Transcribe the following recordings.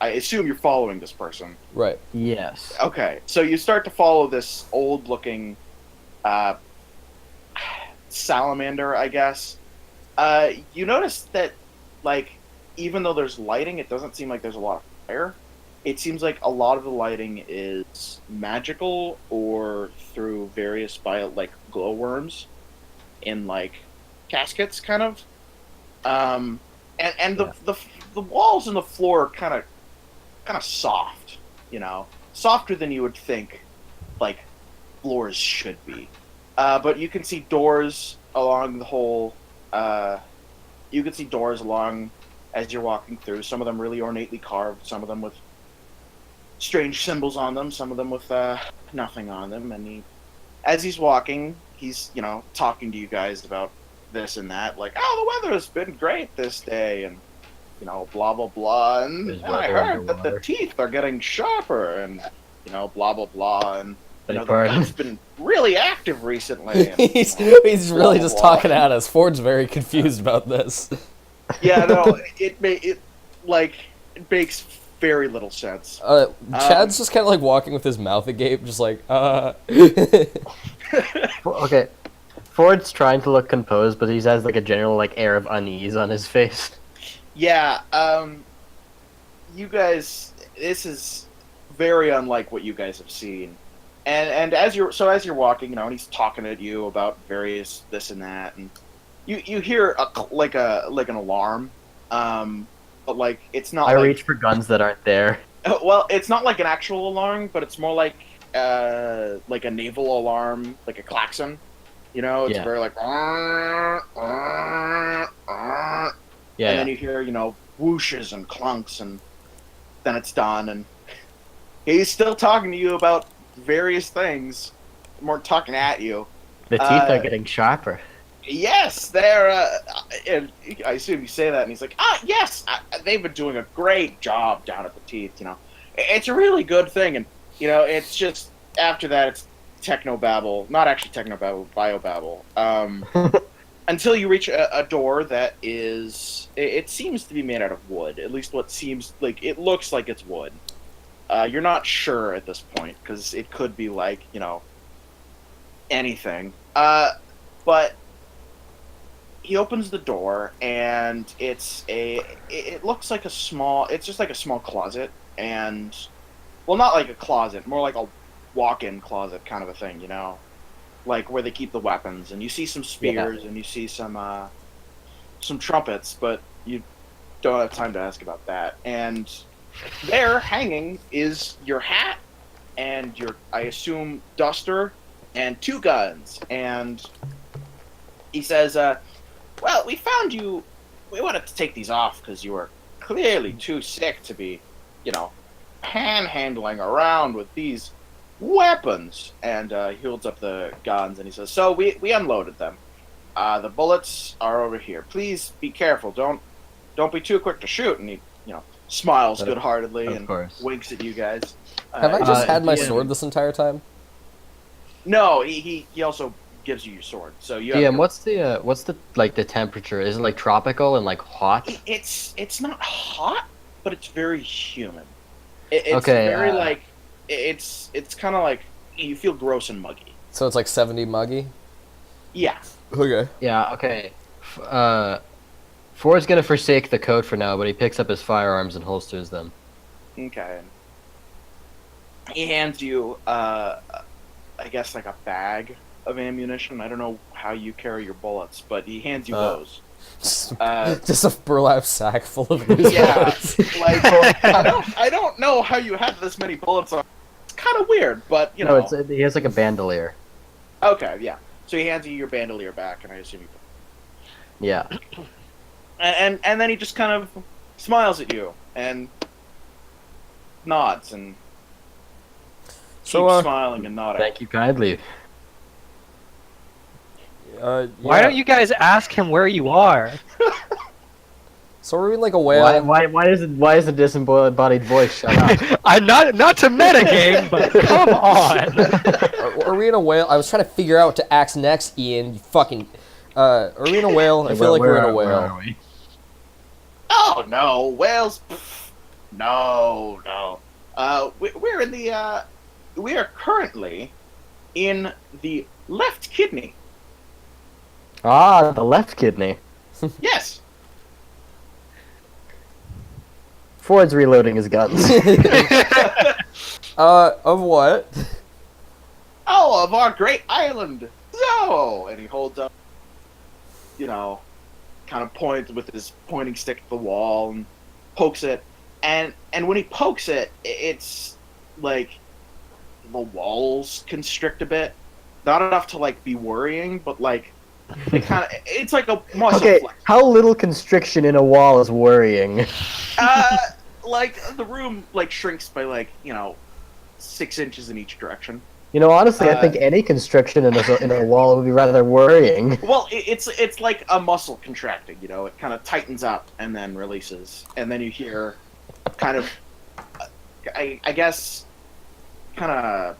I assume you're following this person. Right. Yes. Okay, so you start to follow this old-looking uh, salamander, I guess. You notice that, like, even though there's lighting, it doesn't seem like there's a lot of fire. It seems like a lot of the lighting is magical or through various like glowworms in like caskets, kind of. And Yeah. the walls and the floor are kind of soft, softer than you would think, like floors should be. But you can see doors along the whole. You can see doors along as you're walking through. Some of them really ornately carved. Some of them with strange symbols on them. Some of them with nothing on them. And as he's walking, he's talking to you guys about this and that. Like, oh, the weather has been great this day, and blah blah blah. And I heard that the teeth are getting sharper, and blah blah blah. And the pet's been really active recently. And, he's blah, really blah, just blah. talking at us. Ford's very confused about this. Yeah, no, it makes very little sense. Chad's just kind of like walking with his mouth agape, just like, Okay. Ford's trying to look composed, but he has like a general like air of unease on his face. Yeah, you guys, this is very unlike what you guys have seen. And as you're walking, and he's talking at you about various this and that, and you hear like an alarm, but like it's not. I like, reach for guns that aren't there. Well, it's not like an actual alarm, but it's more like a naval alarm, like a klaxon. It's Yeah. very like. Yeah. And then you hear, whooshes and clunks, and then it's done, and he's still talking to you about various things, more talking at you. The teeth are getting sharper. Yes, they're, and I assume you say that, and he's like, yes, they've been doing a great job down at the teeth, It's a really good thing, and, it's just, after that, it's technobabble, not actually technobabble, biobabble, until you reach a door that is, it seems to be made out of wood, at least what seems, like, it looks like it's wood. You're not sure at this point, because it could be like, anything. But he opens the door, and it looks like it's just like a small closet, and, well, not like a closet, more like a walk-in closet kind of a thing, like where they keep the weapons, and you see some spears, and you see some trumpets, but you don't have time to ask about that. And there, hanging, is your hat, and your, I assume, duster, and 2 guns. And he says, well, we found you, we wanted to take these off because you were clearly too sick to be, panhandling around with these weapons. And he holds up the guns, and he says, so we unloaded them. The bullets are over here. Please be careful. Don't be too quick to shoot. And he, smiles good-heartedly and winks at you guys. have I just had my sword this entire time? No, he also gives you your sword. So you have DM, what's the like the temperature? Is it like tropical and like hot? It's not hot, but it's very humid. It's Okay, very like it's kind of like you feel gross and muggy. So it's like 70 muggy? Yeah. Okay. Yeah, okay. Ford's gonna forsake the coat for now, but he picks up his firearms and holsters them. Okay. He hands you, I guess, like a bag of ammunition. I don't know how you carry your bullets, but he hands you those. Just a burlap sack full of loose Yeah, bullets. like I don't know how you have this many bullets on. It's kind of weird, but you know. No, he has like a bandolier. Okay, yeah. So he hands you your bandolier back, and I assume you. Yeah. And then he just kind of smiles at you and nods and keeps smiling and nodding. Thank you kindly. Why don't you guys ask him where you are? So are we like a whale? Why is the disembodied voice shut up? I'm not to metagame, but come on. Are we in a whale? I was trying to figure out what to ask next, Ian. You fucking. Are we in a whale? I feel like we're in a whale. Where are we? Oh no, whales! Pff, No. We're in the. We are currently in the left kidney. Ah, the left kidney. Yes. Ford's reloading his guns. Of what? Oh, of our great island. So, and he holds up, kind of points with his pointing stick at the wall and pokes it. And when he pokes it, it's like the walls constrict a bit. Not enough to like be worrying, but like it's like a muscle Okay, flex. how little constriction in a wall is worrying? Like the room like shrinks by like 6 inches in each direction. Honestly, I think any constriction in a wall would be rather worrying. Well, it's like a muscle contracting. It kind of tightens up and then releases, and then you hear kind of, I guess, kind of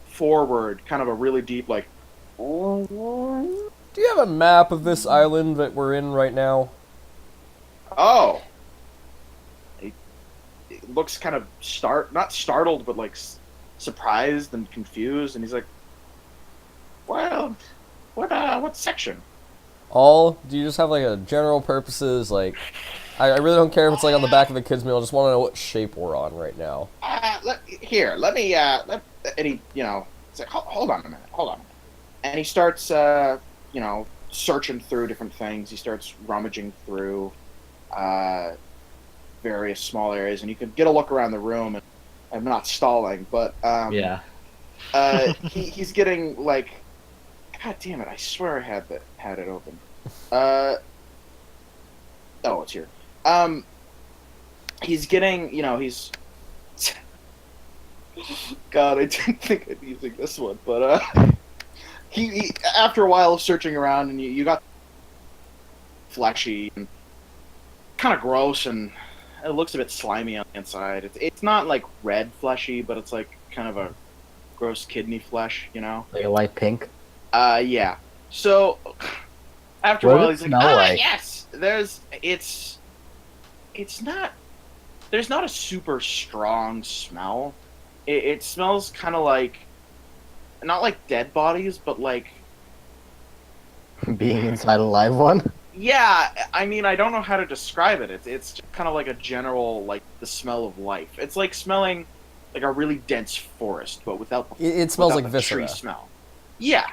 forward, kind of a really deep like. Do you have a map of this island that we're in right now? Oh. It looks kind of not startled, but like surprised and confused, and he's like, "Well, what section?" All? Do you just have like a general purposes? Like, I really don't care if it's like on the back of a kid's meal. I just want to know what shape we're on right now. Let me, and he, it's like, hold on a minute. And he starts, searching through different things. He starts rummaging through, various small areas, and you can get a look around the room, and I'm not stalling, but, Yeah. he's getting, like, God damn it, I swear I had it open. Oh, it's here. He's getting, he's... God, I didn't think I'd be using this one, but, he after a while of searching around, and you got fleshy and kind of gross, and it looks a bit slimy on the inside. It's not, like, red fleshy, but it's, like, kind of a gross kidney flesh, Like a light pink. Yeah. So, after What a while, does he's it like, smell like? yes, there's not a super strong smell. It smells kind of like, not like dead bodies, but like, Being inside a live one. yeah, I mean, I don't know how to describe it. It's just kind of like a general, like, the smell of life. It's like smelling like a really dense forest, but without the, It smells without like the viscera. tree smell. Yeah.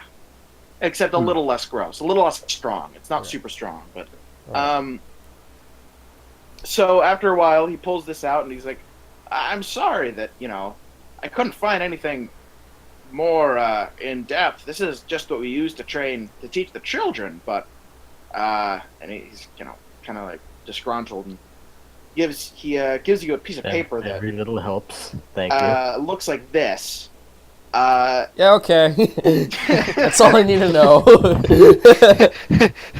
Except a little less gross, a little less strong. It's not Right. super strong, but Right. So after a while, he pulls this out and he's like, "I'm sorry that I couldn't find anything more in depth. This is just what we use to teach the children." But and he's kind of like disgruntled and gives you a piece of paper that Every little helps. Thank you. looks like this. Yeah, okay. That's all I need to know.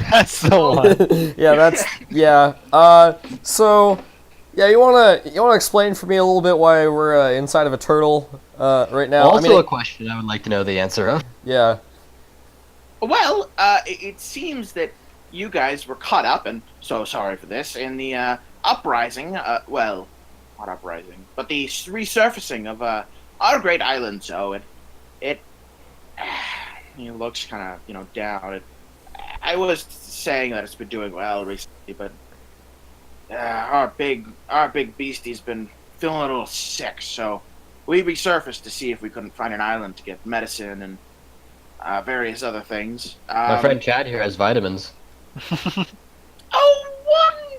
That's the one. So, yeah, you wanna explain for me a little bit why we're inside of a turtle right now? Also, a question I would like to know the answer of. Yeah. Well, it seems that you guys were caught up, and so sorry for this, in the uprising, well, not uprising, but the resurfacing of our great island. So it he looks kind of, down. I was saying that it's been doing well recently, but our big beastie's been feeling a little sick, so we resurfaced to see if we couldn't find an island to get medicine and various other things. My friend Chad here has vitamins. Oh,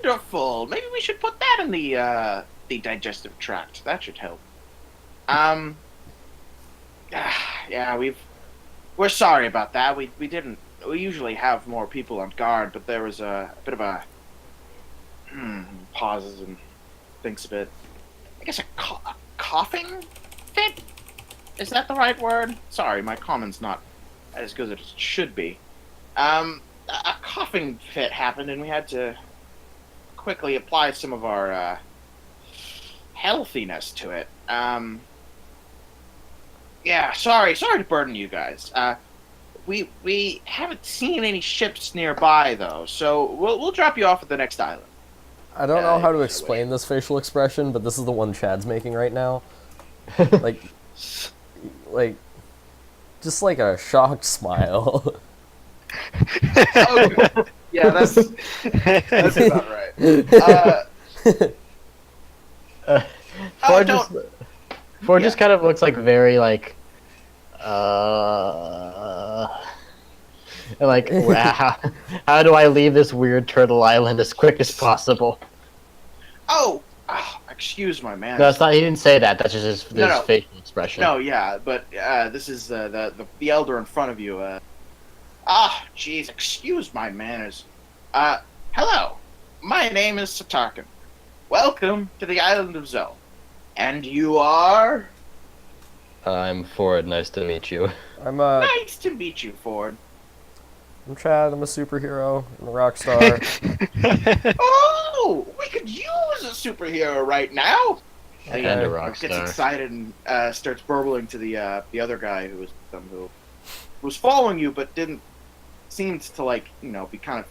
wonderful! Maybe we should put that in the digestive tract. That should help. Yeah, we're sorry about that. We usually have more people on guard, but there was a bit of a pauses and thinks a bit. I guess a coughing fit. Is that the right word? Sorry, my common's not as good as it should be. A coughing fit happened, and we had to quickly apply some of our healthiness to it. Yeah, sorry to burden you guys. We haven't seen any ships nearby though, so we'll drop you off at the next island. I don't know how to I explain this facial expression, but this is the one Chad's making right now. Like, like, just like a shocked smile. Okay. Yeah, that's about right. Ford don't- just Ford yeah. just kind of looks like very like like how do I leave this weird turtle island as quick as possible? Excuse my man. No, it's not. He didn't say that. That's just his No. facial expression. No, yeah, but this is the elder in front of you. Jeez, excuse my manners. Hello, my name is Satarkin. Welcome to the island of Zo. And you are? I'm Ford. Nice to meet you. I'm Nice to meet you, Ford. Chad. I'm a superhero. I'm a rock star. Oh, we could use a superhero right now. And a rock Gets star. excited and starts burbling to the other guy who was following you, but didn't seems to be kind of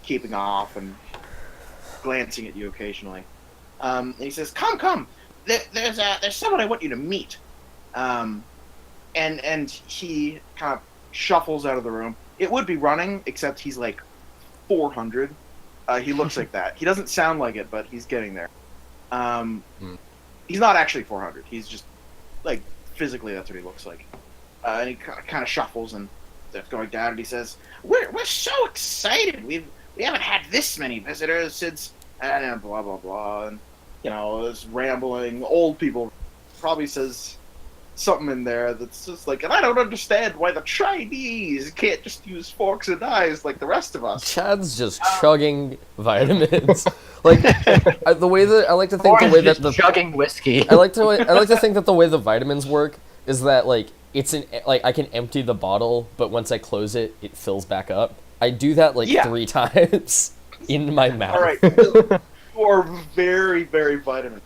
keeping off and glancing at you occasionally. And he says, "Come, there's someone I want you to meet." And he kind of shuffles out of the room. It would be running, except he's like 400. He looks like that. He doesn't sound like it, but he's getting there. He's not actually 400. He's just like physically that's what he looks like. And he kind of shuffles and starts going down. And he says, "We're so excited. We haven't had this many visitors since and blah blah blah." And this rambling old people probably says something in there that's just like, and I don't understand why the Chinese can't just use forks and knives like the rest of us. Chad's just chugging vitamins. Like the way that I like to think Ford the way is that just the chugging whiskey. I like to think that the way the vitamins work is that I can empty the bottle, but once I close it, it fills back up. I do that 3 times in my mouth. All right, you are very, very vitamin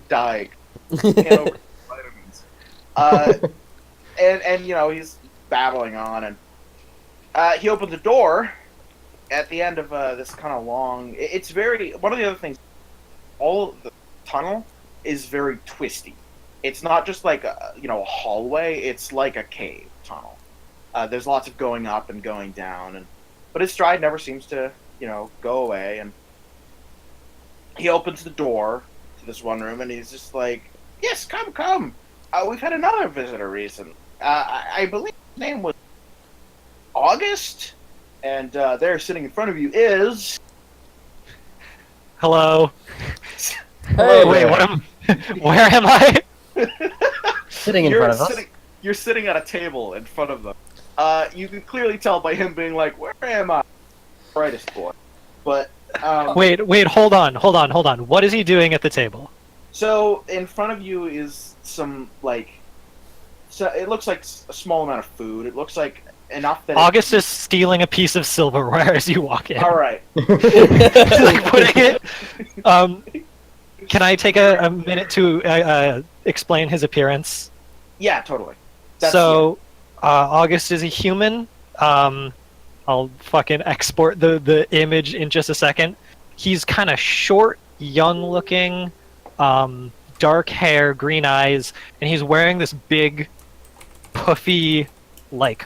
dying. Can't over vitamins. And he's babbling on, and he opens the door at the end of this kind of long. It's very one of the other things. All of the tunnel is very twisty. It's not just like a hallway. It's like a cave tunnel. There's lots of going up and going down, but his stride never seems to go away. And he opens the door to this one room, and he's just like, "Yes, come. We've had another visitor recently. I believe his name was August, and there sitting in front of you is." Hello. Hey, Wait, what am? Where am I? Sitting in front of us. You're sitting at a table in front of them. You can clearly tell by him being like, "Where am I?" Brightest boy. But Wait, hold on. What is he doing at the table? so in front of you is some so it looks like a small amount of food. It looks like enough that August is stealing a piece of silverware as you walk in. All right. Like putting it. Can I take a minute to explain his appearance? Yeah, totally. August is a human. I'll fucking export the image in just a second. He's kind of short, young-looking, dark hair, green eyes, and he's wearing this big, puffy,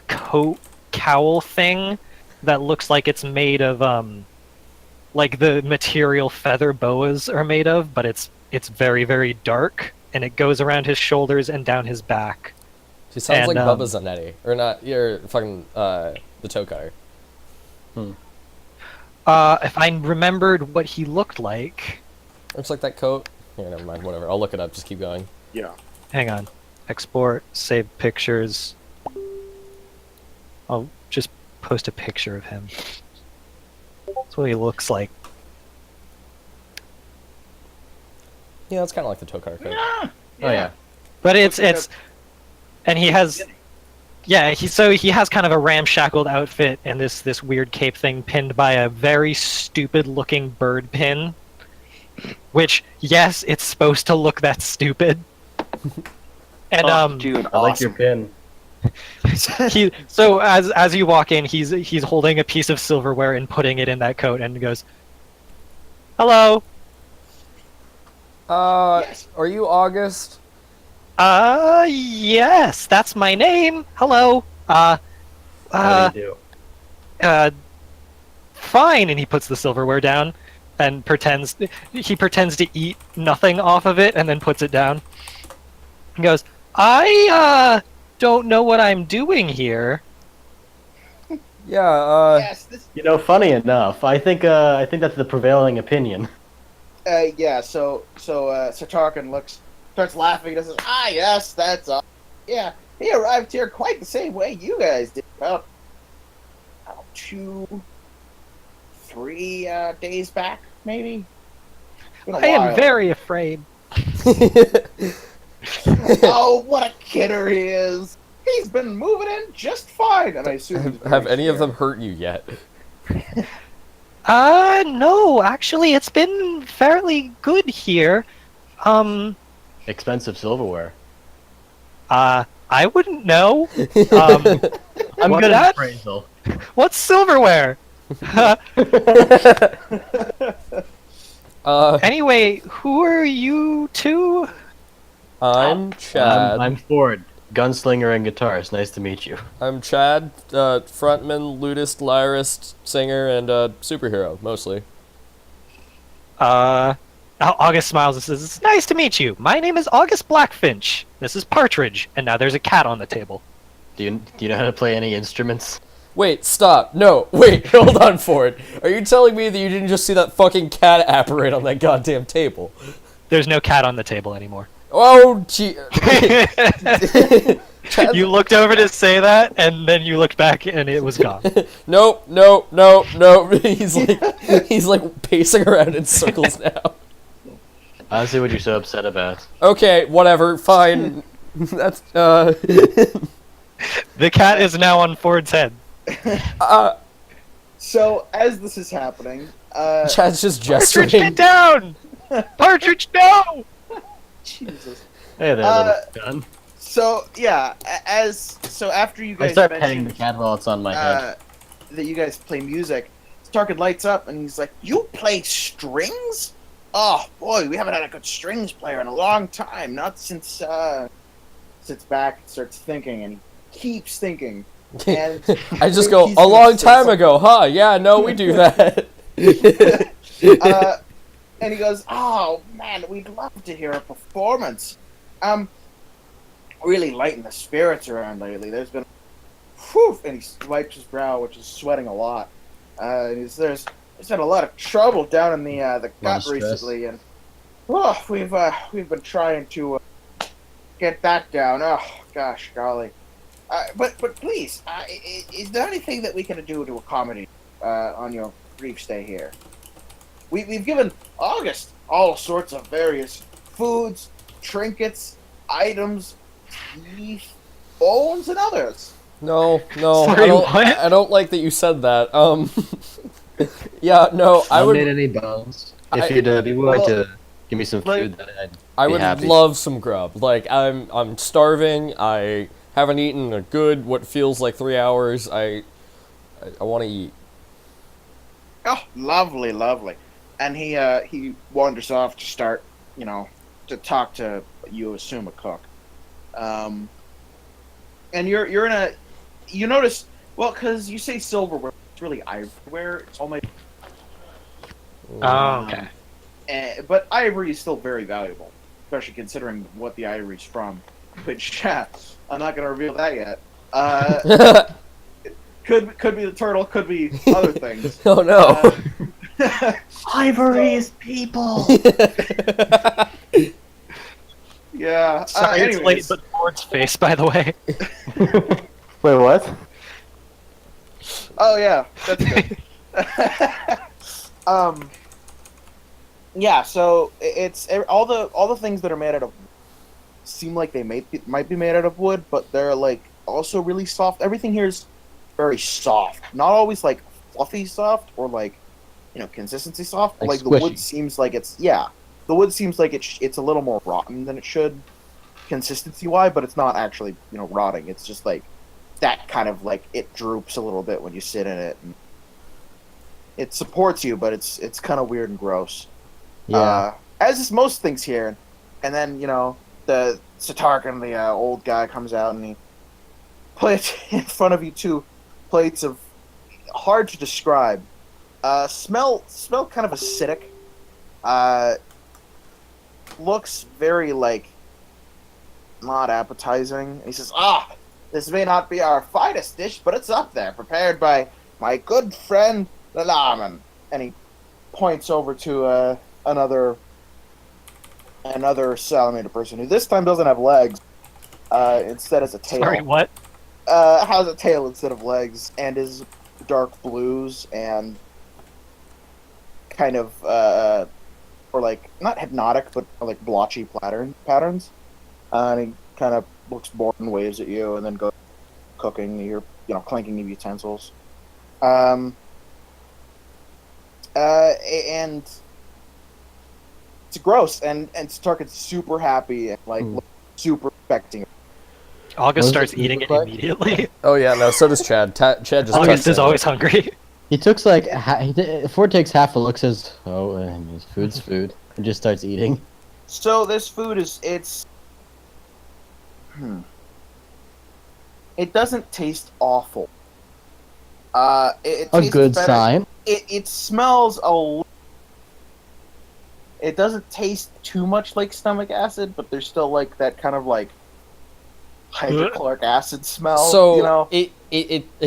coat cowl thing that looks like it's made of the material feather boas are made of, but it's very, very dark, and it goes around his shoulders and down his back. She sounds like And, Bubba Zanetti, or not? You're fucking the toe cutter. If I remembered what he looked like... Looks like that coat. Yeah, never mind. Whatever. I'll look it up. Just keep going. Yeah. Hang on. Export, save pictures. I'll just post a picture of him. That's what he looks like. Yeah, it's kind of like the toe cutter coat. Yeah. Oh yeah. But Looks like and he has... Yeah, he has kind of a ramshackled outfit and this weird cape thing pinned by a very stupid-looking bird pin. Which, yes, it's supposed to look that stupid. And Dude, I like your pin. so as you walk in, he's holding a piece of silverware and putting it in that coat, and he goes, Hello. Yes. Are you August? Yes, that's my name. Hello. How do you Uh, fine. And he puts the silverware down and pretends to eat nothing off of it and then puts it down. He goes, I don't know what I'm doing here. Yeah, Yes. This. do? Funny enough, I think that's the prevailing opinion. Yeah. So Tarkin starts laughing and says, "Ah, yes, that's yeah. He arrived here quite the same way you guys did. About 2, 3 days back, maybe. It's been a I am while. very afraid. Oh, what a kidder he is! He's been moving in just fine, and I assume he's very have any of them scared. hurt you yet? No, actually, it's been fairly good here. Expensive silverware. I wouldn't know. I'm What good that? at appraisal. What's silverware? Anyway, who are you two? I'm Chad. I'm Ford, gunslinger and guitarist. Nice to meet you. I'm Chad, frontman, lutist, lyrist, singer, and superhero, mostly. August smiles and says, "It's nice to meet you. My name is August Blackfinch. This is Partridge, and now there's a cat on the table." Do you know how to play any instruments? Wait, stop. No, wait, hold on, Ford. Are you telling me that you didn't just see that fucking cat apparate on that goddamn table? There's no cat on the table anymore. Oh, gee. Chad- You looked over to say that, and then you looked back, and it was gone. Nope. He's like pacing around in circles now. I don't see what you're so upset about. Okay, whatever, fine. That's, The cat is now on Ford's head. So as this is happening, Chad's just Partridge, gesturing. get down! Partridge, no! Jesus. Hey there, little gun. So yeah, so after you guys I start petting the mentioned cat while it's on my head. that you guys play music, Tarkin lights up and he's like, "You play strings? Oh boy, we haven't had a good strings player in a long time. Not since sits back and starts thinking, and he keeps thinking." And I just go, he's a gonna long say time something. ago, huh? Yeah, no, we do that. And he goes, "Oh man, we'd love to hear a performance. Really lighting the spirits around lately. There's been, whew," and he wipes his brow, which is sweating a lot. There's been a lot of trouble down in the Lot gut of stress. recently, and we've been trying to get that down. Oh gosh, golly. But please, is there anything that we can do to accommodate on your brief stay here? We've given August all sorts of various foods, trinkets, items, teeth, bones, and others. No, Sorry, what? I don't like that you said that. Yeah, no, I would. Need any bones. I- If you'd be willing well, to give me some like- food, then I'd I be would happy. love some grub. Like I'm starving. I haven't eaten a good what feels like 3 hours. I want to eat. Oh, lovely, lovely. And he wanders off to start, to talk to what you assume a cook. And you're in a, you notice, well, because you say silverware, it's really ivoryware. It's all made. Oh, okay. But ivory is still very valuable, especially considering what the ivory's from. Which I'm not going to reveal that yet. Could be the turtle, could be other things. Oh no. Ivory is people. Yeah. Sorry, it's late, Anyways, but Ford's face, by the way. Wait, what? oh yeah, that's good. Yeah. So it's all the things that are made out of seem like they might be made out of wood, but they're like also really soft. Everything here is very soft, not always like fluffy soft or like consistency soft. But, Like like the wood squishy. seems like the wood seems like it's a little more rotten than it should, consistency wise, but it's not actually rotting. It's just like that kind of like it droops a little bit when you sit in it. And it supports you, but it's kind of weird and gross. Yeah. As is most things here. And then, the Satarkan, the old guy, comes out and he plates in front of you 2 plates of hard to describe. Smell kind of acidic. Looks very not appetizing. And he says, this may not be our finest dish, but it's up there, prepared by my good friend the Laman. And he points over to another salamander person who this time doesn't have legs. Instead has a tail. Sorry, what? Has a tail instead of legs, and is dark blues and kind of or not hypnotic, but blotchy patterns. And he kind of looks bored and waves at you, and then goes cooking. You're clanking of utensils. And it's gross, and Stark's super happy and super expecting it. August starts eating it immediately. Oh yeah, no. So does Chad. Chad just. August is always hungry. He took Ford takes half a look, says, food's food, and just starts eating. So this food it doesn't taste awful. It A tastes good better. sign. It smells a little. It doesn't taste too much like stomach acid, but there's still that kind of hydrochloric acid smell. So it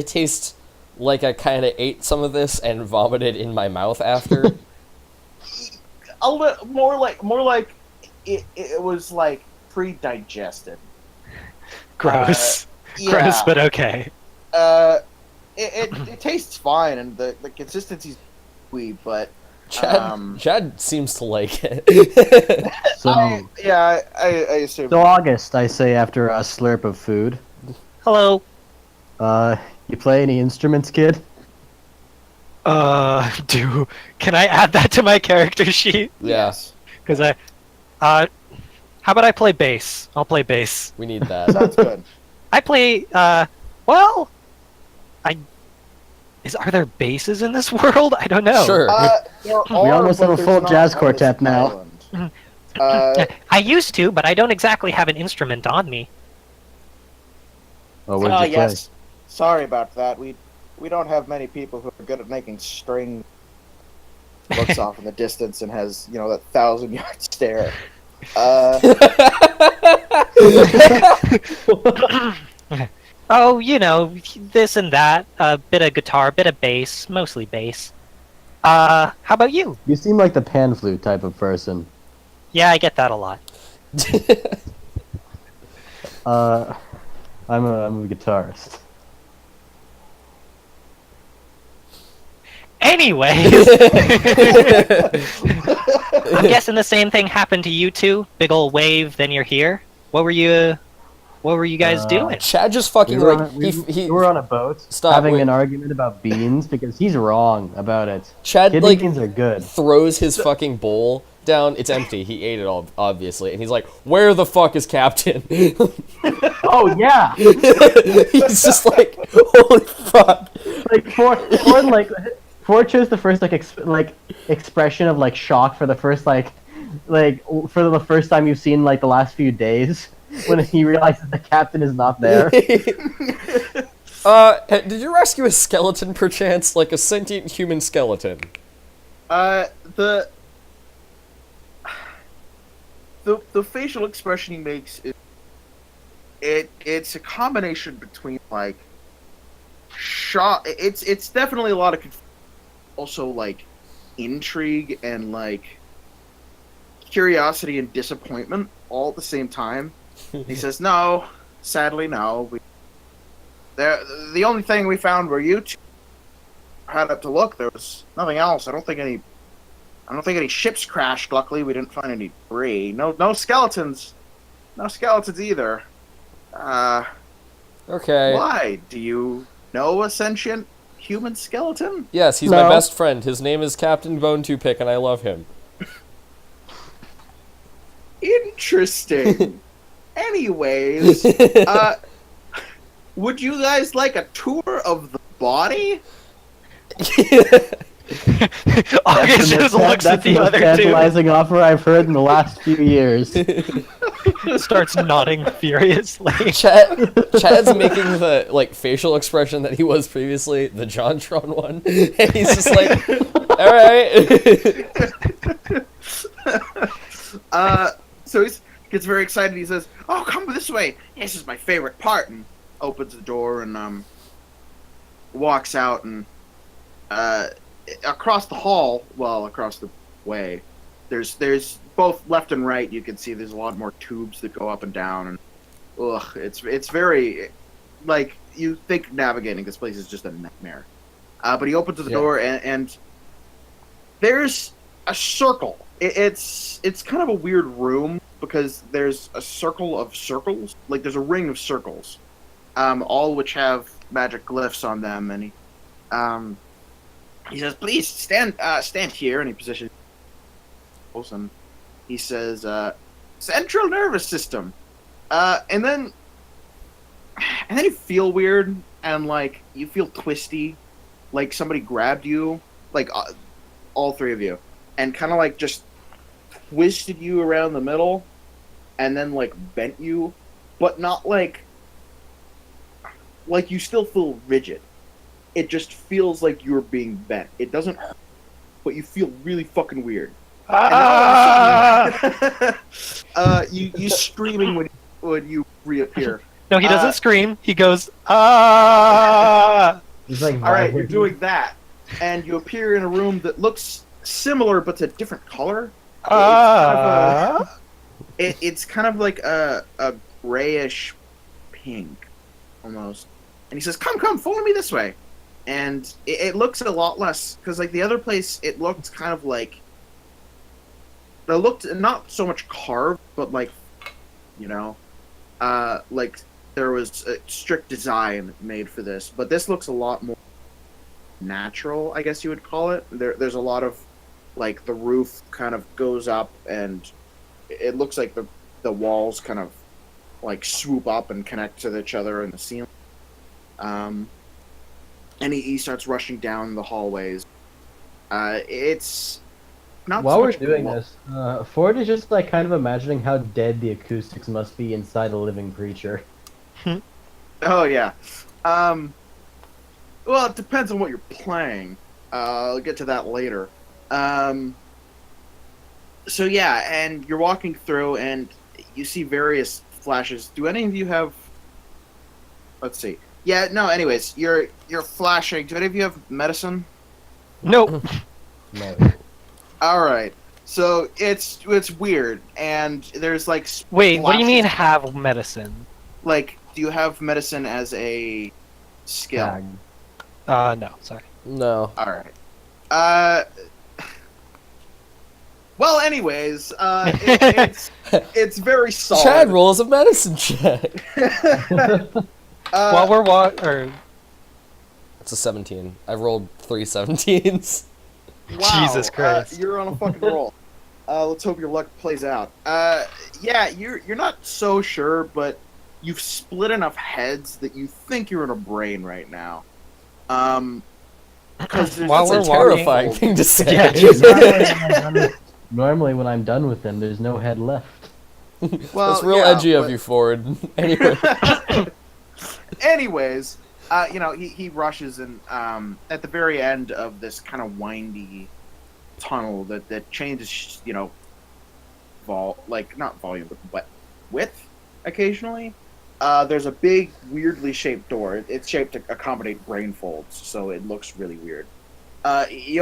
tastes like I kind of ate some of this and vomited in my mouth after. A little more like it was pre-digested. Gross. Yeah. Gross, but okay. It tastes fine, and the consistency's sweet, but Chad seems to like it. So, I assume. so August, I say after a slurp of food, Hello. you play any instruments, kid? Can I add that to my character sheet? Yes, Because how about I play bass? I'll play bass. we need that. Sounds good. I play, are there basses in this world? I don't know. Sure. We almost have a full jazz quartet now. I used to, but I don't exactly have an instrument on me. Oh, what did you play? Yes. Sorry about that. We don't have many people who are good at making string. Looks off in the distance and has that 1,000-yard stare. Oh, this and that. A bit of guitar, bit of bass, mostly bass. How about you? You seem like the pan flute type of person. Yeah, I get that a lot. I'm a guitarist. Anyways, I'm guessing the same thing happened to you two. Big ol' wave, then you're here. What were you guys doing? Chad just fucking We were on a boat having an argument about beans because he's wrong about it. Chad Kidney beans are good. throws his fucking bowl down. It's empty. He ate it all, obviously, and he's like, "Where the fuck is Captain?" Oh yeah. He's just like, "Holy fuck!" Ford chose the first expression of shock for the first for the first time you've seen the last few days when he realizes the captain is not there. Did you rescue a skeleton perchance, like a sentient human skeleton? The facial expression he makes it's a combination between shock. It's definitely a lot of also intrigue and curiosity and disappointment all at the same time. He says, "No, sadly, no. The only thing we found were you two had up to look. There was nothing else. I don't think any ships crashed. Luckily, we didn't find any debris. No skeletons. No skeletons either. Okay. Why? Do you know a sentient human skeleton?" Yes, he's my best friend. His name is Captain Bone Two Pick, and I love him. Interesting. Anyways, would you guys like a tour of the body? August just looks at the other two, tantalizing offer I've heard in the last few years. starts nodding furiously. Chad's making the like facial expression that he was previously, the JonTron one, and he's just like, "All right." So he gets very excited. He says, "Oh, come this way. This is my favorite part." And opens the door and walks out and across the hall, well, across the way, there's both left and right. You can see there's a lot more tubes that go up and down, and it's very like you think navigating this place is just a nightmare. But he opens the door and there's a circle. It's kind of a weird room because there's a circle of circles, like there's a ring of circles, all which have magic glyphs on them, and he says, "Please stand here," and he positions. And he says, "Central nervous system," and then you feel weird and like you feel twisty, like somebody grabbed you, like all three of you, and kind of like just twisted you around the middle, and then like bent you, but not like you still feel rigid. It just feels like you're being bent. It doesn't hurt, but you feel really fucking weird. You screaming when you reappear. No, he doesn't scream. He goes, "Ah!" He's like, all right, you're doing that, and you appear in a room that looks similar but it's a different color. It's kind of like a grayish pink, almost. And he says, "Come, follow me this way." And it looks a lot less, because like the other place, it looked kind of like, it looked not so much carved, but like, you know, like there was a strict design made for this. But this looks a lot more natural, I guess you would call it. There's a lot of, like, the roof kind of goes up, and it looks like the walls kind of like swoop up and connect to each other in the ceiling. And he starts rushing down the hallways. It's not While so we're much doing this, Ford is just like kind of imagining how dead the acoustics must be inside a living creature. Oh yeah. Well, it depends on what you're playing. I'll get to that later. So yeah, and you're walking through, and you see various flashes. Do any of you have? Let's see. Yeah, no. Anyways, you're flashing. Do any of you have medicine? Nope. No. All right. So it's weird, and there's like. Wait, what do you mean flashes. have medicine? Like, do you have medicine as a skill? Tag. No, sorry. No. All right. Well, anyways, it's very solid. Chad rolls a medicine check. While we're or It's a 17. I rolled 3 17s. wow, Jesus Christ. you're on a fucking roll. Let's hope your luck plays out. Yeah, you're not so sure, but you've split enough heads that you think you're in a brain right now. Because While That's we're a terrifying walking- thing to say. Yeah, Normally, when I'm done with him, there's no head left. Well, That's real yeah, edgy of but- you, Ford. Anyway. Anyways, he rushes, and at the very end of this kind of windy tunnel that changes, not volume, but width occasionally. There's a big, weirdly shaped door. It's shaped to accommodate brain folds, so it looks really weird. He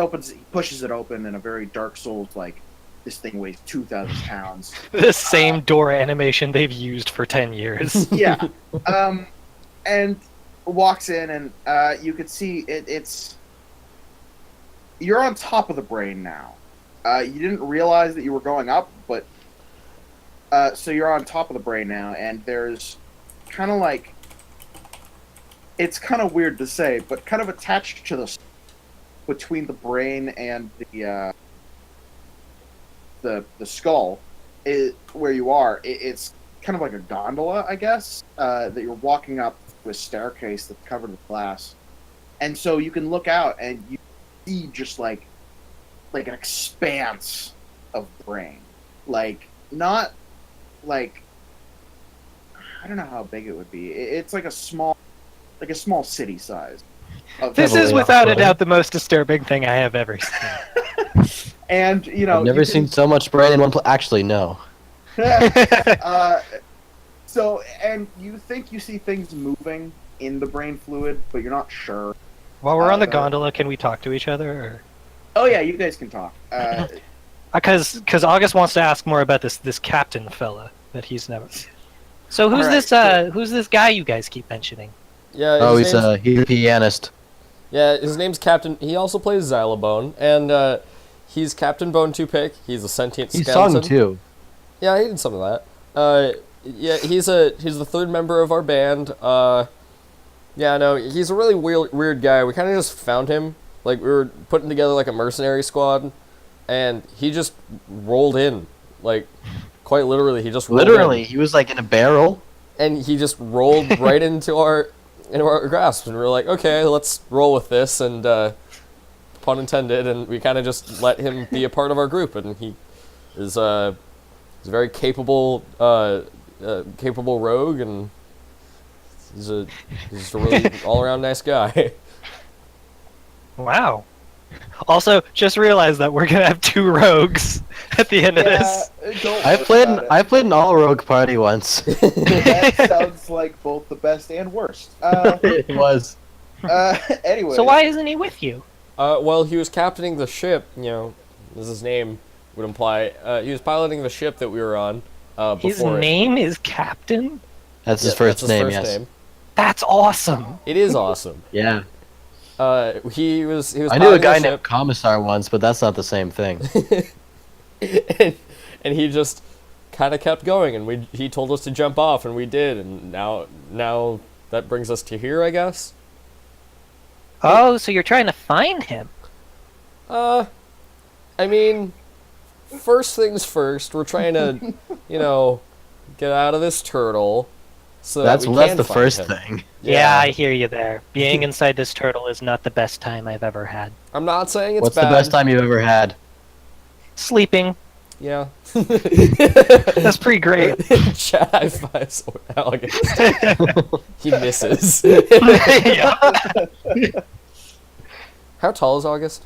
pushes it open, and a very Dark Souls like, this thing weighs 2,000 pounds. the same door animation they've used for 10 years. Yeah. And walks in, and you could see it's. You're on top of the brain now. You didn't realize that you were going up, but so you're on top of the brain now, and there's kind of like. It's kind of weird to say, but kind of attached to the between the brain and the skull, where you are. It's kind of like a gondola, I guess, that you're walking up with a staircase that's covered with glass, and so you can look out and you see just like an expanse of brain, like not like I don't know how big it would be. It's like a small city size. This is without a doubt the most disturbing thing I have ever seen. And you know, I've never seen so much brain in one place. Actually, no. So, and you think you see things moving in the brain fluid, but you're not sure. While we're on the gondola, can we talk to each other? Or? Oh yeah, you guys can talk. Because August wants to ask more about this captain fella that he's never. So who's who's this guy you guys keep mentioning? Yeah. He's a pianist. Yeah, his name's Captain. He also plays xylophone, and he's Captain Bone Two Pick. He's a sentient skeleton. He sung too. Yeah, he did some of that. Yeah, he's the third member of our band. Yeah, no, he's a really weird guy. We kind of just found him. Like, we were putting together, like, a mercenary squad, and he just rolled in. Like, quite literally, he just rolled Literally, in. he was, like, in a barrel. And he just rolled right into our grasp, and we were like, okay, let's roll with this, and, pun intended, and we kind of just let him be a part of our group, and he is, he's a very capable rogue, and he's just a really all-around nice guy. Wow. Also, just realized that we're gonna have 2 rogues at the end of this. I've played an all-rogue party once. That sounds like both the best and worst. It was. Anyway. So why isn't he with you? Well, he was captaining the ship, you know, as his name would imply. He was piloting the ship that we were on. His name is Captain? That's his first name, yes. That's awesome. It is awesome. Yeah. He was I knew a guy named Commissar once, but that's not the same thing. and he just kind of kept going, and he told us to jump off, and we did, and now that brings us to here, I guess. Oh, so you're trying to find him? I mean, first things first, we're trying to, you know, get out of this turtle. So that's the find first him. thing. Yeah, I hear you there. Being inside this turtle is not the best time I've ever had. I'm not saying it's What's bad. the best time you've ever had? Sleeping. Yeah. That's pretty great. Chat high fives August. He misses. Yeah. How tall is August?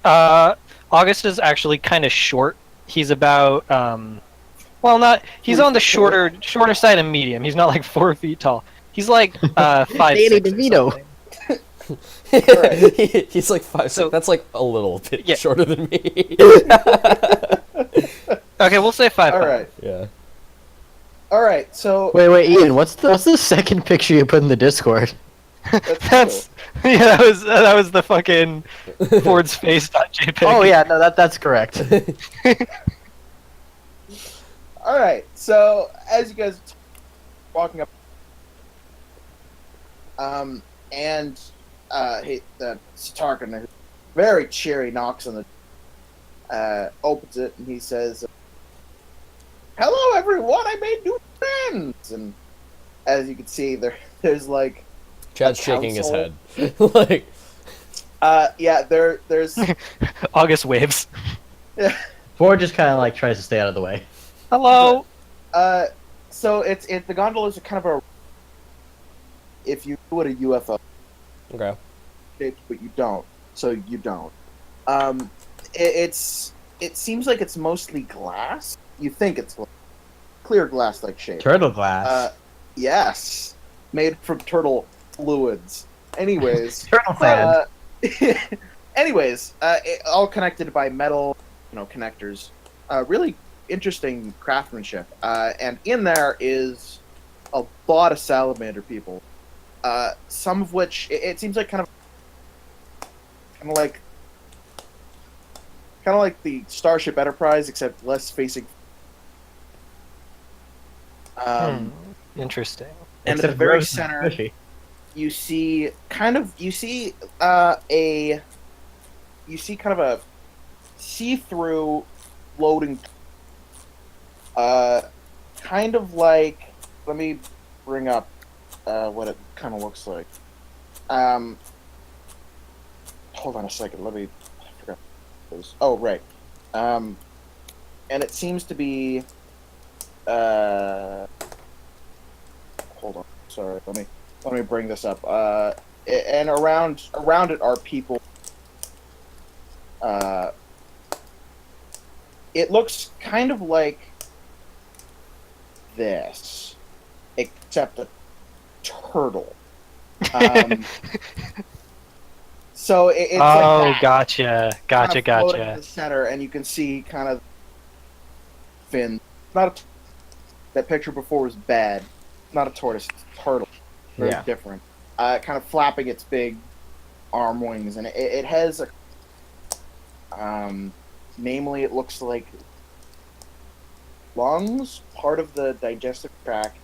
August is actually kind of short. He's about well, not. He's on the shorter side of medium. He's not like 4 feet tall. He's like 5. Danny DeVito. Right. He's like 5. So that's like a little bit shorter than me. Okay, we'll say 5. All right. Yeah. All right. So Wait, Ian. What's the second picture you put in the Discord? That's yeah. That was the fucking Ford's face.jpg. Oh yeah, no, that's correct. All right. So as you guys are walking up, and the Sitarkin, very cheery, knocks on the, opens it, and he says, "Hello, everyone! I made new friends." And as you can see, there's like Chad's shaking his head. Like, yeah, there's August waves. yeah. Ford just kind of like tries to stay out of the way. Hello. So the gondolas are kind of a, if you knew what a UFO okay. shaped, but you don't, so you don't. It seems like it's mostly glass. You think it's clear glass-like shape. Turtle glass. Yes, made from turtle fluids. Anyways, Turtle fan. Anyways, all connected by metal, connectors. Really interesting craftsmanship. And in there is a lot of salamander people. Some of which it seems like kind of like the Starship Enterprise, except less facing. Interesting. And at the very center, you see kind of a see-through floating, kind of like, let me bring up what it kind of looks like. hold on a second. I forgot. Oh, right. And it seems to be. Hold on. Sorry. Let me bring this up. And around it are people. It looks kind of like this, except a turtle. So it's oh, like that, gotcha, kind of floating in gotcha. the center, and you can see kind of fin. Not that picture before was bad. Not a tortoise, it's a turtle. Very different. Kind of flapping its big arm wings, and it has a. Namely, it looks like lungs, part of the digestive tract,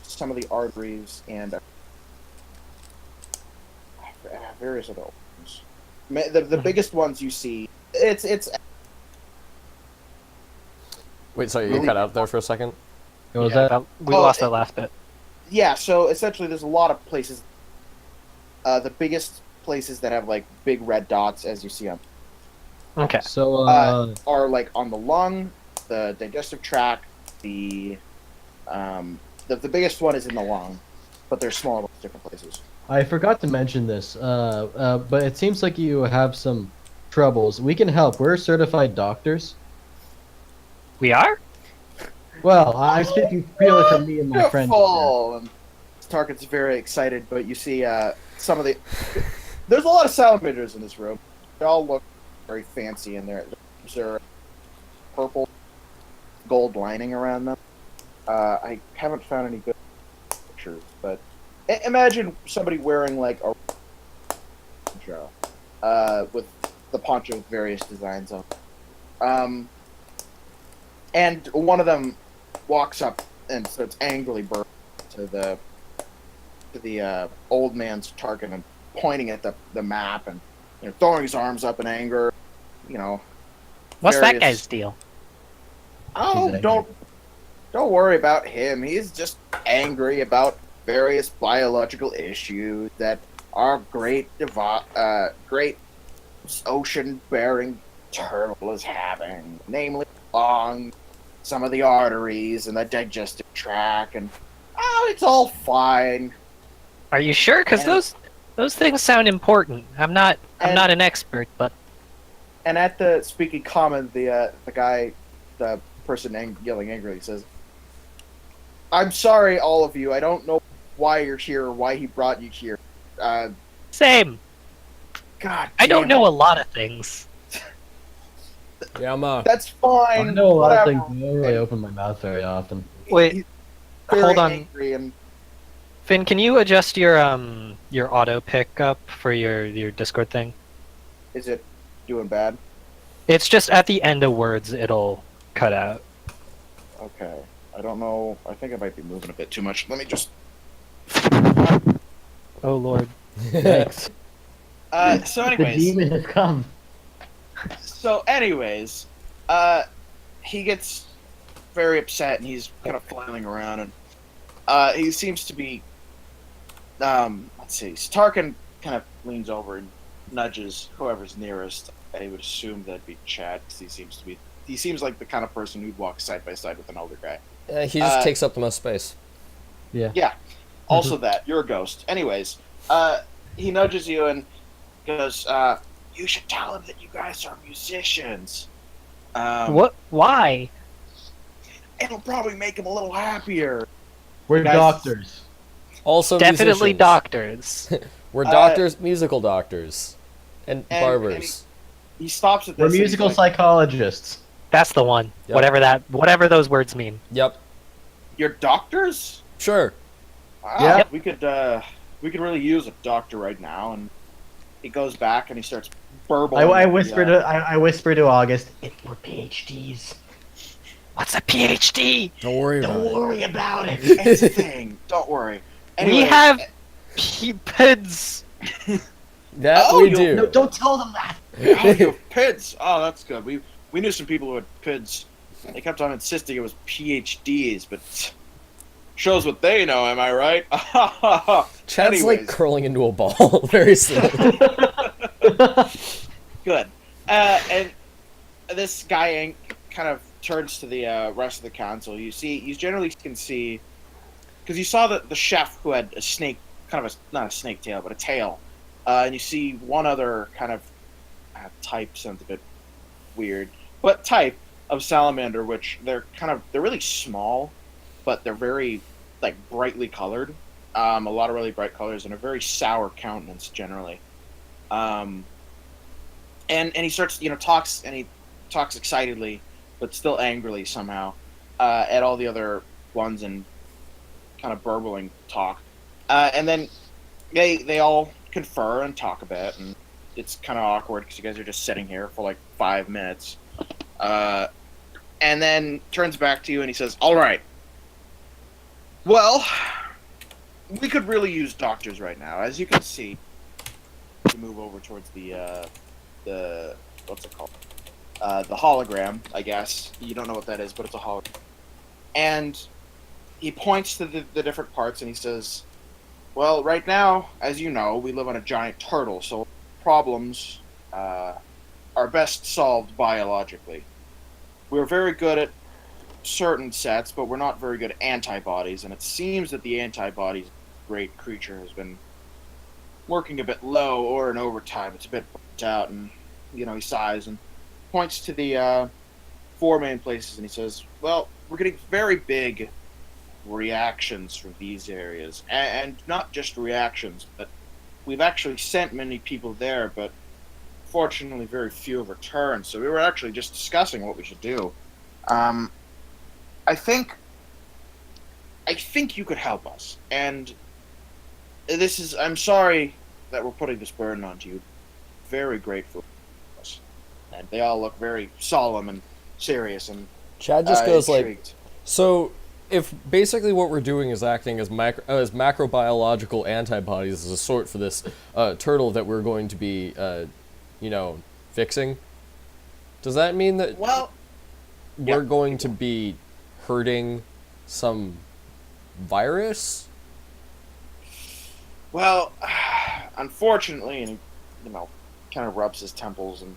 some of the arteries, and various other organs. The biggest ones you see, it's. Wait, sorry, you cut out there for a second? What was Yeah, that? we lost that last bit. Yeah, so essentially, there's a lot of places. The biggest places that have like big red dots, as you see on, Okay. So, are like on the lung, the digestive tract, the biggest one is in the lung, but they're small in different places. I forgot to mention this, but it seems like you have some troubles. We can help. We're certified doctors. We are? Well, I'm speaking purely for me and my friend. Beautiful! And Tarkin's very excited, but you see some of the. There's a lot of salamanders in this room. They all look very fancy in there. There's purple, gold lining around them. I haven't found any good pictures, but imagine somebody wearing like a poncho, with the poncho with various designs on it. And one of them walks up and starts angrily burning to the old man's Tarkin and pointing at the map and throwing his arms up in anger. What's that various- guy's deal? Oh, He's don't worry about him. He's just angry about various biological issues that our great ocean-bearing turtle is having, namely along some of the arteries and the digestive tract, and it's all fine. Are you sure? Because And- those things sound important. I'm not And- an expert, but And at the speaking common, the person yelling angrily says, "I'm sorry, all of you. I don't know why you're here or why he brought you here. same. God, I don't damn know it. a lot of things. Yeah, That's I fine. know a lot of whatever." things. I don't really open my mouth very often. Wait, He's very hold on. angry and Finn, can you adjust your auto pickup for your Discord thing? is it doing bad? It's just at the end of words it'll cut out. Okay. I don't know. I think I might be moving a bit too much. Let me just. Oh lord. Thanks. So The anyways, demon has come. he gets very upset and he's kind of flailing around and he seems to be. Let's see. Tarkin kind of leans over and nudges whoever's nearest. I would assume that'd be Chad because he seems like the kind of person who'd walk side by side with an older guy. He just takes up the most space. Yeah. Also that. You're a ghost. Anyways, he nudges you and goes, you should tell him that you guys are musicians. What? Why? It'll probably make him a little happier. We're Guys- doctors. Also, Definitely musicians. doctors. We're doctors, musical doctors, and barbers. He stops at this. We're and he's musical like, psychologists. That's the one. Yep. Whatever those words mean. Yep. You're doctors? Sure. Yeah. We could really use a doctor right now. And he goes back and he starts burbling. I at the, whisper to I whisper to August. We're PhDs. What's a PhD? Don't worry about Don't it. worry about it. It's a thing. Don't worry. We Anyways, have PIDs. That Oh, we you'll- do. No, don't tell them that. Oh, you have PIDs. Oh, that's good. We knew some people who had PIDs. They kept on insisting it was PhDs, but Shows what they know, am I right? Chad's like Anyways, curling into a ball very slowly. good. And this guy kind of turns to the rest of the council. You generally can see, because you saw the chef who had a snake, kind of not a snake tail, but a tail. And you see one other kind of type, sounds a bit weird, but type of salamander, which they're really small, but they're very like brightly colored. A lot of really bright colors and a very sour countenance generally. And he starts, talks, and he talks excitedly, but still angrily somehow, at all the other ones, and kind of burbling talk. And then they all confer and talk a bit, and it's kind of awkward because you guys are just sitting here for like 5 minutes. And then turns back to you and he says, "All right. Well, we could really use doctors right now. As you can see, to move over towards the what's it called? The hologram, I guess. You don't know what that is, but it's a hologram. And he points to the different parts and he says, well, right now, as you know, we live on a giant turtle, so problems are best solved biologically. We're very good at certain sets, but we're not very good at antibodies, and it seems that the antibodies great creature has been working a bit low or in overtime. It's a bit burnt out, and he sighs and points to the 4 main places, and he says, well, we're getting very big reactions from these areas, and not just reactions, but we've actually sent many people there, but fortunately very few have returned, so we were actually just discussing what we should do. I think you could help us, and I'm sorry that we're putting this burden onto you. Very grateful for us. And they all look very solemn and serious and Chad just goes intrigued. like, so if basically what we're doing is acting as macrobiological antibodies as a sort for this turtle that we're going to be, fixing, does that mean that we're going to be hurting some virus? Well, unfortunately, and he, kind of rubs his temples, and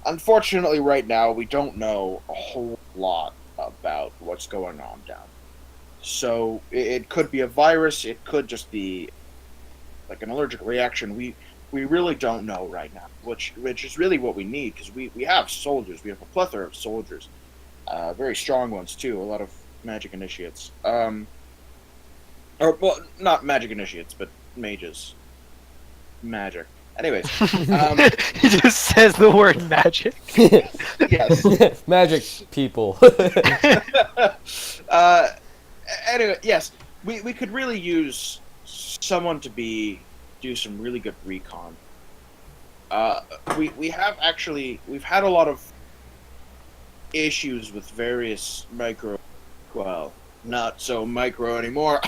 unfortunately right now we don't know a whole lot about what's going on down. So it could be a virus, it could just be like an allergic reaction. We really don't know right now, which is really what we need, because we have soldiers. We have a plethora of soldiers. Very strong ones, too. A lot of magic initiates. Or, well, not magic initiates, but mages. Magic. Anyways. He just says the word magic. Yes. Magic people. Anyway, yes. We could really use someone to do some really good recon. We've had a lot of issues with various not so micro anymore.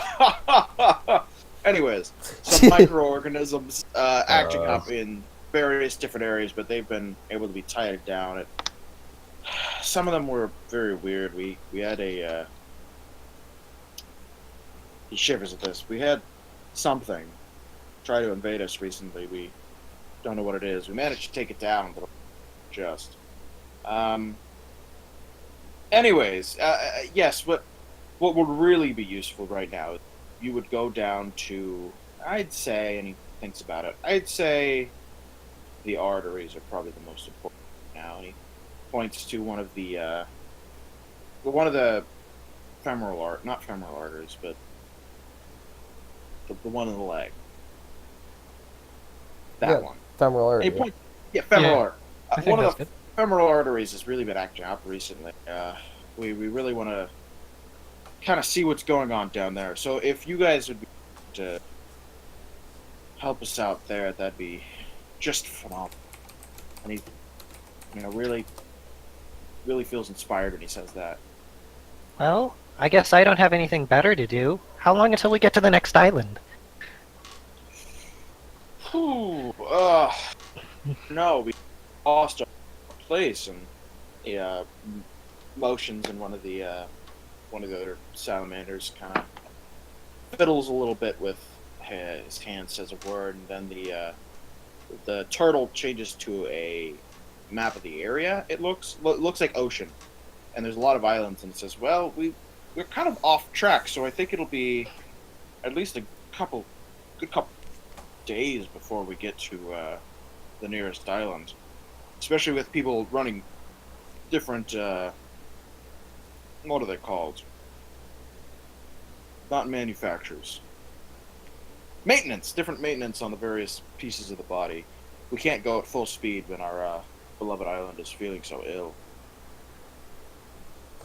Anyways, some microorganisms acting up in various different areas, but they've been able to be tied down. Some of them were very weird. We had he shivers at this. We had something try to invade us recently. We don't know what it is. We managed to take it down, but just. Anyways, yes. What would really be useful right now? You would go down to, I'd say, and he thinks about it. I'd say the arteries are probably the most important now. And he points to one of the not femoral arteries, but the one in the leg. That one. Femoral artery. Femoral artery. I think One that's of the good. femoral arteries has really been acting up recently. We really want to kind of see what's going on down there. So if you guys would be able to help us out there, that'd be just phenomenal. And he, really feels inspired when he says that. Well, I guess I don't have anything better to do. How long until we get to the next island? Whew, no, we lost our place, and he motions, and one of the other salamanders kind of fiddles a little bit with his hand, says a word, and then the turtle changes to a map of the area. It looks like ocean, and there's a lot of islands. And it says, "Well, we're kind of off track, so I think it'll be at least a good couple days before we get to the nearest island, especially with people running different. What are they called? Not manufacturers. Different maintenance on the various pieces of the body. We can't go at full speed when our beloved island is feeling so ill.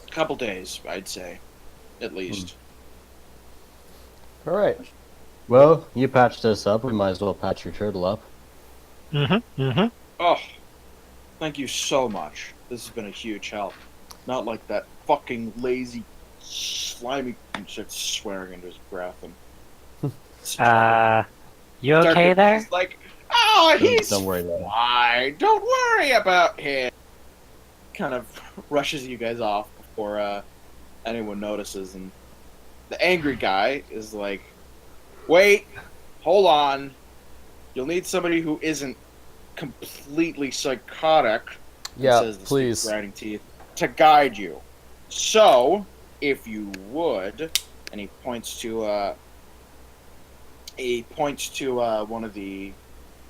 A couple days, I'd say, at least. All right. Well, you patched us up. We might as well patch your turtle up. Oh, thank you so much. This has been a huge help. Not like that fucking lazy, slimy shit swearing into his breath and. You okay there? He's like, oh, he's Don't worry about it. fine. Don't worry about him. Kind of rushes you guys off before anyone notices, and the angry guy is like, wait, hold on. You'll need somebody who isn't completely psychotic. Yeah, says the please. stick grinding teeth, to guide you. So, if you would, and he points to one of the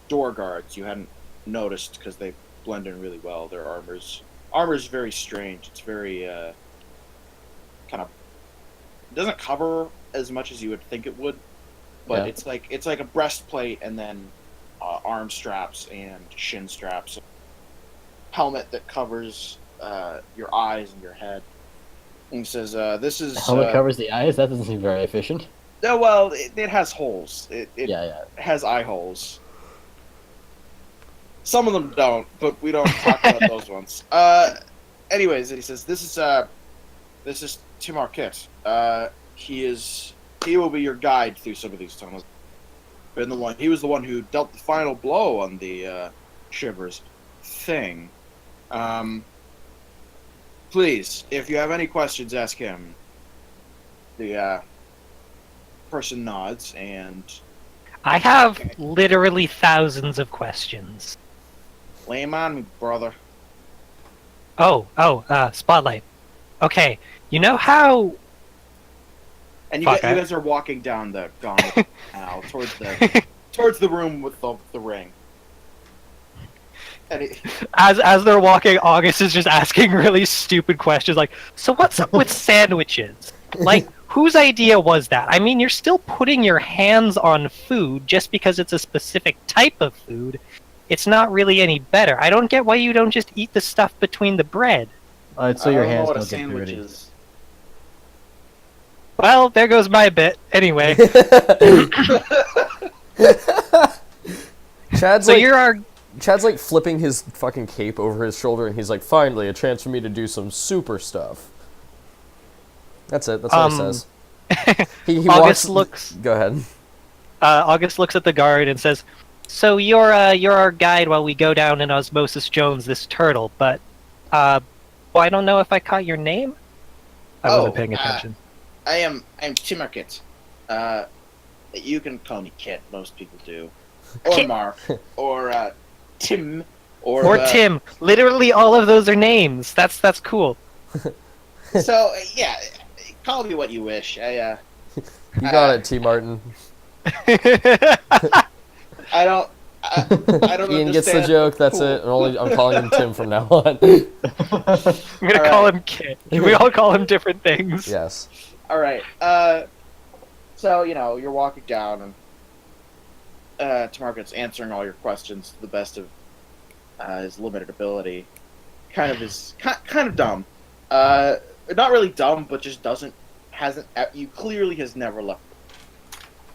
door guards. You hadn't noticed because they blend in really well. Their armor's very strange. It's very kind of doesn't cover as much as you would think it would, but Yeah. it's like a breastplate and then arm straps and shin straps, helmet that covers your eyes and your head. And he says, "This is The helmet covers the eyes? That doesn't seem very efficient. No, well, it has holes. It Yeah. has eye holes. Some of them don't, but we don't talk about those ones. Anyways, he says, this is Tim Arquette. He will be your guide through some of these tunnels. He was the one who dealt the final blow on the Shivers thing. Please, if you have any questions, ask him." The person nods, and I have literally thousands of questions. lay 'em on me, brother. Spotlight. Okay, you know how... And you Fuck, guys are walking down the gauntlet now towards the room with the ring. And As they're walking, August is just asking really stupid questions like, so what's up with sandwiches? Like, whose idea was that? I mean, you're still putting your hands on food just because it's a specific type of food. It's not really any better. I don't get why you don't just eat the stuff between the bread. So your I don't know hands what a don't get sandwich dirty. is. Well, there goes my bit. Anyway, Chad's so like, you're our... Chad's like flipping his fucking cape over his shoulder, and he's like, "Finally, a chance for me to do some super stuff." That's it. That's what he says. He August walks. looks... Go ahead. August looks at the guard and says, "So you're our guide while we go down in Osmosis Jones this turtle, but well, I don't know if I caught your name." I wasn't paying attention. I'm Tim Arquette. You can call me Kit. Most people do, or Kit. Mark, or Tim, Or Tim. Literally, all of those are names. That's cool. So yeah, call me what you wish. You got it, T. Martin. I don't. I don't Ian gets the understand. joke. That's Cool. it. I'm calling him Tim from now on. I'm gonna All call right. him Kit. We all call him different things. Yes. All right. So you're walking down, and Tamarket's answering all your questions to the best of his limited ability. Kind of dumb. Not really dumb, but just you clearly has never left.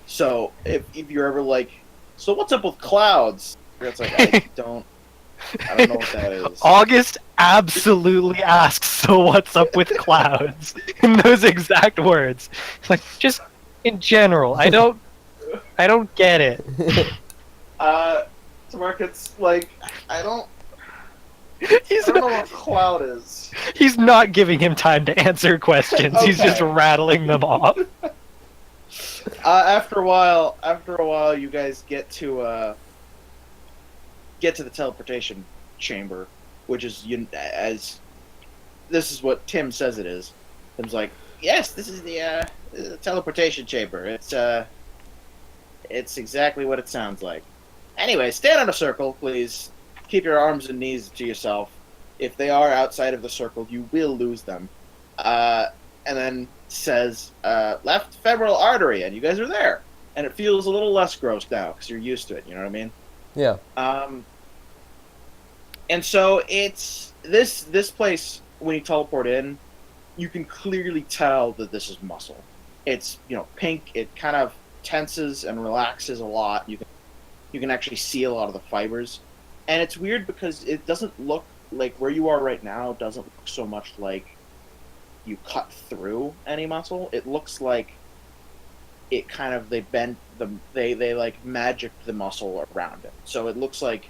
So if you're ever like, so what's up with clouds? It's like I don't know what that is. August absolutely asks, "So what's up with clouds?" in those exact words. It's like, just in general, I don't get it. Tamarket's like, I don't He's know what cloud is. He's not giving him time to answer questions. He's just Okay. rattling them off. After a while, you guys get to the teleportation chamber, which is as this is what Tim says it is. Tim's like, yes, this is the teleportation chamber. It's exactly what it sounds like. Anyway, stand in a circle, please. Keep your arms and knees to yourself. If they are outside of the circle, you will lose them. And then says, left femoral artery, and you guys are there. And it feels a little less gross now, because you're used to it, you know what I mean? Yeah. And so it's, this place, when you teleport in, you can clearly tell that this is muscle. It's, pink, it kind of tenses and relaxes a lot. You can actually see a lot of the fibers. And it's weird because it doesn't look like where you are right now doesn't look so much like you cut through any muscle. It looks like it kind of they like magicked the muscle around it. So it looks like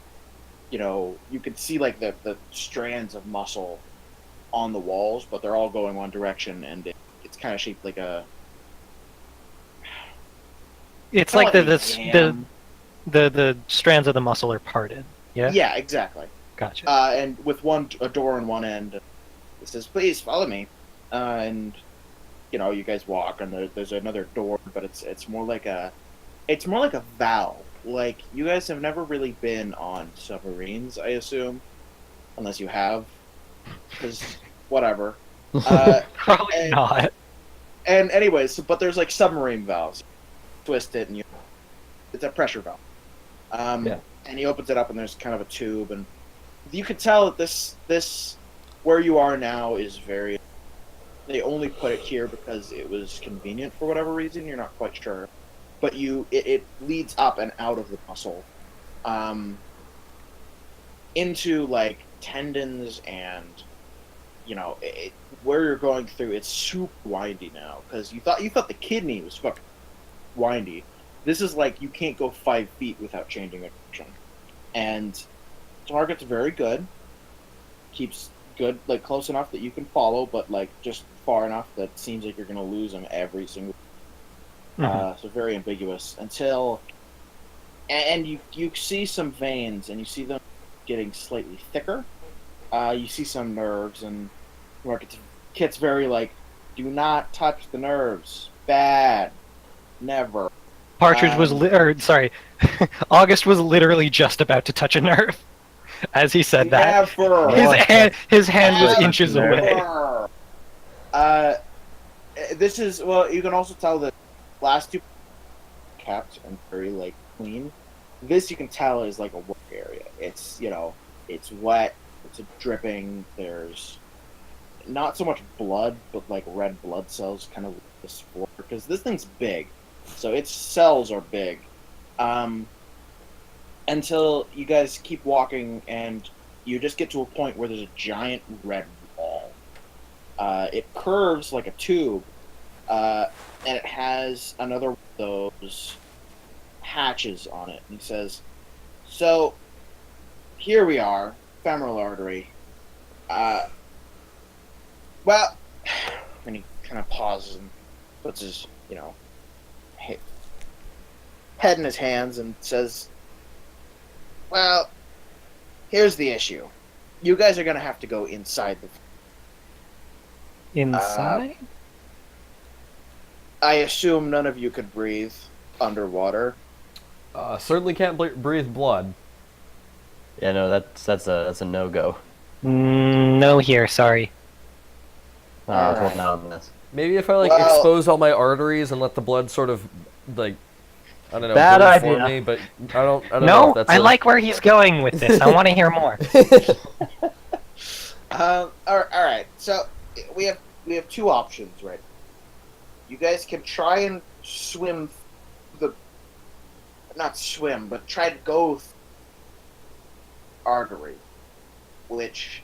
you can see like the strands of muscle on the walls, but they're all going one direction, and it's kind of shaped like a. It's like the strands of the muscle are parted. Yeah. Yeah, exactly. Gotcha. And with a door on one end, it says, "Please follow me," and you guys walk, and there's another door, but it's more like a valve. Like, you guys have never really been on submarines, I assume, unless you have, because whatever. Probably not. And anyways, but there's like submarine valves. Twist it, and it's a pressure valve. Yeah. And he opens it up, and there's kind of a tube, and you can tell that this where you are now is very. They only put it here because it was convenient for whatever reason. You're not quite sure, but it leads up and out of the muscle, into like tendons, and where you're going through. It's super windy now because you thought the kidney was fucking windy. This is like you can't go 5 feet without changing the direction. And target's very good. Keeps good, like close enough that you can follow, but like just far enough that it seems like you're gonna lose him every single. So very ambiguous until, and you see some veins, and you see them getting slightly thicker. You see some nerves, and Kit's very like, do not touch the nerves. Bad. Never. Partridge was, August was literally just about to touch a nerve as he said that. Never. His hand was inches away. This is, well, you can also tell that last two kept and very like clean. This you can tell is like a work area. It's it's wet. It's dripping. There's not so much blood, but like red blood cells kind of this floor because this thing's big. So its cells are big. Until you guys keep walking and you just get to a point where there's a giant red wall. It curves like a tube, and it has another one of those hatches on it. And he says, so, here we are, femoral artery. Well, and he kind of pauses and puts his, head in his hands and says, well, here's the issue. You guys are going to have to go inside the... Inside? I assume none of you could breathe underwater. Certainly can't breathe blood. Yeah, no, that's a no-go. No here, sorry. Hold on this. Maybe if I expose all my arteries and let the blood sort of like, I don't know, Bad breathe for idea. me, but I don't know. No, If that's I like where he's going with this. I want to hear more. All right. So we have two options, right? You guys can try and swim not swim, but try to go artery, which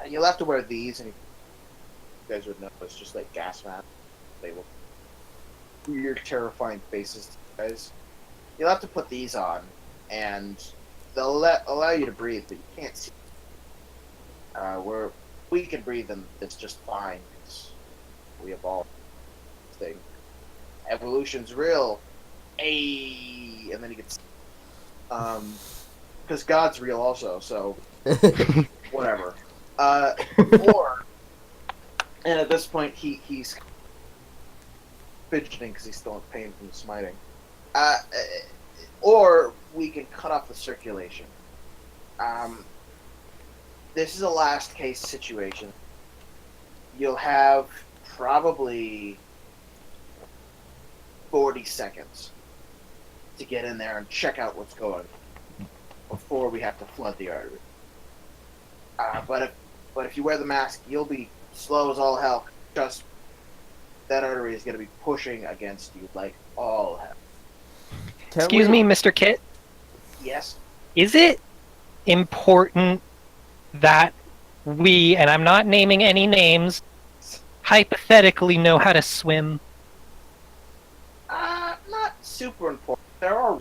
you'll have to wear these, and you guys would know it's just like gas masks. They look weird, terrifying faces to you guys. You'll have to put these on, and they'll allow you to breathe, but you can't see. We can breathe, and it's just fine. We evolved this thing, evolution's real. Ayy, and then he gets, because God's real also, so whatever. Or, and at this point he's fidgeting because he's still in pain from the smiting. Or we can cut off the circulation. This is a last case situation. You'll have probably 40 seconds to get in there and check out what's going on before we have to flood the artery. But if you wear the mask, you'll be slow as all hell. Just that artery is going to be pushing against you like all hell. Excuse me, Mr. Kit. Yes? Is it important that we, and I'm not naming any names, hypothetically know how to swim? Not super important. There are,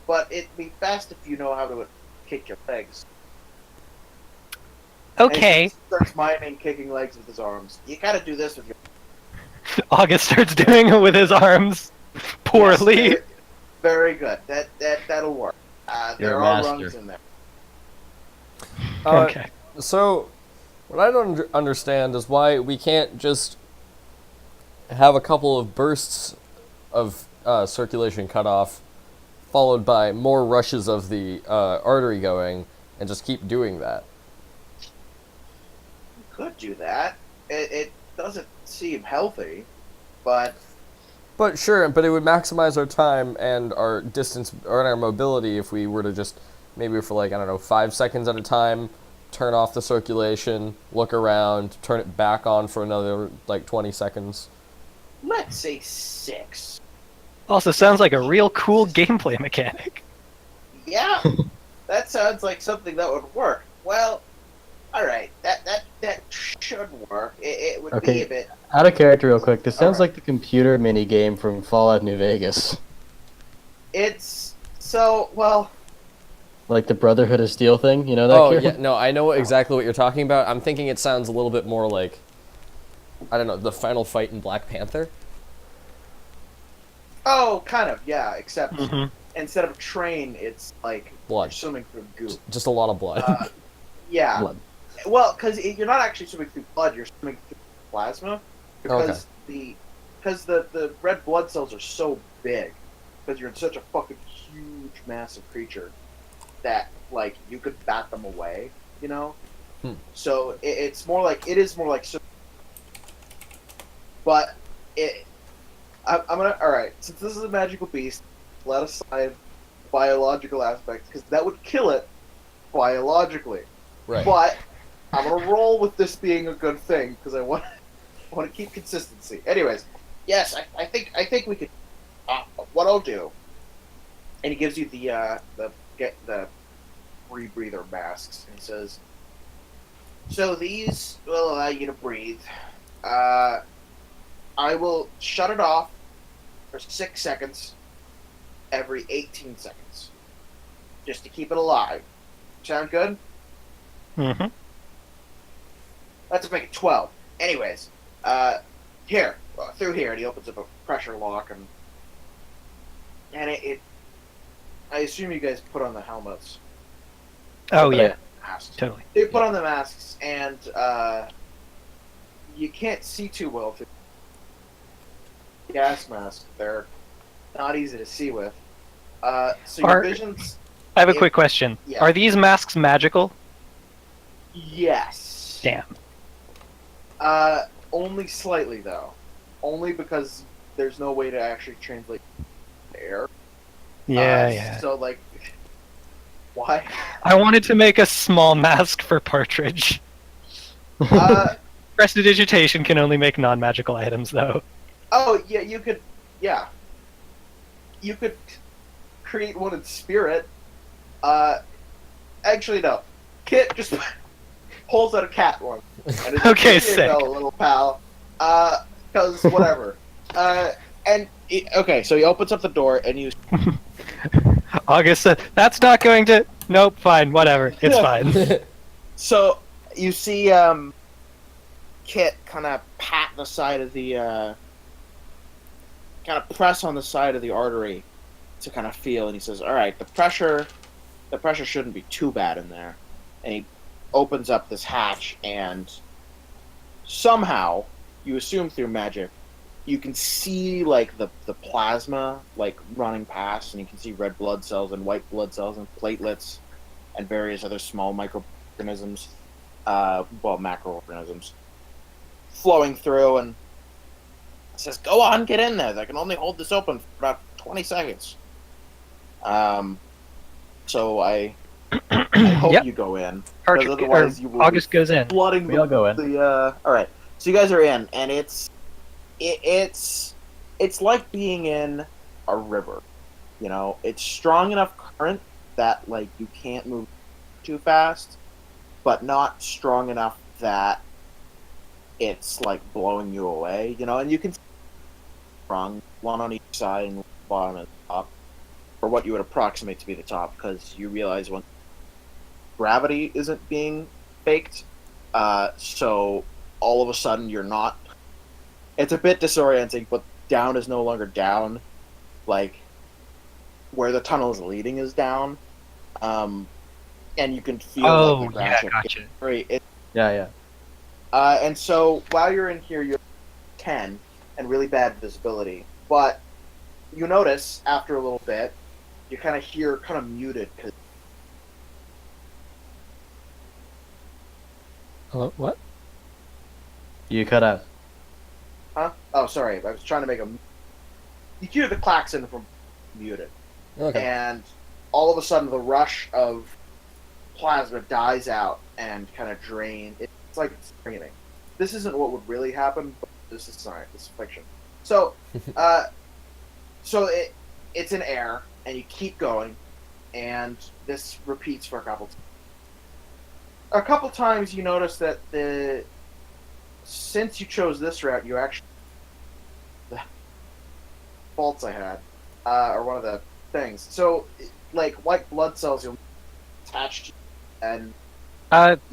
but it'd be best if you know how to kick your legs. Okay. And he starts miming kicking legs with his arms. You gotta do this with your... August starts doing it with his arms poorly. Yes, very good. That'll work. There are rungs in there. Okay. So, what I don't understand is why we can't just have a couple of bursts of circulation cut off, followed by more rushes of the artery going, and just keep doing that. You could do that. It doesn't seem healthy, but... But sure, but it would maximize our time and our distance, or our mobility if we were to just, maybe for like, I don't know, 5 seconds at a time, turn off the circulation, look around, turn it back on for another, like, 20 seconds. Let's say 6. Also sounds like a real cool gameplay mechanic. Yeah, that sounds like something that would work. Well, alright, that should work. It would be a bit... Out of character real quick, this sounds Alright. like the computer mini game from Fallout New Vegas. It's... So, well... Like the Brotherhood of Steel thing, you know that? Oh, Kieran? yeah, no, I know exactly what you're talking about. I'm thinking it sounds a little bit more like, I don't know, the final fight in Black Panther? Oh, kind of, yeah, except Mhm. instead of a train, it's like Blood. you're swimming through goop. Just a lot of blood. Yeah. Blood. Well, because you're not actually swimming through blood, you're swimming through plasma. Because the red blood cells are so big, because you're in such a fucking huge, massive creature, that, like, you could bat them away, you know? So it is more like... But I'm gonna... Alright, since this is a magical beast, let aside biological aspects, because that would kill it biologically. Right. But I'm gonna roll with this being a good thing because I want to keep consistency. Anyways, yes, I think we could. What I'll do, and he gives you the rebreather masks, and he says, "So these will allow you to breathe. I will shut it off for 6 seconds every 18 seconds, just to keep it alive. Sound good?" Mm-hmm. Let's make it 12. Anyways, here, through here, and he opens up a pressure lock, and it I assume you guys put on the helmets. Oh, yeah. Masks. Totally. They put on the masks, and you can't see too well through gas masks. They're not easy to see with. So your vision's... I have a quick question. Yeah. Are these masks magical? Yes. Damn. Only slightly, though. Only because there's no way to actually translate air. Yeah. So, like, why? I wanted to make a small mask for Partridge. Prestidigitation can only make non-magical items, though. Oh, yeah, you could create one in spirit. Actually, no. Kit just pulls out a cat one. And it's Okay, "Here you sick. go, little pal. Because whatever. Okay, so he opens up the door, and you... August said, "That's not going to..." Nope, fine, whatever. It's fine. So, you see, Kit kind of pat the side of the kind of press on the side of the artery to kind of feel, and he says, "All right, the pressure shouldn't be too bad in there." And he opens up this hatch, and somehow, you assume through magic, you can see like the plasma like running past, and you can see red blood cells and white blood cells and platelets and various other small microorganisms, macroorganisms, flowing through, and it says, "Go on, get in there. They can only hold this open for about 20 seconds." So I hope Yep. you go in, Archer, because otherwise you will August be goes in. flooding We all go in. All right, so you guys are in, and it's like being in a river. You know, it's strong enough current that like you can't move too fast, but not strong enough that it's like blowing you away. You know, and you can strong one on each side and bottom and top, or what you would approximate to be the top, because you realize when gravity isn't being faked, so all of a sudden you're not. It's a bit disorienting, but down is no longer down. Like, where the tunnel is leading is down. And you can feel like the ground yeah, shift. gotcha. It's very, Yeah. and so while you're in here, you're 10 and really bad visibility. But you notice after a little bit, you kind of hear kind of muted. Cause, Hello, what? You cut out. huh? Oh, sorry. I was trying to make a. You hear the klaxon from muted. Okay. And all of a sudden the rush of plasma dies out and kind of drain. It's like it's draining. This isn't what would really happen, but this is science. This is fiction. So, it's in air, and you keep going, and this repeats for a couple times. A couple times you notice that since you chose this route, you actually the faults I had, or one of the things. So, like white blood cells, you'll attach to, and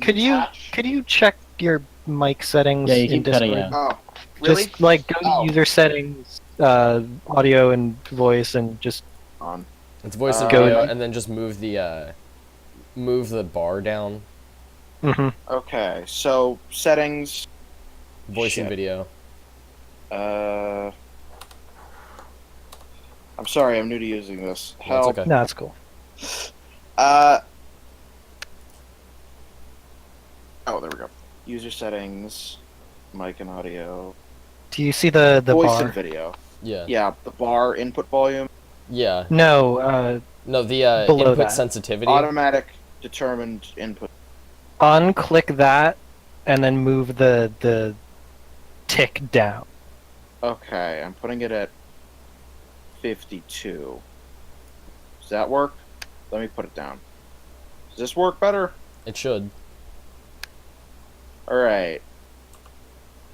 Could you check your mic settings Yeah, you in keep cutting Discord? out. oh, really? Just like go to Oh. user settings, audio and voice, and just On. It's voice and Go- video, and then just move the bar down. Okay, so settings. Voice Shit. and video. I'm sorry, I'm new to using this. That's Help. okay. no, that's cool. Oh, there we go. User settings, mic and audio, Do you see the voice bar? and video. Yeah. Yeah, the bar input volume, Yeah. No, No, the Below input that. sensitivity. automatic determined input. unclick that, and then move the tick down. Okay, I'm putting it at 52. Does that work? Let me put it down. Does this work better? It should. Alright.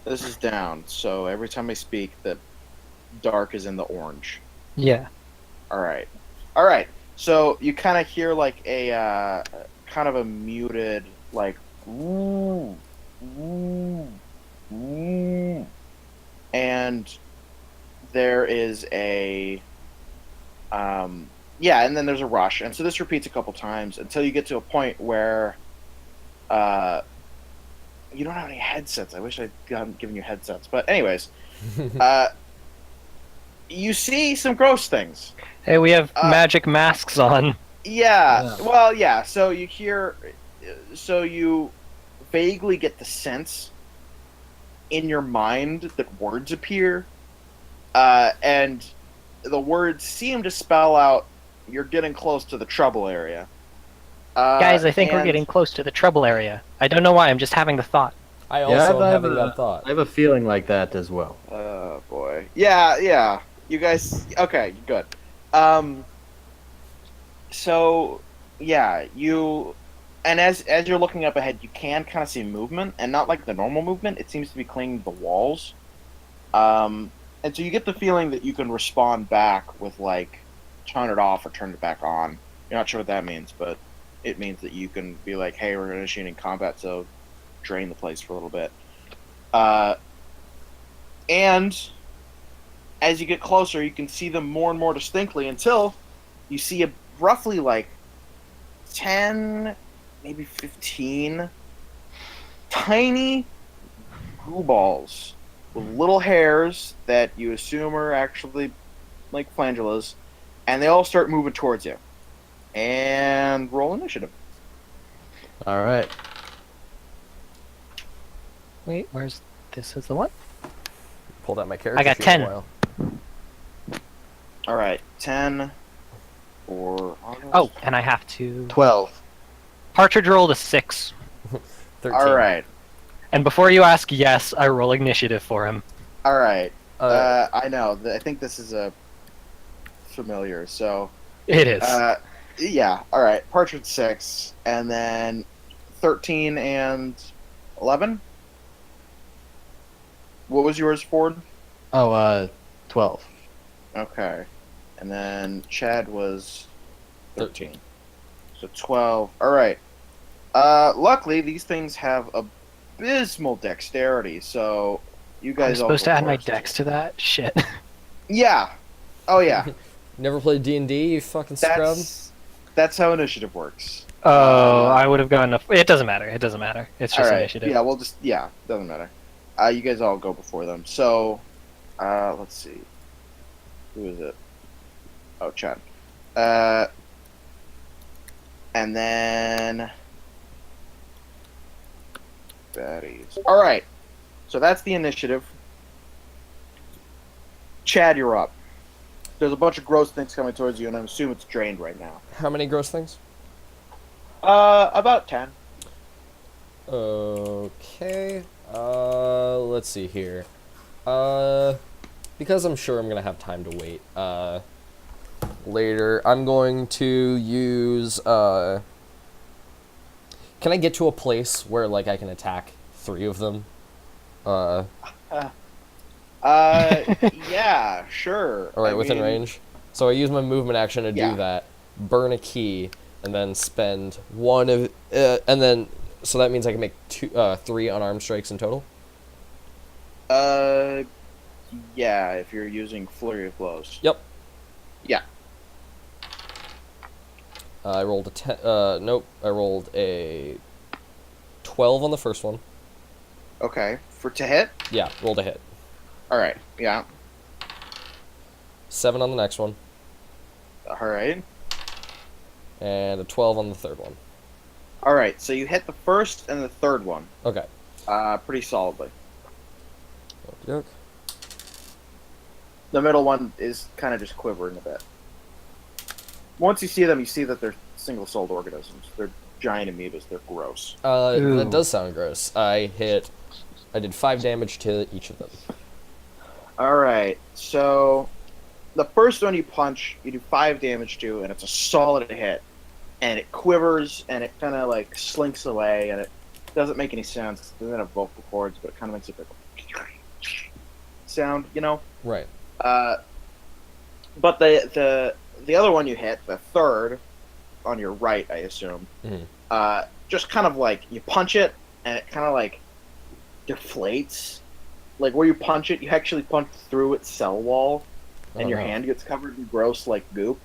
This is down, so every time I speak, the dark is in the orange. Yeah. Alright. Alright, so you kind of hear like a, kind of a muted, like, ooh, ooh, ooh. And there is a, yeah, and then there's a rush. And so this repeats a couple times until you get to a point where, you don't have any headsets. I wish I'd given you headsets. But anyways, you see some gross things. Hey, we have magic masks on. Yeah. Yeah. Well, yeah. So you vaguely get the sense in your mind that words appear, and the words seem to spell out you're getting close to the trouble area. Guys, I think we're and- getting close to the trouble area. I don't know why, I'm just having the thought. I Yeah, also am I have having a- that thought. I have a feeling like that as well. Oh boy. Yeah. You guys. Okay. Good. So, yeah, and as you're looking up ahead, you can kind of see movement, and not like the normal movement. It seems to be clinging to the walls. And so you get the feeling that you can respond back with like, turn it off or turn it back on. You're not sure what that means, but it means that you can be like, hey, we're initiating combat, so drain the place for a little bit. And as you get closer, you can see them more and more distinctly until you see a roughly like 10, maybe 15 tiny goo balls with little hairs that you assume are actually like flangellas, and they all start moving towards you. And roll initiative. All right. Wait, where's this? Is the one? Pulled out my character I got sheet 10. in a while. All right, 10 for August. Oh, and I have to. 12. Partridge rolled a 6. 13. All right, And before you ask, yes, I roll initiative for him. all right. Uh, I know. I think this is a familiar. So, It is. yeah. All right. Partridge 6, and then 13 and 11. What was yours, Ford? Oh, 12. Okay, and then Chad was 13. So 12. All right. Luckily, these things have abysmal dexterity, so you I'm guys all supposed to go add my first. dex to that? Shit. Yeah. Oh yeah. Never played D&D, you fucking scrub? That's how initiative works. Oh, I would have gone. It doesn't matter. It doesn't matter. It's just All right. initiative. Yeah, doesn't matter. You guys all go before them. So, let's see. Who is it? Oh, Chad. And then baddies. All right. So that's the initiative. Chad, you're up. There's a bunch of gross things coming towards you, and I assume it's drained right now. How many gross things? About 10. Okay. Let's see here. Because I'm sure I'm gonna have time to wait, later, I'm going to use, can I get to a place where, like, I can attack 3 of them? Yeah, sure. Alright, I within mean, range? So I use my movement action to Yeah. do that, burn a key, and then spend 1 of, and then, so that means I can make 3 unarmed strikes in total? Yeah, if you're using Flurry of Blows. Yep. Yeah. I rolled a 10, nope, I rolled a 12 on the first one. Okay. To hit? Yeah, rolled a hit. Alright, yeah. 7 on the next one, Alright. and a 12 on the third one. Alright, so you hit the first and the third one. Okay. Pretty solidly. Okey-doke. The middle one is kind of just quivering a bit. Once you see them, you see that they're single-celled organisms. They're giant amoebas. They're gross. That Ooh. does sound gross. I did 5 damage to each of them. Alright, so the first one you punch, you do 5 damage to, and it's a solid hit. And it quivers, and it kind of like slinks away, and it doesn't make any sounds. It doesn't have vocal cords, but it kind of makes like a sound, you know? Right. But the other one you hit, the third, on your right, I assume, just kind of like, you punch it, and it kind of like deflates. Like, where you punch it, you actually punch through its cell wall, and Oh, your no. hand gets covered in gross, like, goop,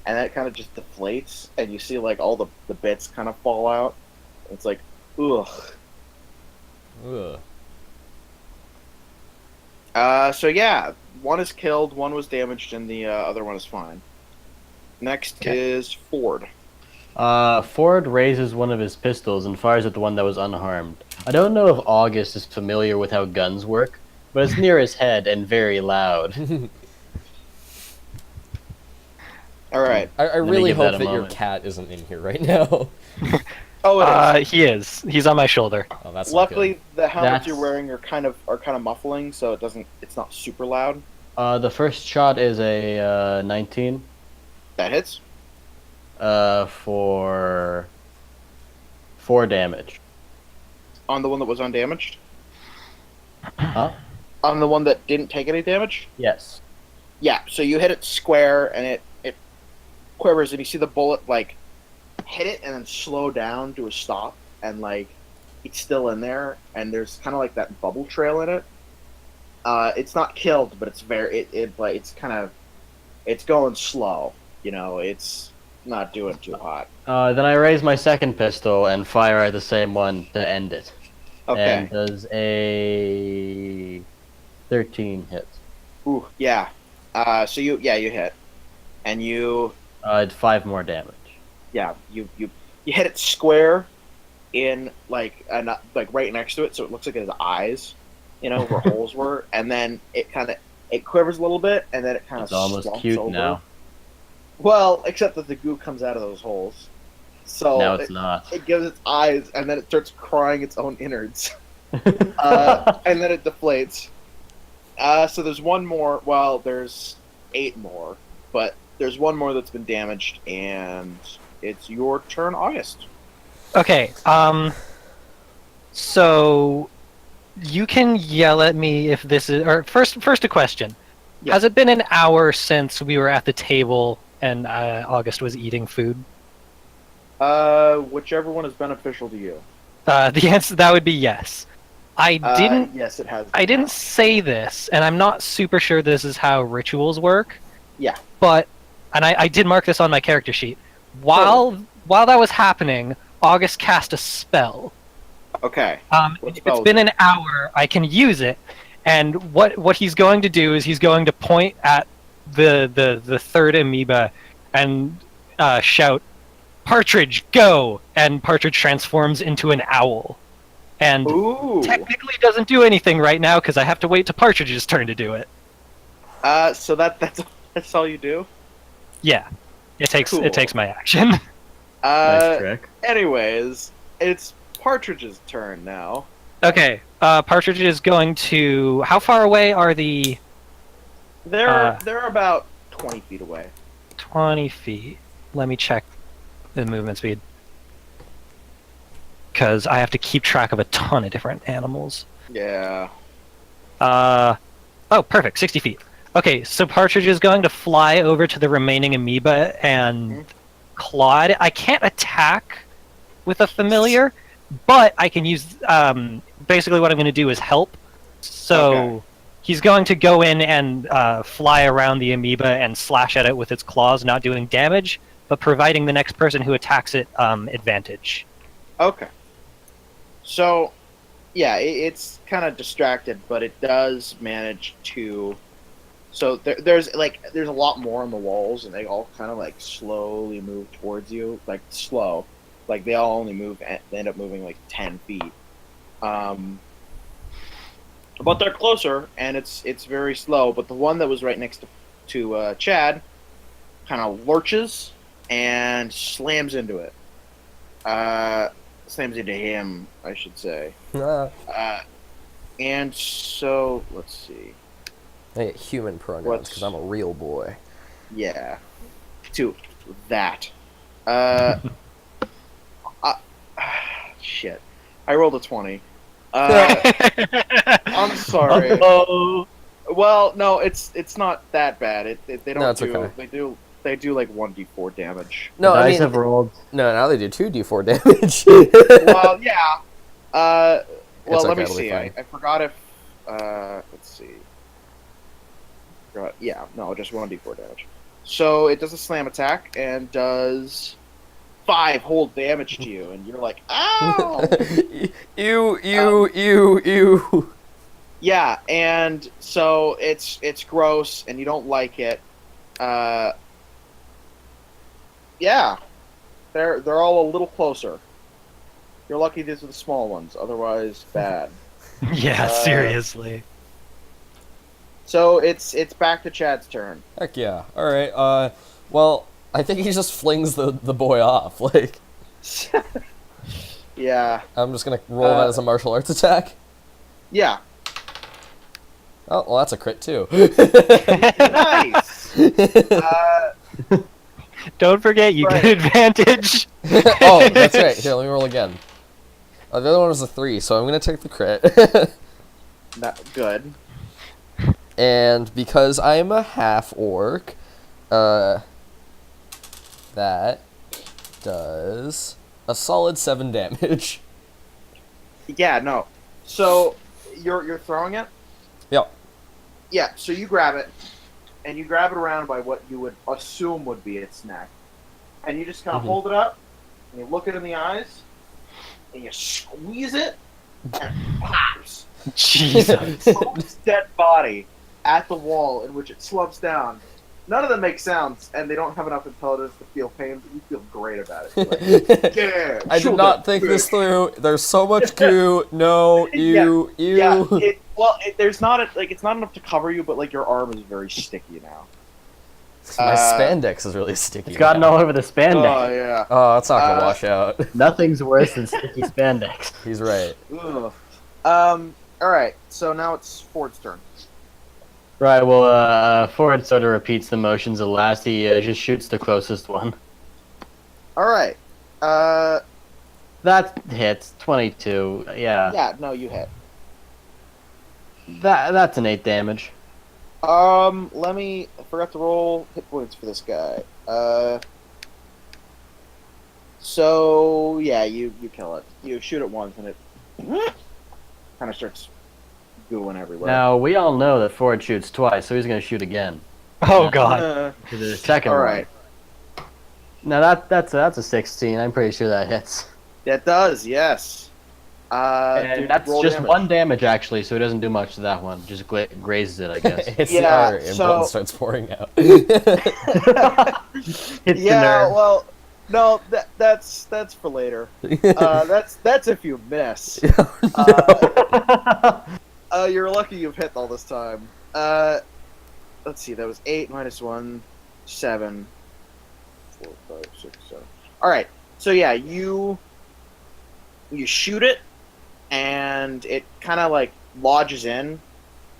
and then it kind of just deflates, and you see, like, all the bits kind of fall out. It's like, ugh. Ugh. So yeah, one is killed, one was damaged, and the other one is fine. Next is Ford. Ford raises one of his pistols and fires at the one that was unharmed. I don't know if August is familiar with how guns work, but it's near his head and very loud. Alright. I me really give hope that a that your moment. cat isn't in here right now. Oh, it is. He is. He's on my shoulder. Oh, that's not Luckily, good. the helmets That's- you're wearing are kind of muffling, so it's not super loud. The first shot is a 19 That hits. for 4 damage. On the one that was undamaged. Huh? On the one that didn't take any damage. Yes. Yeah, so you hit it square, and it quivers, and you see the bullet, like, hit it and then slow down to a stop, and, like, it's still in there, and there's kind of like that bubble trail in it. It's not killed, but it's it's kind of it's going slow. It's not doing too hot. Then I raise my second pistol and fire at the same one to end it. Okay. And does a 13 hit. Ooh, yeah. So you hit, and you 5 more damage. you hit it square in like right next to it, so it looks like his eyes, where holes were, and then it quivers a little bit, and then it kind of It's almost cute over. now. Well, except that the goo comes out of those holes, so Now it's not. It gives its eyes, and then it starts crying its own innards, and then it deflates. So there's one more. Well, there's 8 more, but there's one more that's been damaged, and it's your turn, August. Okay. So you can yell at me if this is. Or first a question. Yeah. Has it been an hour since we were at the table and August was eating food? Whichever one is beneficial to you. The answer that would be yes. I didn't. Yes, it has. I didn't say this, and I'm not super sure this is how rituals work. Yeah. But, and I did mark this on my character sheet. While that was happening, August cast a spell. Okay. What If spell it's is been it? an hour, I can use it. And what he's going to do is he's going to point at the third amoeba and shout, "Partridge, go!" And Partridge transforms into an owl. And Ooh. technically doesn't do anything right now because I have to wait to Partridge's turn to do it. So that's all you do. Yeah, it takes Cool. my action. Nice trick. Anyways, it's Partridge's turn now. Okay, Partridge is going to. How far away are the They're about 20 feet away. 20 feet? Let me check the movement speed. Because I have to keep track of a ton of different animals. Yeah. Oh, perfect, 60 feet. Okay, so Partridge is going to fly over to the remaining amoeba and claw it. I can't attack with a familiar, but I can use. Basically, what I'm going to do is help. So Okay. he's going to go in and fly around the amoeba and slash at it with its claws, not doing damage, but providing the next person who attacks it advantage. Okay. So, yeah, it's kind of distracted, but it does manage to. So there's a lot more on the walls, and they all kind of like slowly move towards you, like slow, like they all only move. They end up moving like 10 feet. But they're closer, and it's very slow. But the one that was right next to Chad kind of lurches and slams into it. Slams into him, I should say. And so let's see. I get human pronouns What's- because I'm a real boy. Yeah, to that. Shit. I rolled a 20. I'm sorry. Oh, Well, no, it's not that bad. They don't No, it's do okay. they do like 1d4 damage. No, the I dice mean, have rolled. no, now they do 2d4 damage. Well, yeah. Well, It's let okay, me it'll be see. fine. I forgot if let's see. Yeah, no, just 1d4 damage. So it does a slam attack and does 5 whole damage to you, and you're like, ow! Ew. Yeah, and so it's gross, and you don't like it. Yeah, they're all a little closer. You're lucky these are the small ones, otherwise bad. Yeah, seriously. So it's back to Chad's turn. Heck yeah. Alright, well, I think he just flings the boy off. Like, Yeah, I'm just gonna roll that as a martial arts attack. yeah, Oh, well, that's a crit too. nice. Don't forget, you Right. get advantage. Oh, that's right. Here, let me roll again. The other one was a 3, so I'm gonna take the crit. Good. And because I'm a half orc, that does a solid 7 damage. Yeah, no. So you're throwing it. Yep. yeah, so you grab it, and you grab it around by what you would assume would be its neck, and you just kind of hold it up, and you look it in the eyes, and you squeeze it, and it pops. Jesus. Its dead body at the wall in which it slumps down. None of them make sounds, and they don't have enough intelligence to feel pain, but you feel great about it. You're like, yeah, I did shoulder, not think this through. There's so much goo. No, ew. Yeah, there's not it's not enough to cover you, but like your arm is very sticky now. My spandex is really sticky. It's gotten all over the spandex. Oh yeah. Oh, that's not gonna wash out. Nothing's worse than sticky spandex. He's right. Ugh. All right. So now it's Ford's turn. Right, well, Ford sort of repeats the motions of last. He just shoots the closest one. All right. That hits. 22. Yeah. Yeah. No, you hit. That's an 8 damage. I forgot to roll hit points for this guy. So yeah, you kill it. You shoot it once, and it kind of starts gooing everywhere. Now, we all know that Ford shoots twice, so he's going to shoot again. Oh god. To the second All one. right. Now, that's a 16. I'm pretty sure that hits. That does, yes. And Dude, that's roll just damage. 1 damage, actually, so it doesn't do much to that one. Just grazes it, I guess. Hits Yeah, the artery and so- blood starts pouring out. Hits the Yeah, nerve. well, no, that's for later. That's if you miss. You're lucky you've hit all this time. Let's see, that was 8 minus 1, 7, 4, 5, 6, 7. All right, so yeah, you shoot it, and it kind of like lodges in,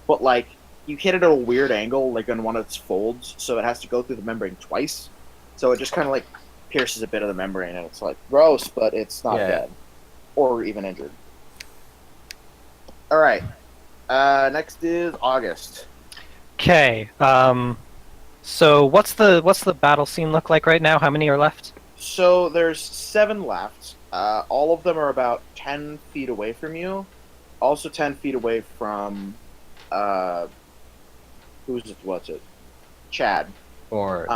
but like you hit it at a weird angle, like on one of its folds, so it has to go through the membrane twice. So it just kind of like pierces a bit of the membrane, and it's like gross, but it's not Yeah. dead or even injured. All right. Next is August. Okay. So what's the battle scene look like right now? How many are left? So there's 7 left. All of them are about 10 feet away from you. Also 10 feet away from what's it? Chad. Or,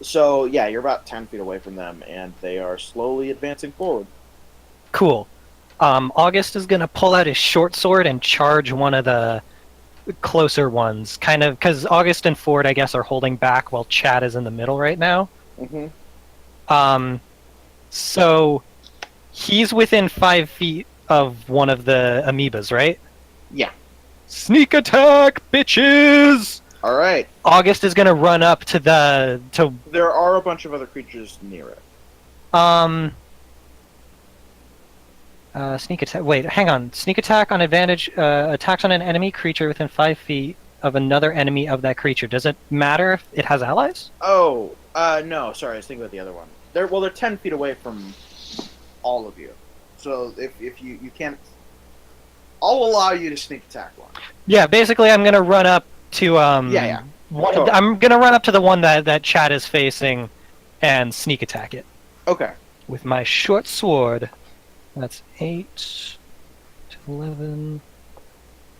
So yeah, you're about 10 feet away from them, and they are slowly advancing forward. Cool. August is gonna pull out his short sword and charge one of the closer ones, kind of because August and Ford, I guess, are holding back while Chad is in the middle right now. Mm-hmm. So he's within 5 feet of one of the amoebas, right? Yeah. Sneak attack, bitches! All right. August is gonna run up to There are a bunch of other creatures near it. Sneak attack. Wait, hang on. Sneak attack on advantage. Attacks on an enemy creature within 5 feet of another enemy of that creature. Does it matter if it has allies? Oh, no, sorry, I was thinking about the other one. They're 10 feet away from all of you. So if you can't, I'll allow you to sneak attack one. Yeah, basically, I'm gonna run up to Yeah. Totally. I'm gonna run up to the one that Chad is facing, and sneak attack it Okay. with my short sword. That's 8, 11,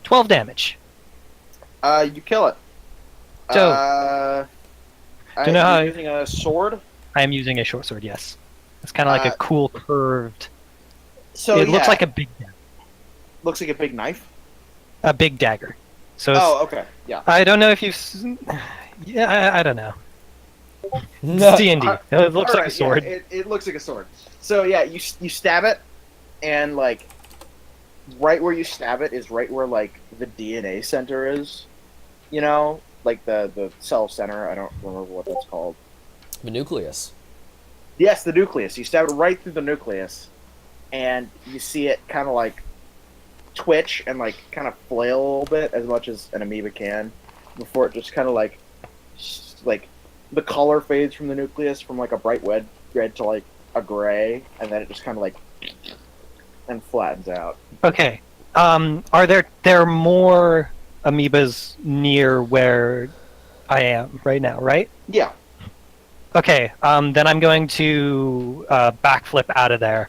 12 damage. You kill it. Dope. Do you know you're how- using a sword? I am using a short sword. Yes, it's kind of like a cool curved. So it looks yeah, like a big dagger. looks like a big knife. A big dagger. So it's, Oh, okay, yeah. I don't know if you've. Yeah, I don't know. No. It's D&D. It looks like a Alright, sword. Yeah, it looks like a sword. So yeah, you stab it, and like, right where you stab it is right where like the DNA center is. You know, like the cell center. I don't remember what that's called. The nucleus. Yes, the nucleus. You stab it right through the nucleus, and you see it kind of like twitch and like kind of flail a little bit, as much as an amoeba can, before it just kind of like the color fades from the nucleus from like a bright red to like a gray, and then it just kind of like and flattens out. Okay. Are there more amoebas near where I am right now? Right. Yeah. Okay. Then I'm going to backflip out of there.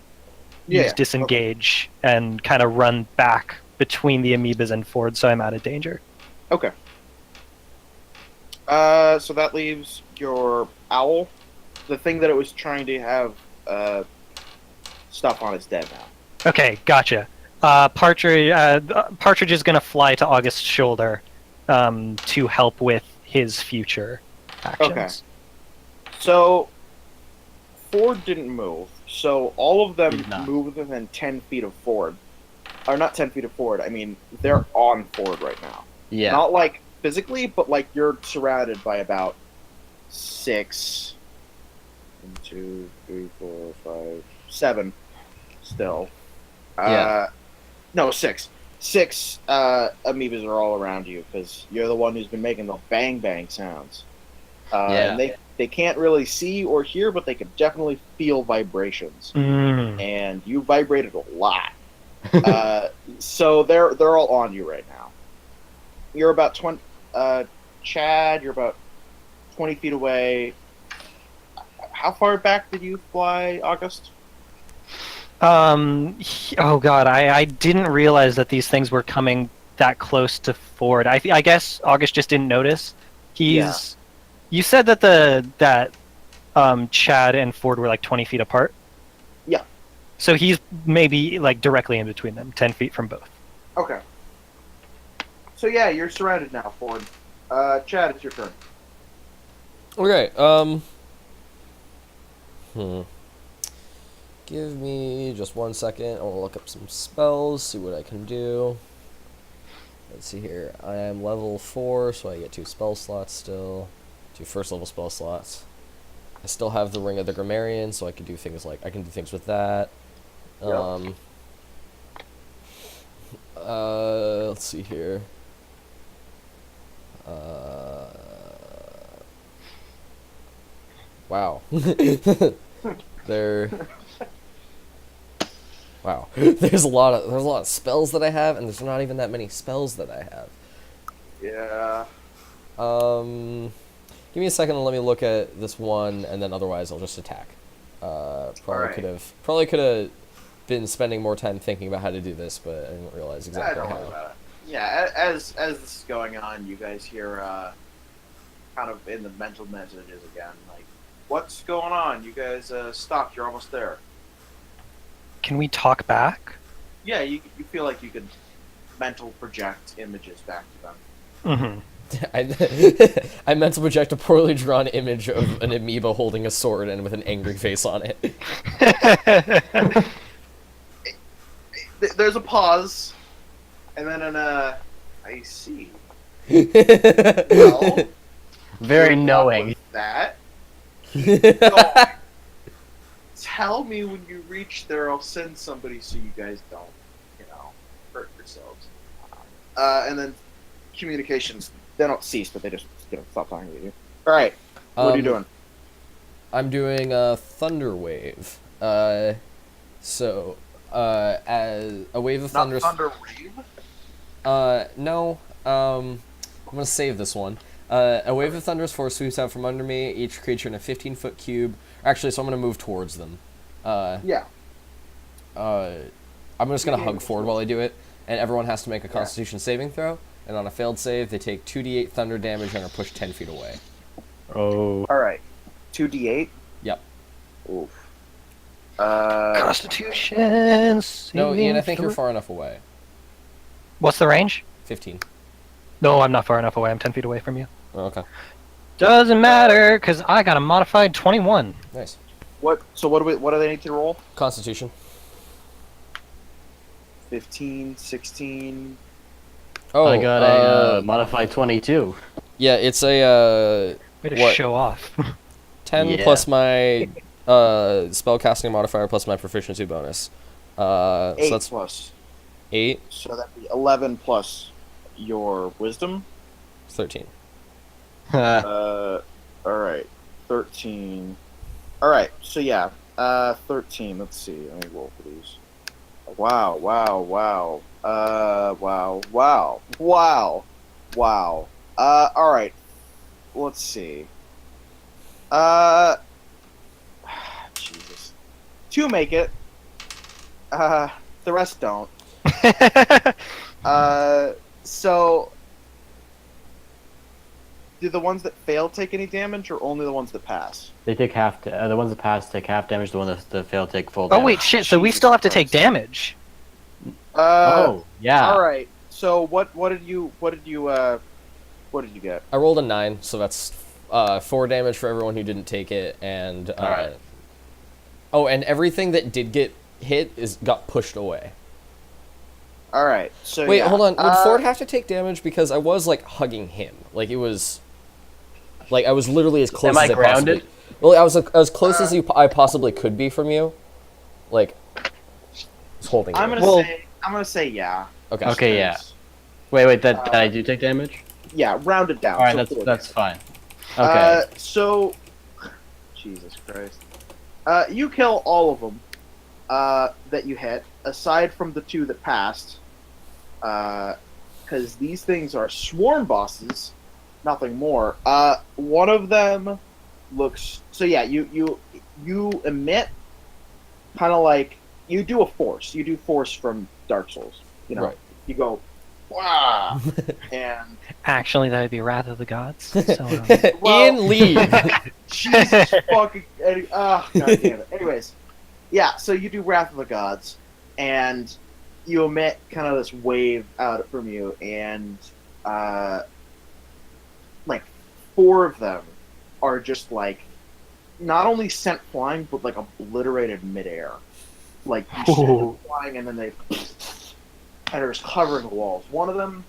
Yeah. Use disengage and kind of run back between the amoebas and Ford, so I'm out of danger. Okay. So that leaves your owl. The thing that it was trying to have stuff on is dead now. Okay, gotcha. Partridge is gonna fly to August's shoulder to help with his future actions. Okay. So Ford didn't move, so all of them Did not. moved within 10 feet of Ford. Or not 10 feet of Ford, I mean, they're on Ford right now. Yeah. Not like physically, but like you're surrounded by about 6, 1, 2, 3, 4, 5, 7 still. Yeah. No, 6. 6 amoebas are all around you because you're the one who's been making the bang bang sounds. Yeah. And they can't really see or hear, but they can definitely feel vibrations. And you vibrated a lot. So they're all on you right now. You're about 20. Chad, you're about 20 feet away. How far back did you fly, August? Oh god, I didn't realize that these things were coming that close to Ford. I guess August just didn't notice. Yeah. You said that Chad and Ford were like 20 feet apart. Yeah. So he's maybe like directly in between them, 10 feet from both. Okay. So yeah, you're surrounded now, Ford. Chad, it's your turn. Okay, Give me just 1 second. I want to look up some spells, see what I can do. Let's see here. I am level 4, so I get 2 spell slots still. 2 first level spell slots. I still have the Ring of the Grammarian, so I can do things with that. Yep. Let's see here. Wow. Wow. There's a lot of spells that I have, and there's not even that many spells that I have. Yeah. Give me a second and let me look at this one, and then otherwise I'll just attack. Probably Alright. could have been spending more time thinking about how to do this, but I didn't realize exactly Don't how. worry about it. Yeah, as this is going on, you guys hear kind of in the mental messages again, like, what's going on? You guys stop. You're almost there. Can we talk back? Yeah, you feel like you could mental project images back to them. Mm-hmm. I mental project a poorly drawn image of an amoeba holding a sword and with an angry face on it. There's a pause, and then I see. Well, Very good luck knowing. with that. So, tell me when you reach there. I'll send somebody so you guys don't, hurt yourselves. And then communications, they don't cease, but they just stop talking to you. All right, what are you doing? I'm doing Thunder Wave. So as a wave of Not thunder. Thunder Wave? No. I'm gonna save this one. A wave of thunderous force sweeps out from under me. Each creature in a 15-foot cube. Actually, so I'm gonna move towards them. Yeah. I'm just gonna hug Ford while I do it, and everyone has to make a Constitution saving throw. And on a failed save, they take 2d8 thunder damage and are pushed 10 feet away. Oh. All right. 2d8. Yep. Oof. Constitution. No, Ian, I saving think you're throw. far enough away. What's the range? 15. No, I'm not far enough away. I'm 10 feet away from you. Oh, okay. Doesn't matter, because I got a modified 21. Nice. What? So what do they need to roll? Constitution. 15, 16. Oh, I got a modified 22. Yeah, it's a Way to What? show off. 10 Yeah. plus my spellcasting modifier plus my proficiency bonus. 8 So that's plus. 8, So that'd be 11 plus your wisdom. 13. All right. 13. All right. So yeah. 13. Let's see. Let me roll for these. Wow. Wow. All right. Let's see. Jesus. 2 make it. The rest don't. So do the ones that fail take any damage, or only the ones that pass? They take half. The ones that pass take half damage. The ones that fail take full Oh damage. wait, shit. So we Jesus still have to take Christ. damage. Oh, yeah. All right. So what did you get? I rolled a 9, so that's 4 damage for everyone who didn't take it, and Alright. oh, and everything that did get hit got pushed away. All right. So Wait, yeah. hold on. Would Ford have to take damage because I was like hugging him? Like it was, like I was literally as close Am I as I grounded? possibly. Well, I was like, as close as I possibly could be from you. Like, just holding. I'm you. gonna say yeah. Okay. Okay, yeah. Wait, that I do take damage? Yeah, round it down. Alright, so that's 4 fine. Okay. So, Jesus Christ. You kill all of them that you hit, aside from the 2 that passed. Because these things are swarm bosses, nothing more. One of them looks... So yeah, you emit kind of like... You do a force. You do force from Dark Souls. You know, Right. you go... Wah! And... Actually, that would be Wrath of the Gods. So, Well- Ian, leave. Jesus fucking... God damn it. Anyways, yeah, so you do Wrath of the Gods, and you emit kind of this wave out from you, and like 4 of them are just like not only sent flying, but like obliterated midair. Like you send them flying, and then they and are just covering the walls. One of them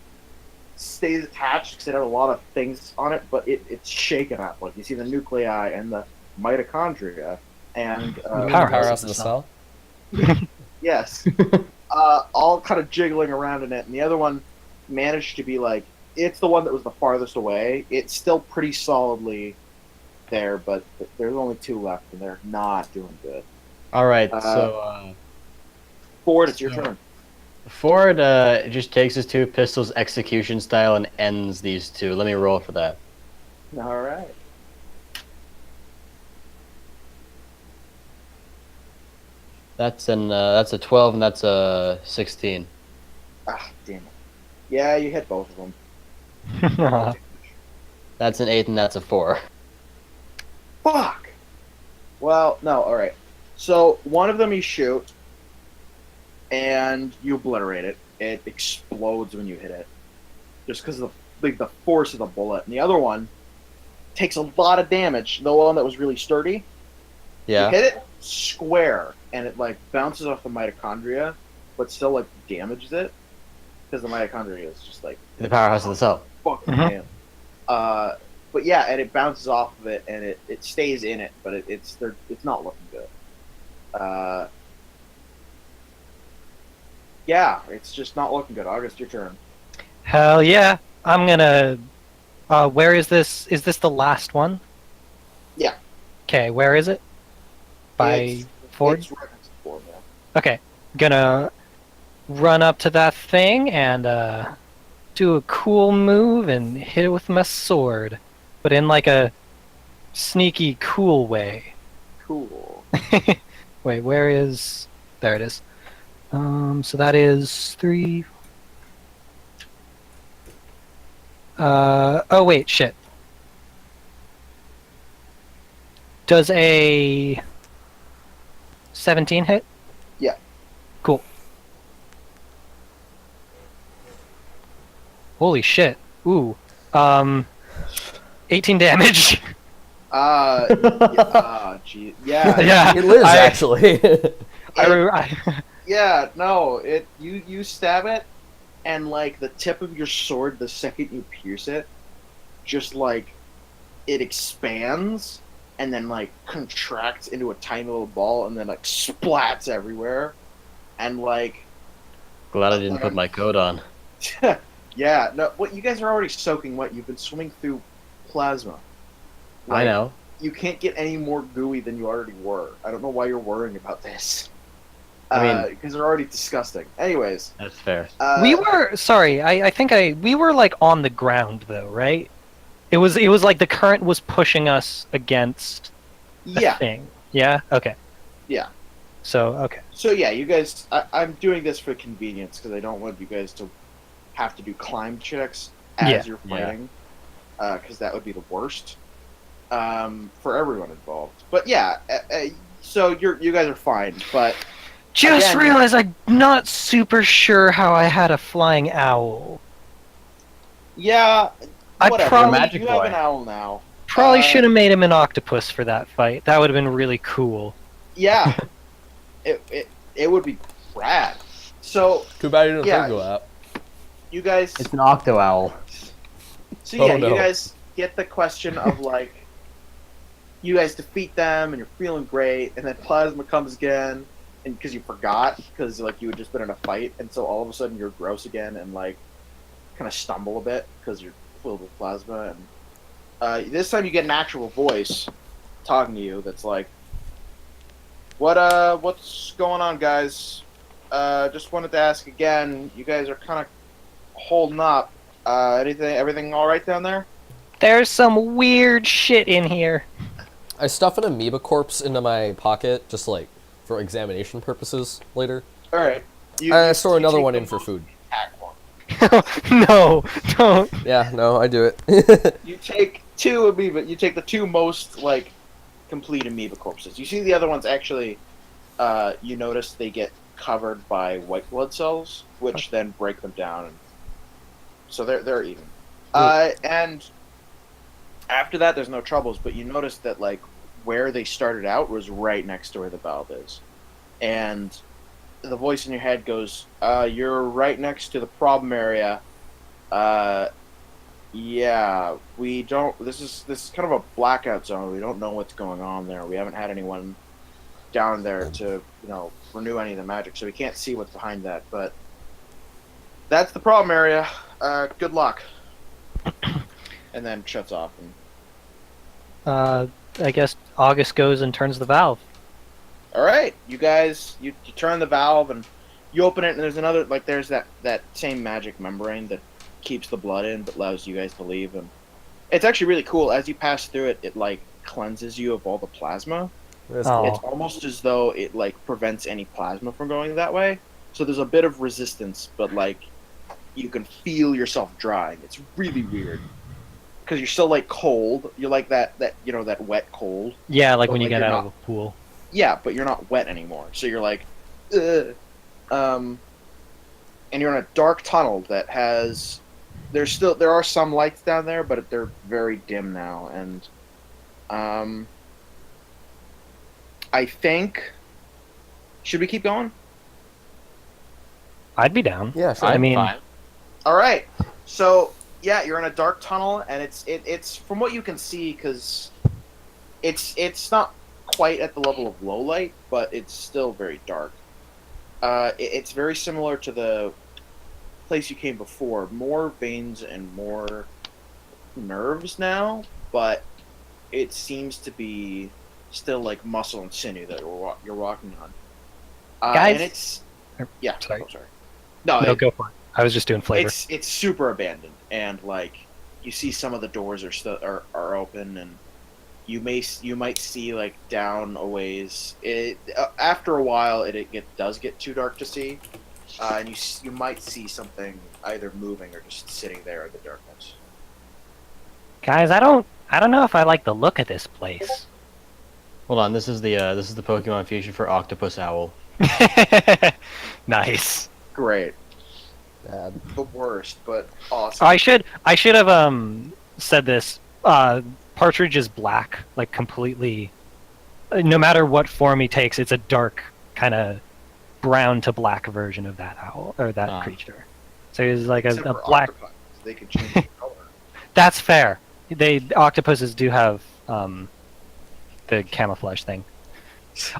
stays attached because it had a lot of things on it, but it's shaken up. Like you see the nuclei and the mitochondria and Powerhouse of the cell. yes, all kind of jiggling around in it. And the other one managed to be like, it's the one that was the farthest away. It's still pretty solidly there, but there's only 2 left, and they're not doing good. Alright, so Ford, it's your turn. Ford just takes his 2 pistols execution style and ends these 2. Let me roll for that. All right. That's a 12 and that's a 16. Ah, damn it. Yeah, you hit both of them. That's an 8 and that's a 4. Fuck! Well, no, alright. So, one of them you shoot, and you obliterate it. It explodes when you hit it. Just because of the force of the bullet. And the other one takes a lot of damage. The one that was really sturdy, Yeah. you hit it square, and it, like, bounces off the mitochondria, but still, like, damages it. Because the mitochondria is just, like, The powerhouse of the cell. fucking Mhm. damn. But yeah, and it bounces off of it, and it stays in it, but it's not looking good. Yeah, it's just not looking good. August, your turn. Hell yeah! I'm gonna. Where is this? Is this the last one? Yeah. Okay, where is it? By It's- Ford. It's right next to Ford, yeah. Okay, gonna run up to that thing and do a cool move and hit it with my sword, but in like a sneaky, cool way. Cool. Wait, where is? There it is. So that is 3. Oh wait, shit. Does a 17 hit? Yeah. Cool. Holy shit. Ooh. 18 damage. Gee, yeah, Yeah. It lives I- actually. yeah. No, you stab it, and like the tip of your sword, the second you pierce it, just like it expands and then like contracts into a tiny little ball, and then like splats everywhere, and like Glad I didn't put my coat on. yeah. No, what you guys are already soaking wet. You've been swimming through plasma. I Like, know. You can't get any more gooey than you already were. I don't know why you're worrying about this. I mean- because they're already disgusting. Anyways, That's fair. We were sorry. I think we were like on the ground though, right? It was like the current was pushing us against the yeah. thing. Yeah. Okay. Yeah. So okay. So yeah, you guys. I'm doing this for convenience because I don't want you guys to have to do climb checks as Yeah. you're fighting, because that would be the worst for everyone involved. But yeah, so you guys are fine. But Just again, realized I'm not super sure how I had a flying owl. yeah, I whatever. probably- Magic you have boy. an owl now. Probably Uh, should have made him an octopus for that fight. That would have been really cool. Yeah, it would be rad. So Too bad you didn't Yeah. think of that. you guys, It's an octo owl. so Oh, yeah, no. you guys get the question of like, you guys defeat them and you're feeling great, and then Plasma comes again, and because you forgot, because like you had just been in a fight, and so all of a sudden you're gross again and like kind of stumble a bit because you're filled with plasma, and this time you get an actual voice talking to you that's like, what's going on, guys? Just wanted to ask again. You guys are kind of holding up. Everything all right down there? There's some weird shit in here. I stuff an amoeba corpse into my pocket, just like for examination purposes later. All right. I store another take one the in for most food. attack one. No, don't. Yeah, no, I do it. You take two amoeba. You take the two most like complete amoeba corpses. You see the other ones actually. You notice they get covered by white blood cells, which then break them down, and so they're even. And after that, there's no troubles. But you notice that like where they started out was right next to where the valve is, and the voice in your head goes, "You're right next to the problem area. Yeah, we don't. This is kind of a blackout zone. We don't know what's going on there. We haven't had anyone down there to renew any of the magic, so we can't see what's behind that. But that's the problem area. Good luck." And then shuts off. And I guess August goes and turns the valve. all right, you guys, you turn the valve and you open it, and there's another there's that same magic membrane that keeps the blood in but allows you guys to leave, and it's actually really cool. As you pass through it, it like cleanses you of all the plasma. That's Oh. It's almost as though it like prevents any plasma from going that way. So there's a bit of resistance, but like you can feel yourself drying. It's really weird because you're still like cold. You're like that wet cold. Yeah, like But, when you like, get you're out not- of a pool. Yeah, but you're not wet anymore. So you're like, ugh. And you're in a dark tunnel that has. There are some lights down there, but they're very dim now, and I think. Should we keep going? I'd be down. Yeah, sure. I mean, Fine. All right. So yeah, you're in a dark tunnel, and it's from what you can see, because it's not quite at the level of low light, but it's still very dark. It's very similar to the place you came before. More veins and more nerves now, but it seems to be still like muscle and sinew that you're walking on. Guys? And it's yeah. Sorry. Oh, sorry. No, no, go for it. I was just doing flavor. it's super abandoned, and like you see some of the doors are open, and you might see like down a ways. After a while, it does get too dark to see, and you might see something either moving or just sitting there in the darkness. Guys, I don't know if I like the look of this place. Hold on, this is the Pokemon fusion for Octopus Owl. Nice. Great, Bad. the worst, but awesome. I should have said this. Partridge is black, like completely. No matter what form he takes, it's a dark kind of brown to black version of that owl or that creature. So he's like Except a for black. octopi, they can change the color. That's fair. Octopuses do have the camouflage thing.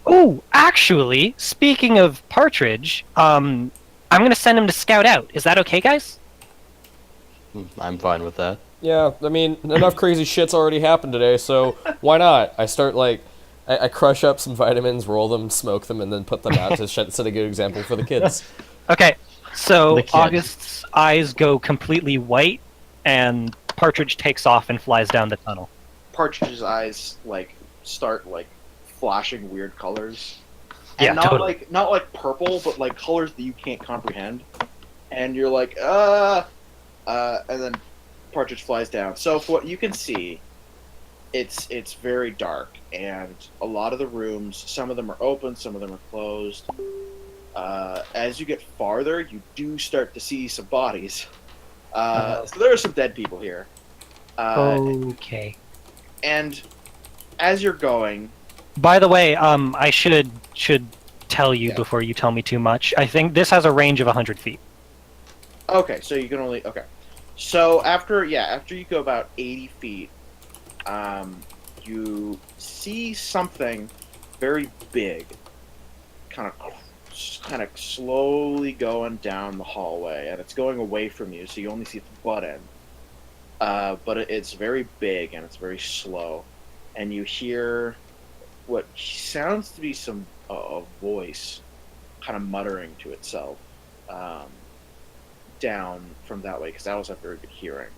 Oh, actually, speaking of Partridge, I'm gonna send him to scout out. Is that okay, guys? I'm fine with that. Yeah, I mean, enough crazy shit's already happened today, so why not? I start I crush up some vitamins, roll them, smoke them, and then put them out to set a good example for the kids. Okay, so The kid. August's eyes go completely white, and Partridge takes off and flies down the tunnel. Partridge's eyes start flashing weird colors. Yeah, And not totally. not like purple, but like colors that you can't comprehend. and you're like, and then Partridge flies down. So for what you can see, it's very dark, and a lot of the rooms, some of them are open, some of them are closed. As you get farther, you do start to see some bodies. So there are some dead people here. Okay. And as you're going, By the way, I should tell you Yeah. before you tell me too much. I think this has a range of 100 feet. okay, so you can only So after you go about 80 feet, you see something very big, kind of slowly going down the hallway, and it's going away from you, so you only see the butt end. But it's very big and it's very slow, and you hear what sounds to be a voice, kind of muttering to itself, down from that way, because owls have very good hearing.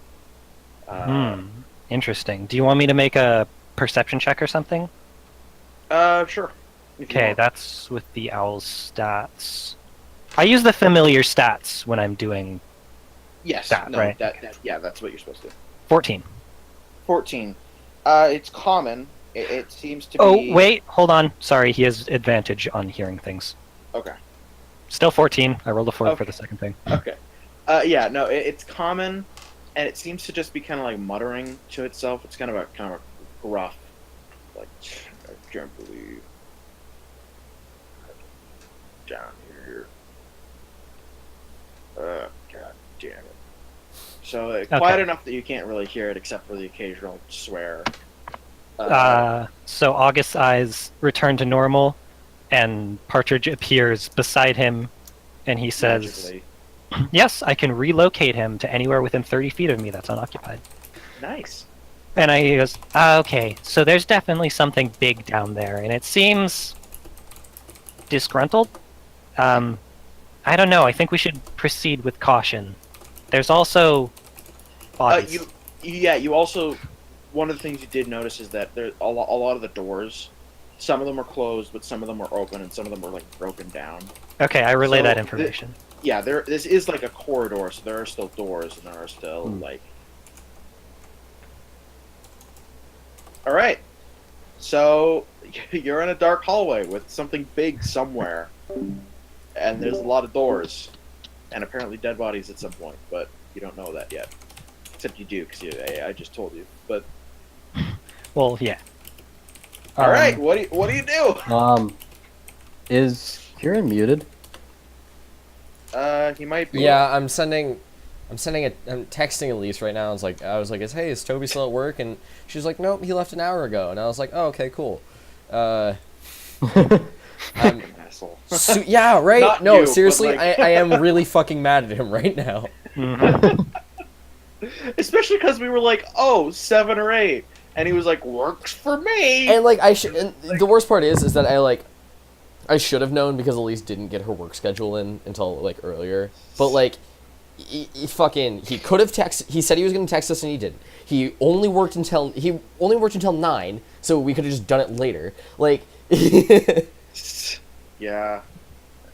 Interesting. Do you want me to make a perception check or something? Sure. if you Okay, want. that's with the owl stats. I use the familiar stats when I'm doing Yes. that, No. right? Yeah. That's what you're supposed to do. 14. 14. It's common. It seems to be. Oh, wait, hold on. Sorry, he has advantage on hearing things. Okay. Still 14. I rolled a 4 for Okay. the second thing. Okay. Yeah. No. It's common, and it seems to just be kind of like muttering to itself. It's kind of a gruff, like, I can't believe down here. God damn it. So quiet enough that you can't really hear it, except for the occasional swear. So August's eyes return to normal, and Partridge appears beside him, and he says, magically. "Yes, I can relocate him to anywhere within 30 feet of me that's unoccupied." Nice. And he goes, "Okay, so there's definitely something big down there, and it seems disgruntled. I don't know. I think we should proceed with caution. There's also bodies." You also, one of the things you did notice is that there a lot of the doors, some of them are closed, but some of them are open, and some of them are like broken down. Okay, I relay So that information. Yeah, this is like a corridor, so there are still doors, and there are still like. All right, so you're in a dark hallway with something big somewhere, and there's a lot of doors, and apparently dead bodies at some point, but you don't know that yet. Except you do, because I just told you. But Well, yeah. all right, what do you do? Is Kieran muted? He might be. Yeah, I'm texting Elise right now. I was like, is Toby still at work? And she's like, nope, he left an hour ago. And I was like, oh, okay, cool. I'm, Asshole. yeah, right? Not No, you, but, seriously, like- I am really fucking mad at him right now. Especially because we were like, 7 or 8, and he was like, works for me. And like and the worst part is that I should have known because Elise didn't get her work schedule in until like earlier. But like he could have texted. He said he was going to text us and he didn't. He only worked until 9, so we could have just done it later. Like Yeah,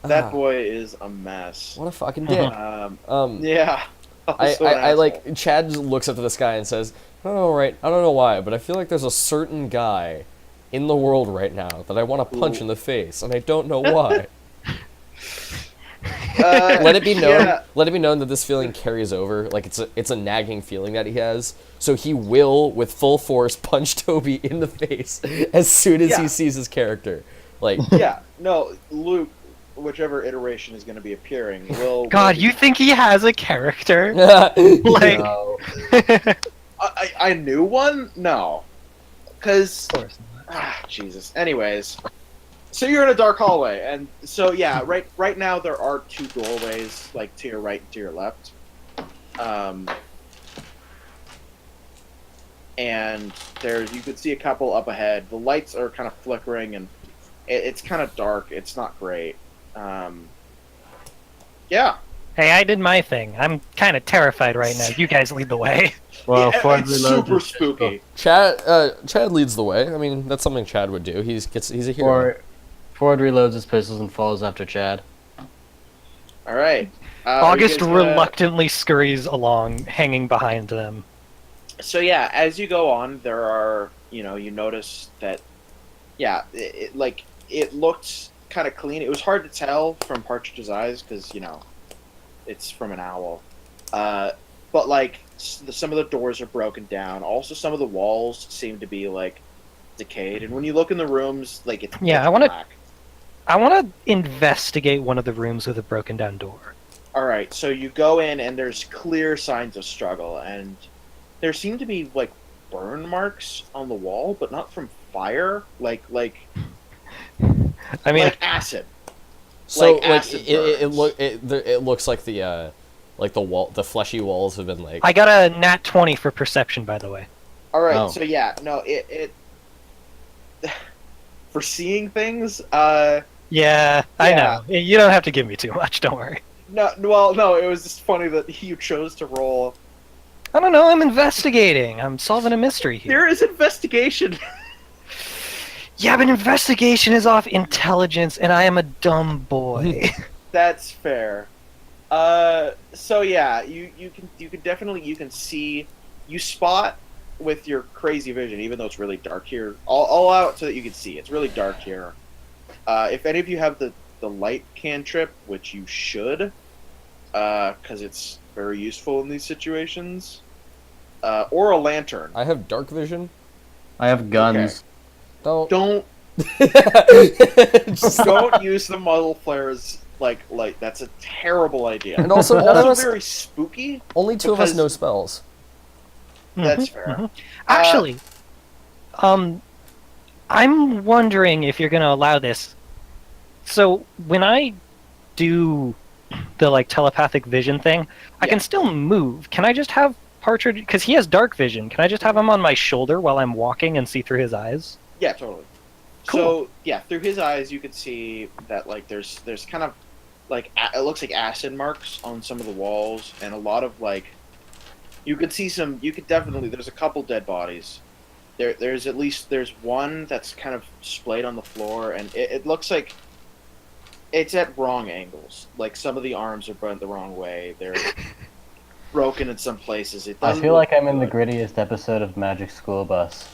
that boy is a mess. what a fucking dick. Yeah. I Also an asshole. like Chad looks up to the sky and says, I don't know why, but I feel like there's a certain guy in the world right now that I want to punch in the face, and I don't know why. Let it be known. Yeah. Let it be known that this feeling carries over. Like it's a nagging feeling that he has. So he will, with full force, punch Toby in the face as soon as Yeah. he sees his character. Like Yeah, no, Luke, whichever iteration is going to be appearing, will. God, will you think he has a character? like Like, No. I knew one? No. Because. of course. Jesus. Anyways. So you're in a dark hallway, and so yeah, right now there are 2 doorways, like to your right and to your left. And you could see a couple up ahead. The lights are kind of flickering, and it's kind of dark. It's not great. Yeah. Hey, I did my thing. I'm kind of terrified right now. You guys lead the way. Well, Yeah, Ford it's reloads super his spooky. Chad leads the way. I mean, that's something Chad would do. He's a hero. Ford reloads his pistols and follows after Chad. All All right. August are you guys, reluctantly scurries along, hanging behind them. So yeah, as you go on, there are you notice that it looked kind of clean. It was hard to tell from Partridge's eyes because it's from an owl. But like some of the doors are broken down. Also, some of the walls seem to be like decayed. And when you look in the rooms, like it's Yeah, pitch black. I want to investigate one of the rooms with a broken down door. All right, so you go in and there's clear signs of struggle, and there seem to be like burn marks on the wall, but not from fire. Like I mean, like acid. So Like like acid it looks like the fleshy walls have been like. I got a nat 20 for perception, by the way. All right, Oh. so yeah, no, it for seeing things. Yeah, I Yeah. know. You don't have to give me too much. Don't worry. No, it was just funny that you chose to roll. I don't know. I'm investigating. I'm solving a mystery here. There is investigation. Yeah, but investigation is off intelligence, and I am a dumb boy. That's fair. So yeah, you can definitely see you spot with your crazy vision, even though it's really dark here. All out so that you can see. It's really dark here. If any of you have the light cantrip, which you should, because it's very useful in these situations, or a lantern. I have dark vision. I have guns. Don't. Just- Don't use the muzzle flares like light. That's a terrible idea. And also, none of Also us, very spooky. only two of us because- know spells. That's Mhm, fair. mhm. Actually, I'm wondering if you're going to allow this. So when I do the like telepathic vision thing, I can Yeah. still move. Can I just have Partridge? Because he has dark vision. Can I just have him on my shoulder while I'm walking and see through his eyes? Yeah, totally. Cool. So yeah, through his eyes, you could see that like there's kind of like it looks like acid marks on some of the walls, and a lot of like you could see some. You could definitely there's a couple dead bodies. There's one that's kind of splayed on the floor, and it looks like it's at wrong angles. Like some of the arms are bent the wrong way. They're broken in some places. It I doesn't feel look like I'm in the good. grittiest episode of Magic School Bus.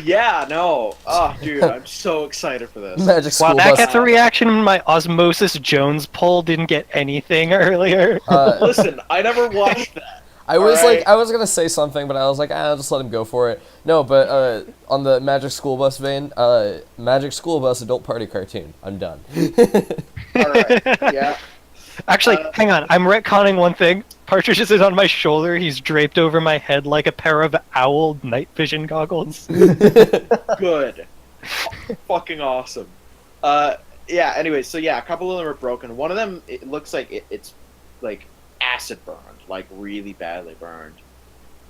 Yeah, no. Oh, dude, I'm so excited for this. Magic Wow, school that bus. gets a reaction when my Osmosis Jones poll didn't get anything earlier. Listen, I never watched that. I was Alright. like, I was gonna say something, but I was like, I'll just let him go for it. No, but on the Magic School Bus vein, Magic School Bus adult party cartoon. I'm done. All right. Yeah. Actually, hang on. I'm retconning one thing. Partridge is on my shoulder. He's draped over my head like a pair of owl night vision goggles. Good. Fucking awesome. Yeah. Anyway, so yeah, a couple of them are broken. One of them, it looks like it's like acid burned, like really badly burned.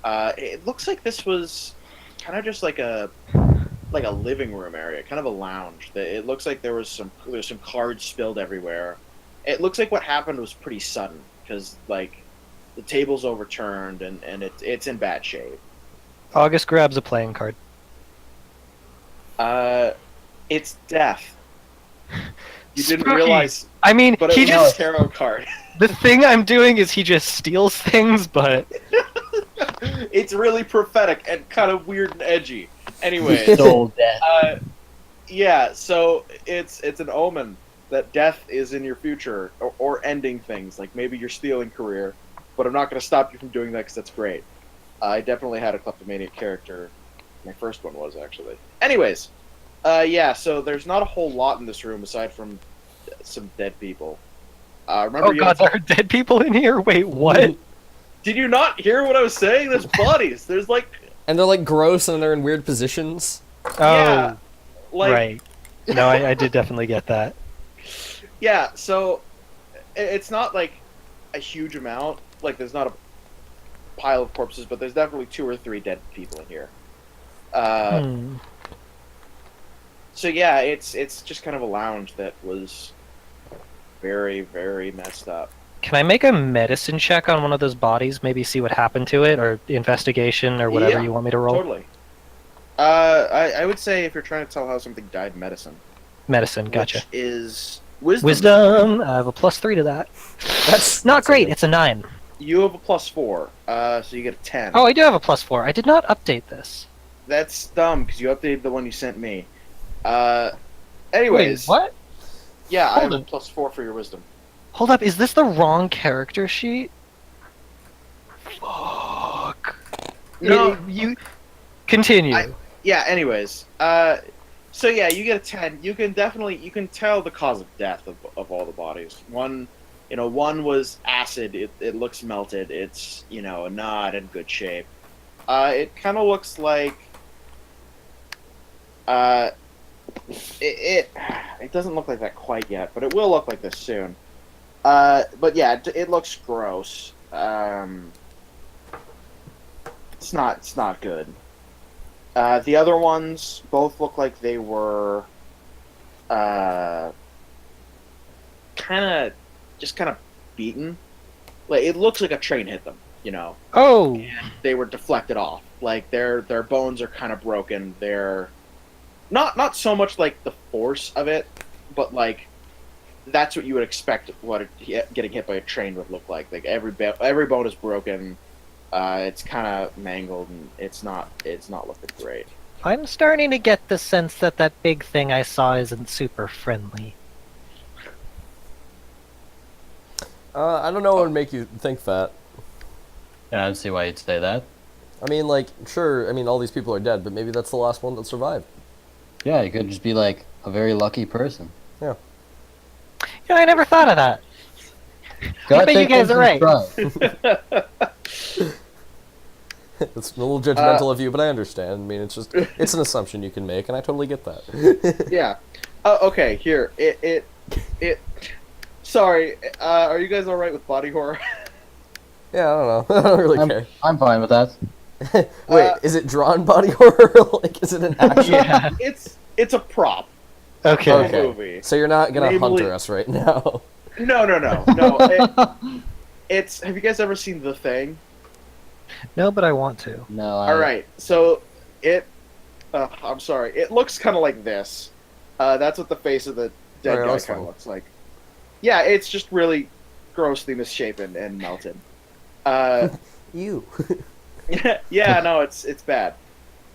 It looks like this was kind of just like a living room area, kind of a lounge. It looks like there's some cards spilled everywhere. It looks like what happened was pretty sudden because like the table's overturned and it's in bad shape. August grabs a playing card. It's death. You didn't Spooky. realize, I mean, but it he was just a tarot card. the thing I'm doing is he just steals things, but It's really prophetic and kind of weird and edgy. Anyway, Stole death. yeah, so it's an omen that death is in your future or ending things. Like maybe your stealing career, but I'm not going to stop you from doing that because that's great. I definitely had a kleptomaniac character. My first one was actually. Anyways, yeah. So there's not a whole lot in this room aside from some dead people. Remember? oh god, there are dead people in here. Wait, what? Did you not hear what I was saying? There's bodies. There's like And they're like gross and they're in weird positions. yeah, like right. No, I did definitely get that. yeah. So it's not like a huge amount. Like there's not a pile of corpses, but there's definitely 2 or 3 dead people in here. Hmm. So yeah, it's just kind of a lounge that was very, very messed up. Can I make a medicine check on one of those bodies? Maybe see what happened to it, or investigation, or whatever Yeah, you want me to roll. Totally. I would say if you're trying to tell how something died, medicine. Medicine, gotcha. Which is Wisdom. I have a +3 to that. That's Not that's great. okay. It's a 9. You have a +4, so you get a 10. Oh, I do have a +4. I did not update this. That's dumb because you updated the one you sent me. Anyways, Wait, what? yeah, I have Hold a +4 for your wisdom. Hold up. Is this the wrong character sheet? Fuck. No, You continue. yeah. Anyways, so yeah, you get a 10. You can tell the cause of death of all the bodies. One was acid. It looks melted. It's not in good shape. It kind of looks like it doesn't look like that quite yet, but it will look like this soon. But yeah, it looks gross. It's not good. The other ones both look like they were kind of beaten. Like it looks like a train hit them, Oh. and they were deflected off. Like their bones are kind of broken. They're not so much like the force of it, but like that's what you would expect getting hit by a train would look like. Like every bone is broken. It's kind of mangled, and it's not looking great. I'm starting to get the sense that big thing I saw isn't super friendly. I don't know what would make you think that. Yeah, I don't see why you'd say that. I mean, like, sure. I mean, all these people are dead, but maybe that's the last one that survived. Yeah, you could just be like a very lucky person. Yeah. Yeah, I never thought of that. Gotta bet you take guys are right. things in stride. It's a little judgmental of you, but I understand. I mean, it's an assumption you can make, and I totally get that. Yeah. Okay. Here. It. Sorry. Are you guys all right with body horror? Yeah, I don't know. I don't really care. I'm fine with that. Wait, is it drawn body horror? Like, is it an action? Yeah. It's a prop. Okay. Okay. Movie. So you're not gonna Namely- hunter us right now. No. It's. Have you guys ever seen The Thing? No, but I want to. No, All right. So it. I'm sorry. It looks kind of like this. That's what the face of the dead Okay, guy that's kind of fine. looks like. Yeah, it's just really grossly misshapen and melted. You. Yeah, no, it's bad.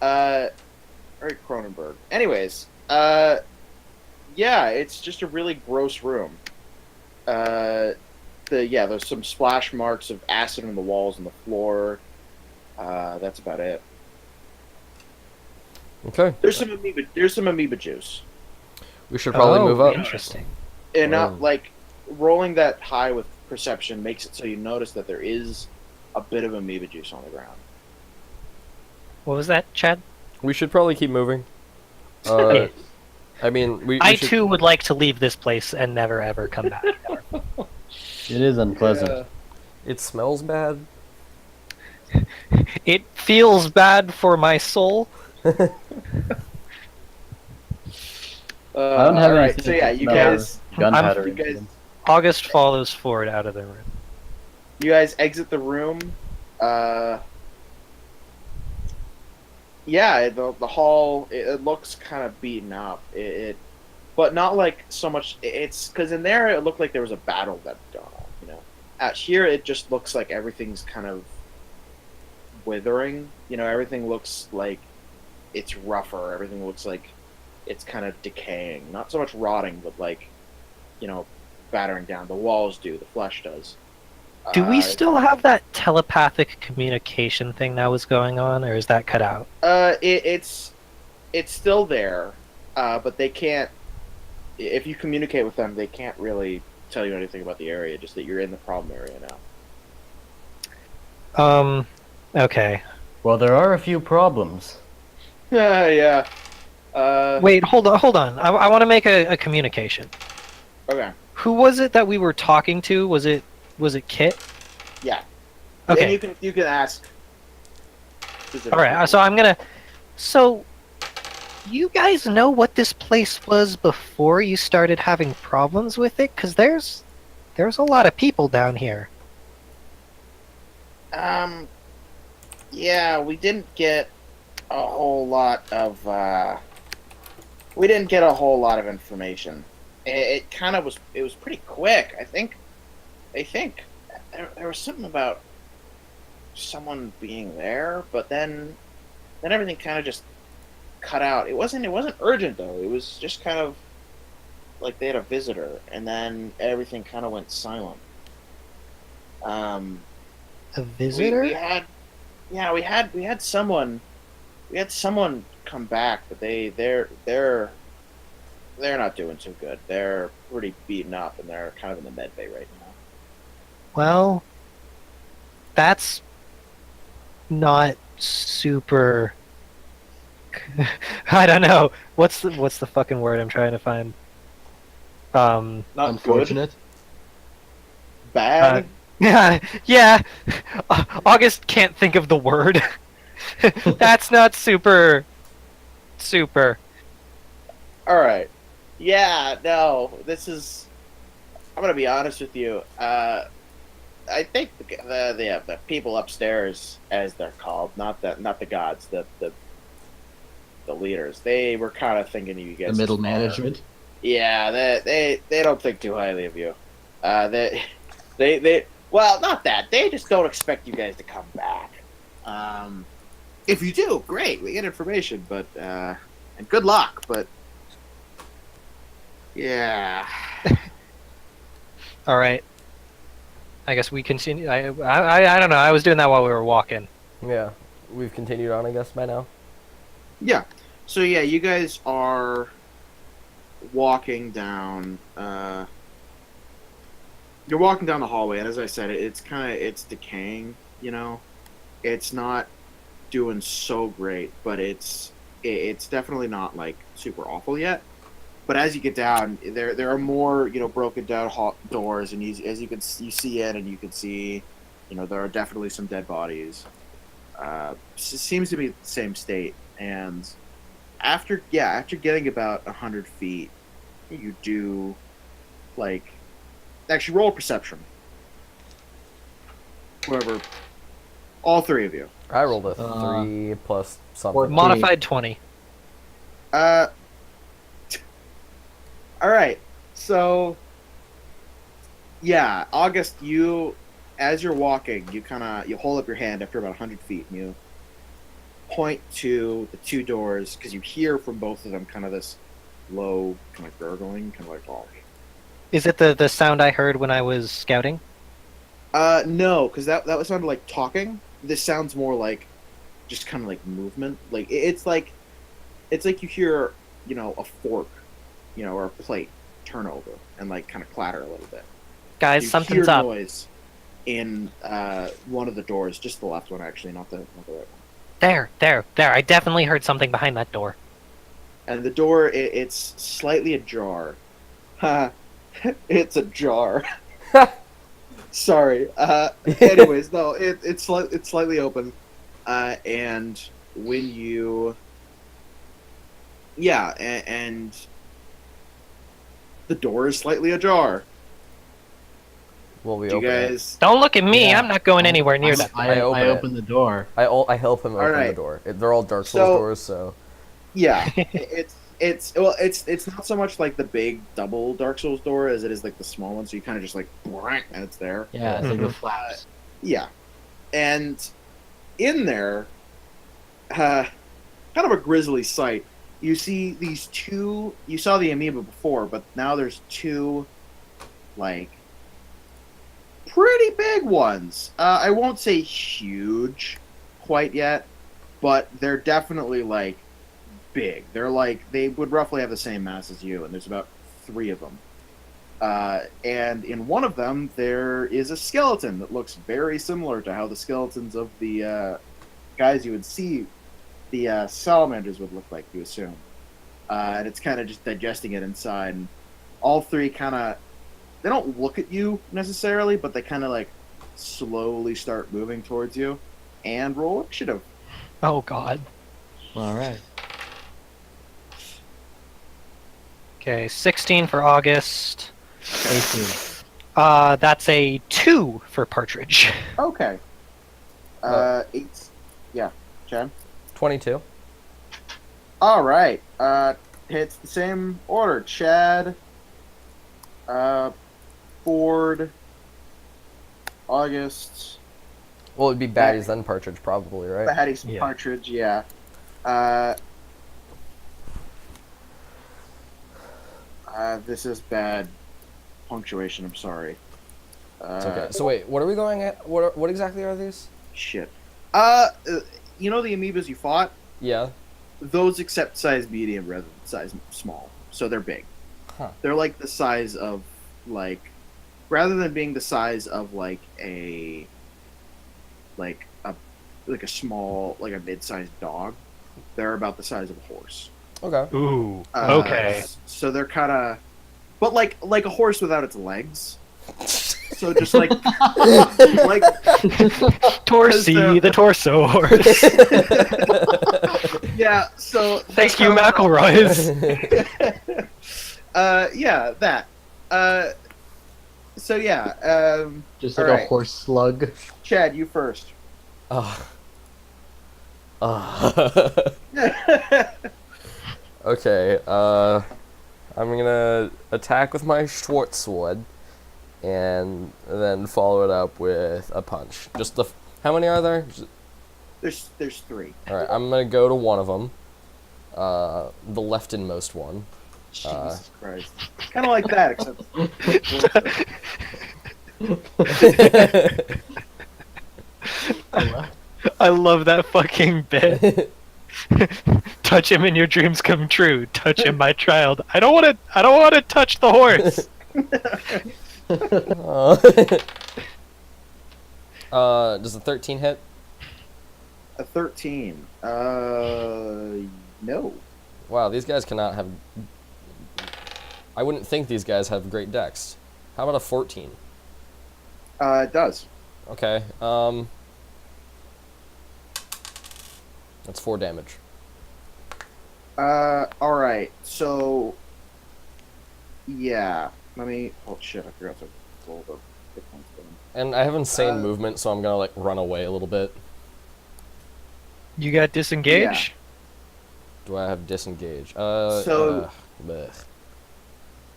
Eric Cronenberg. Anyways, yeah, it's just a really gross room. There's some splash marks of acid on the walls and the floor. That's about it. Okay. There's some amoeba juice, We should probably move up. Interesting. and Wow. not like rolling that high with perception makes it so you notice that there is a bit of amoeba juice on the ground. What was that, Chad? We should probably keep moving. I mean, we I should... too would like to leave this place and never ever come back. it is unpleasant. It smells bad. It feels bad for my soul. I don't have all right, anything so yeah, to you smell guys, Gunpowder. you guys, August follows Ford out of the room. you guys exit the room. Yeah, the hall it looks kind of beaten up. But not like so much. It's because in there it looked like there was a battle that gone on. Out here it just looks like everything's kind of withering. Everything looks like it's rougher. Everything looks like it's kind of decaying. Not so much rotting, but like battering down. The walls do. The flesh does. Do we still have that telepathic communication thing that was going on, or is that cut out? It's still there, but they can't. If you communicate with them, they can't really tell you anything about the area. Just that you're in the problem area now. Okay. Well, there are a few problems. Yeah. Wait, hold on. I want to make a communication. Okay. Who was it that we were talking to? Was it Kit? Yeah. Okay. And you can ask. All right. So I'm gonna. So, you guys know what this place was before you started having problems with it? Because there's a lot of people down here. Yeah, we didn't get a whole lot of. We didn't get a whole lot of information. it kind of was. It was pretty quick. I think there was something about someone being there, but then everything kind of just cut out. It wasn't urgent though. It was just kind of like they had a visitor, and then everything kind of went silent. Um, A we, visitor? we had yeah we had someone come back, but they're not doing too good. They're pretty beaten up, and they're kind of in the med bay right now. Well, that's not super. I don't know. What's the fucking word I'm trying to find? Not good, Unfortunate. bad. Yeah. August can't think of the word. That's not super. Super. All right. Yeah, no. This is. I'm gonna be honest with you. I think the people upstairs, as they're called, not the gods, the leaders. They were kind of thinking of you guys. The middle as far. management. Yeah, they don't think too highly of you. They well, not that. They just don't expect you guys to come back. If you do, great. We get information, but and good luck. But yeah. All right. I guess we continue. I don't know. I was doing that while we were walking. Yeah, we've continued on, I guess, by now. Yeah. So yeah, you guys are walking down. You're walking down the hallway, and as I said, it's decaying. You know, it's not doing so great, but it's definitely not like super awful yet. But as you get down, there are more broken down doors, and you see in, and you can see, there are definitely some dead bodies. It seems to be the same state, and after getting about 100 feet, you do actually roll a perception. Whoever, all three of you. I rolled a 3 plus something. 14. Modified 20. All right. So, yeah, August, as you're walking, you hold up your hand after about 100 feet, and you point to the two doors, because you hear from both of them kind of this low, kind of gurgling, kind of like, oh. Is it the sound I heard when I was scouting? No, because that sounded like talking. This sounds more like just kind of like movement. Like it's like you hear, a fork, or a plate turn over and like kind of clatter a little bit. Guys, You something's hear up. noise in one of the doors, just the left one actually, not the right one. There. I definitely heard something behind that door. And the door, it's slightly ajar. Ha! It's ajar. Sorry. Anyways, no, it's slightly open, and when you, yeah, and the door is slightly ajar. Will we Do you open it? guys? Don't look at me. Yeah. I'm not going anywhere near that. I open it. open the door. I help him open the right. door. They're all Dark Souls So- doors, so Yeah, it's not so much like the big double Dark Souls door as it is like the small one. So you kind of just like, and it's there. Yeah, it's like the Mhm. flaps. Yeah, and in there, kind of a grisly sight. You see these two. You saw the amoeba before, but now there's two, like, pretty big ones. I won't say huge quite yet, but they're definitely like big. They're like they would roughly have the same mass as you, and there's about 3 of them. And in one of them, there is a skeleton that looks very similar to how the skeletons of the guys you would see, the salamanders would look like, you assume. And it's kind of just digesting it inside. And all 3 kind of, they don't look at you necessarily, but they kind of like slowly start moving towards you. And roll initiative. Oh God. All right. Okay, 16 for August. 18. That's a 2 for Partridge. Okay. 8. Yeah, Chad. 22. All right. It's the same order. Chad, Ford, August, Well, it'd be baddies then partridge, probably, right? Patty's Yeah. Partridge, yeah. This is bad punctuation. I'm sorry. It's okay. So wait, what are we going at? What exactly are these? Shit. You know the amoebas you fought? Yeah. Those accept size medium rather than size small, so they're big. Huh. They're like the size of like, rather than being the size of like a small like a mid-sized dog, they're about the size of a horse. Okay. Ooh. Okay. So they're kind of, but like a horse without its legs. So just like Torsi, the torso horse. yeah. So Thank you, McElroy's. yeah, that. So yeah, Just like Alright. a horse slug. Chad, you first. Okay, I'm gonna attack with my short sword, and then follow it up with a punch. Just how many are there? There's three. All right, I'm gonna go to one of them, the leftmost one. Jesus Christ. Kind of like that, except. I love that fucking bit. Touch him and your dreams come true. Touch him, my child. I don't want to touch the horse. Does the 13 hit? A 13. No. Wow, these guys cannot have. I wouldn't think these guys have great decks. How about a 14? It does. Okay. That's 4 damage. Alright, so. Yeah. Let me. Oh shit, I forgot to roll the hit points down. And I have insane movement, so I'm gonna like run away a little bit. You got disengage? Do I have disengage? Blech.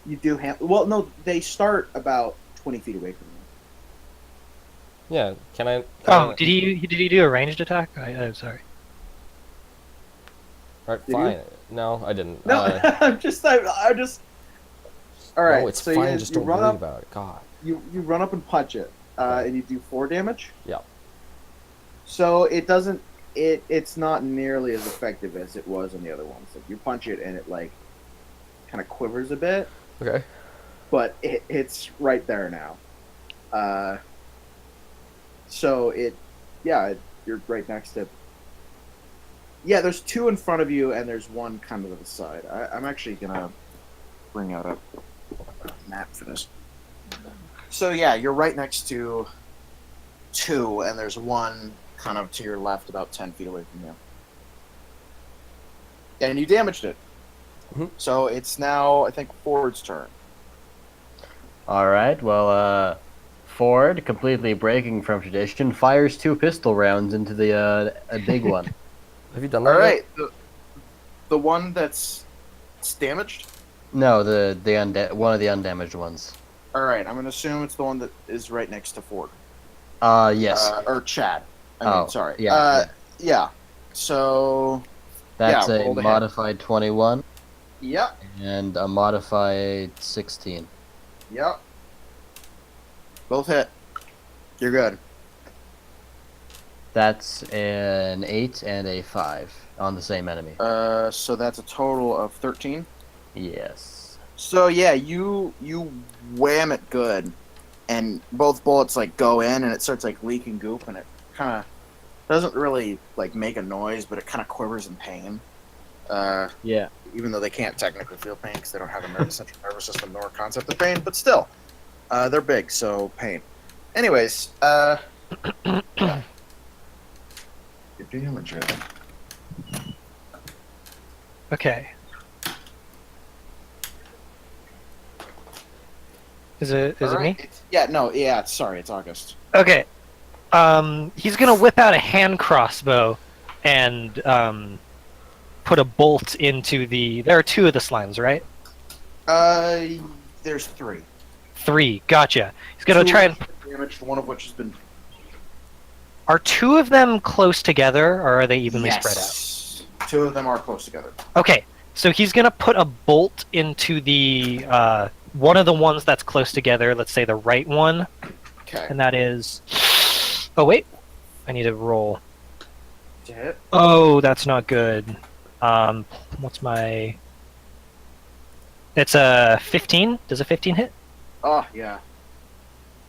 You do have. Well, no, they start about 20 feet away from you. Yeah. Can I? Oh, did he do a ranged attack? I'm sorry. Alright, Did fine. No, I didn't. No, I'm just. Alright, No, it's so fine. you, Just you don't run worry up. about it. God. You run up and punch it, and you do 4 damage. Yeah. So it doesn't. It's not nearly as effective as it was on the other ones. Like you punch it and it like kind of quivers a bit, Okay. but it's right there now. So you're right next to. Yeah, there's 2 in front of you, and there's 1 kind of to the side. I'm actually gonna bring out a map for this. So yeah, you're right next to 2, and there's 1 kind of to your left, about 10 feet away from you. And you damaged it. Mhm. So it's now, I think, Ford's turn. Alright, well, Ford, completely breaking from tradition, fires 2 pistol rounds into the a big one. Have you done that? All yet? right, the one that's damaged. No, one of the undamaged ones. All right, I'm gonna assume it's the one that is right next to Ford. Yes. Or Chad. I mean, sorry. Yeah. Yeah. So. That's yeah, a roll the hit. modified 21 Yep. and a modified 16. Yep. Both hit. You're good. That's an 8 and a 5 on the same enemy. So that's a total of 13. Yes. So yeah, you wham it good, and both bullets like go in, and it starts like leaking goop, and it kind of doesn't really like make a noise, but it kind of quivers in pain. Yeah. Even though they can't technically feel pain because they don't have a central nervous system nor concept of pain, but still, they're big, so pain. Anyways, yeah. Good damage, right? Okay. Is it me? Sorry, it's August. Okay. He's gonna whip out a hand crossbow and put a bolt into the. There are 2 of the slimes, right? There's 3. 3. Gotcha. He's gonna Two try of and. which are damaged, one of which has been. Are 2 of them close together, or are they evenly spread out? Yes. 2 of them are close together. Okay, so he's gonna put a bolt into the one of the ones that's close together. Let's say the right one, Okay. and that is. Oh wait, I need to roll. To hit. Oh, that's not good. What's my? It's a 15. Does a 15 hit? Oh yeah.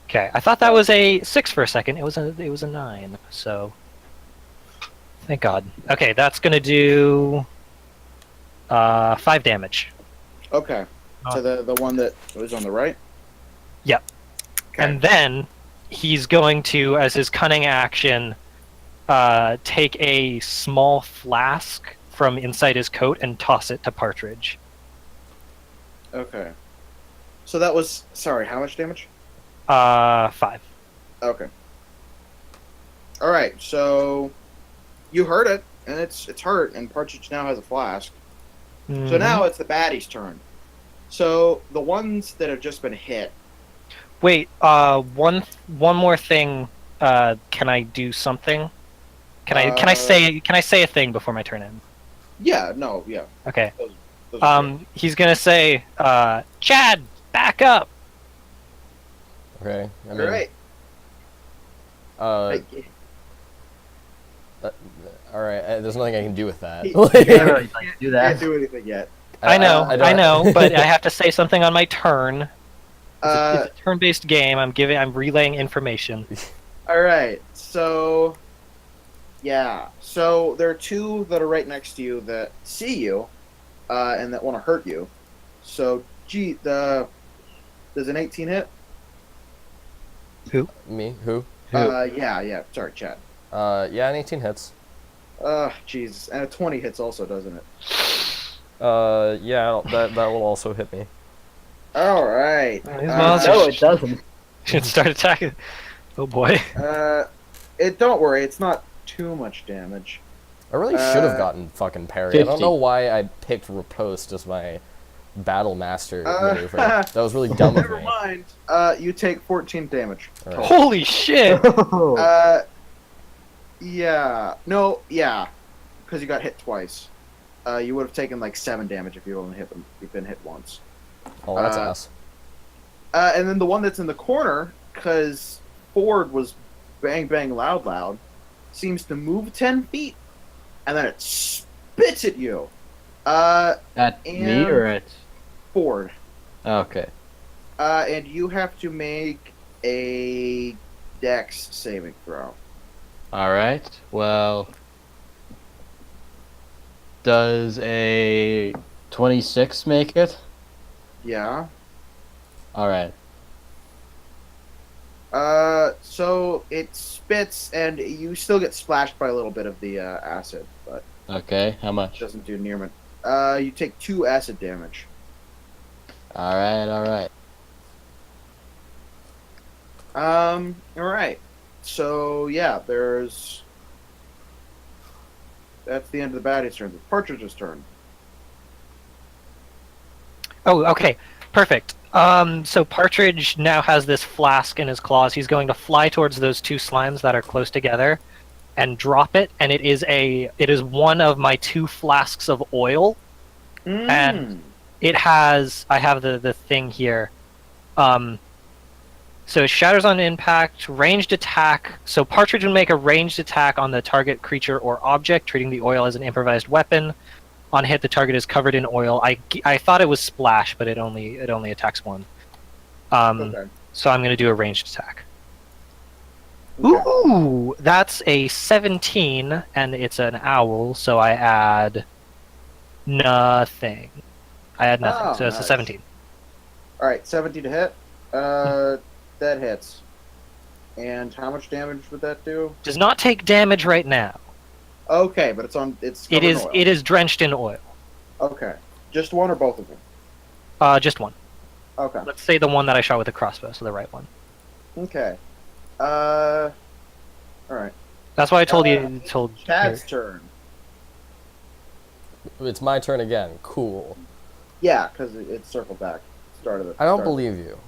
Okay, I thought that was a 6 for a second. It was a 9. So, thank God. Okay, that's gonna do 5 damage. Okay. To the one that was on the right. Yep. Okay. And then he's going to, as his cunning action, take a small flask from inside his coat and toss it to Partridge. Okay. So that was sorry. How much damage? 5. Okay. All right. So you heard it, and it's hurt, and Partridge now has a flask. So Mhm. now it's the baddie's turn. So the ones that have just been hit. Wait, one more thing. Can I do something? Can I say a thing before my turn ends? Yeah. No. Yeah. Okay. Those are good. He's gonna say, Chad, back up. Okay. I All mean, right. all right. There's nothing I can do with that. He- You can't really like, do Can't that. do anything yet. I know, don't- I know, but I have to say something on my turn. Uh, It's a turn-based game. I'm relaying information. all right. So, yeah. So there are 2 that are right next to you that see you, and that want to hurt you. So, does an 18 hit? Me? Who? Yeah. Sorry, Chad. Yeah, an 18 hits. Jesus. And a 20 hits also, doesn't it? Yeah, that will also hit me. All right. These monsters- No, it doesn't. Should start attacking. Oh boy. Don't worry. It's not too much damage. I really should have gotten fucking parry. I don't 50. know why I picked riposte as my battle master Uh, maneuver. That was really dumb of Never me. mind. You take 14 damage. All right. Holy shit! Yeah. No, yeah. Because you got hit twice. You would have taken like 7 damage if you only hit them. You've been hit once. Oh, that's ass. And then the one that's in the corner, because Ford was bang bang loud, seems to move 10 feet, and then it spits at you. At me And- or at? Ford. Okay. And you have to make a Dex saving throw. All right. Well, does a 26 make it? Yeah. All right. So it spits, and you still get splashed by a little bit of the acid, but Okay. How it much? doesn't do near. You take 2 acid damage. All right. All right. All right. So yeah, that's the end of the baddie's turn. It's Partridge's turn. Oh, okay, perfect. So Partridge now has this flask in his claws. He's going to fly towards those 2 slimes that are close together, and drop it. And it is one of my 2 flasks of oil. And it has. I have the thing here. So it shatters on impact, ranged attack. So Partridge would make a ranged attack on the target creature or object, treating the oil as an improvised weapon. On hit, the target is covered in oil. I thought it was splash, but it only attacks one. Okay. So I'm going to do a ranged attack. Okay. Ooh, that's a 17, and it's an owl, so I add nothing. I add nothing, Oh, so it's a nice. 17. All right, 17 to hit. That hits. And how much damage would that do? Does not take damage right now. Okay, but it's on. It's It covered in is oil. it is drenched in oil. Okay, just one or both of them. Just one. Okay. Let's say the one that I shot with the crossbow, so the right one. Okay. All right. That's why I told you. Told Chad's turn. It's my turn again. Cool. Yeah, because it circled back. Started it. I don't believe you.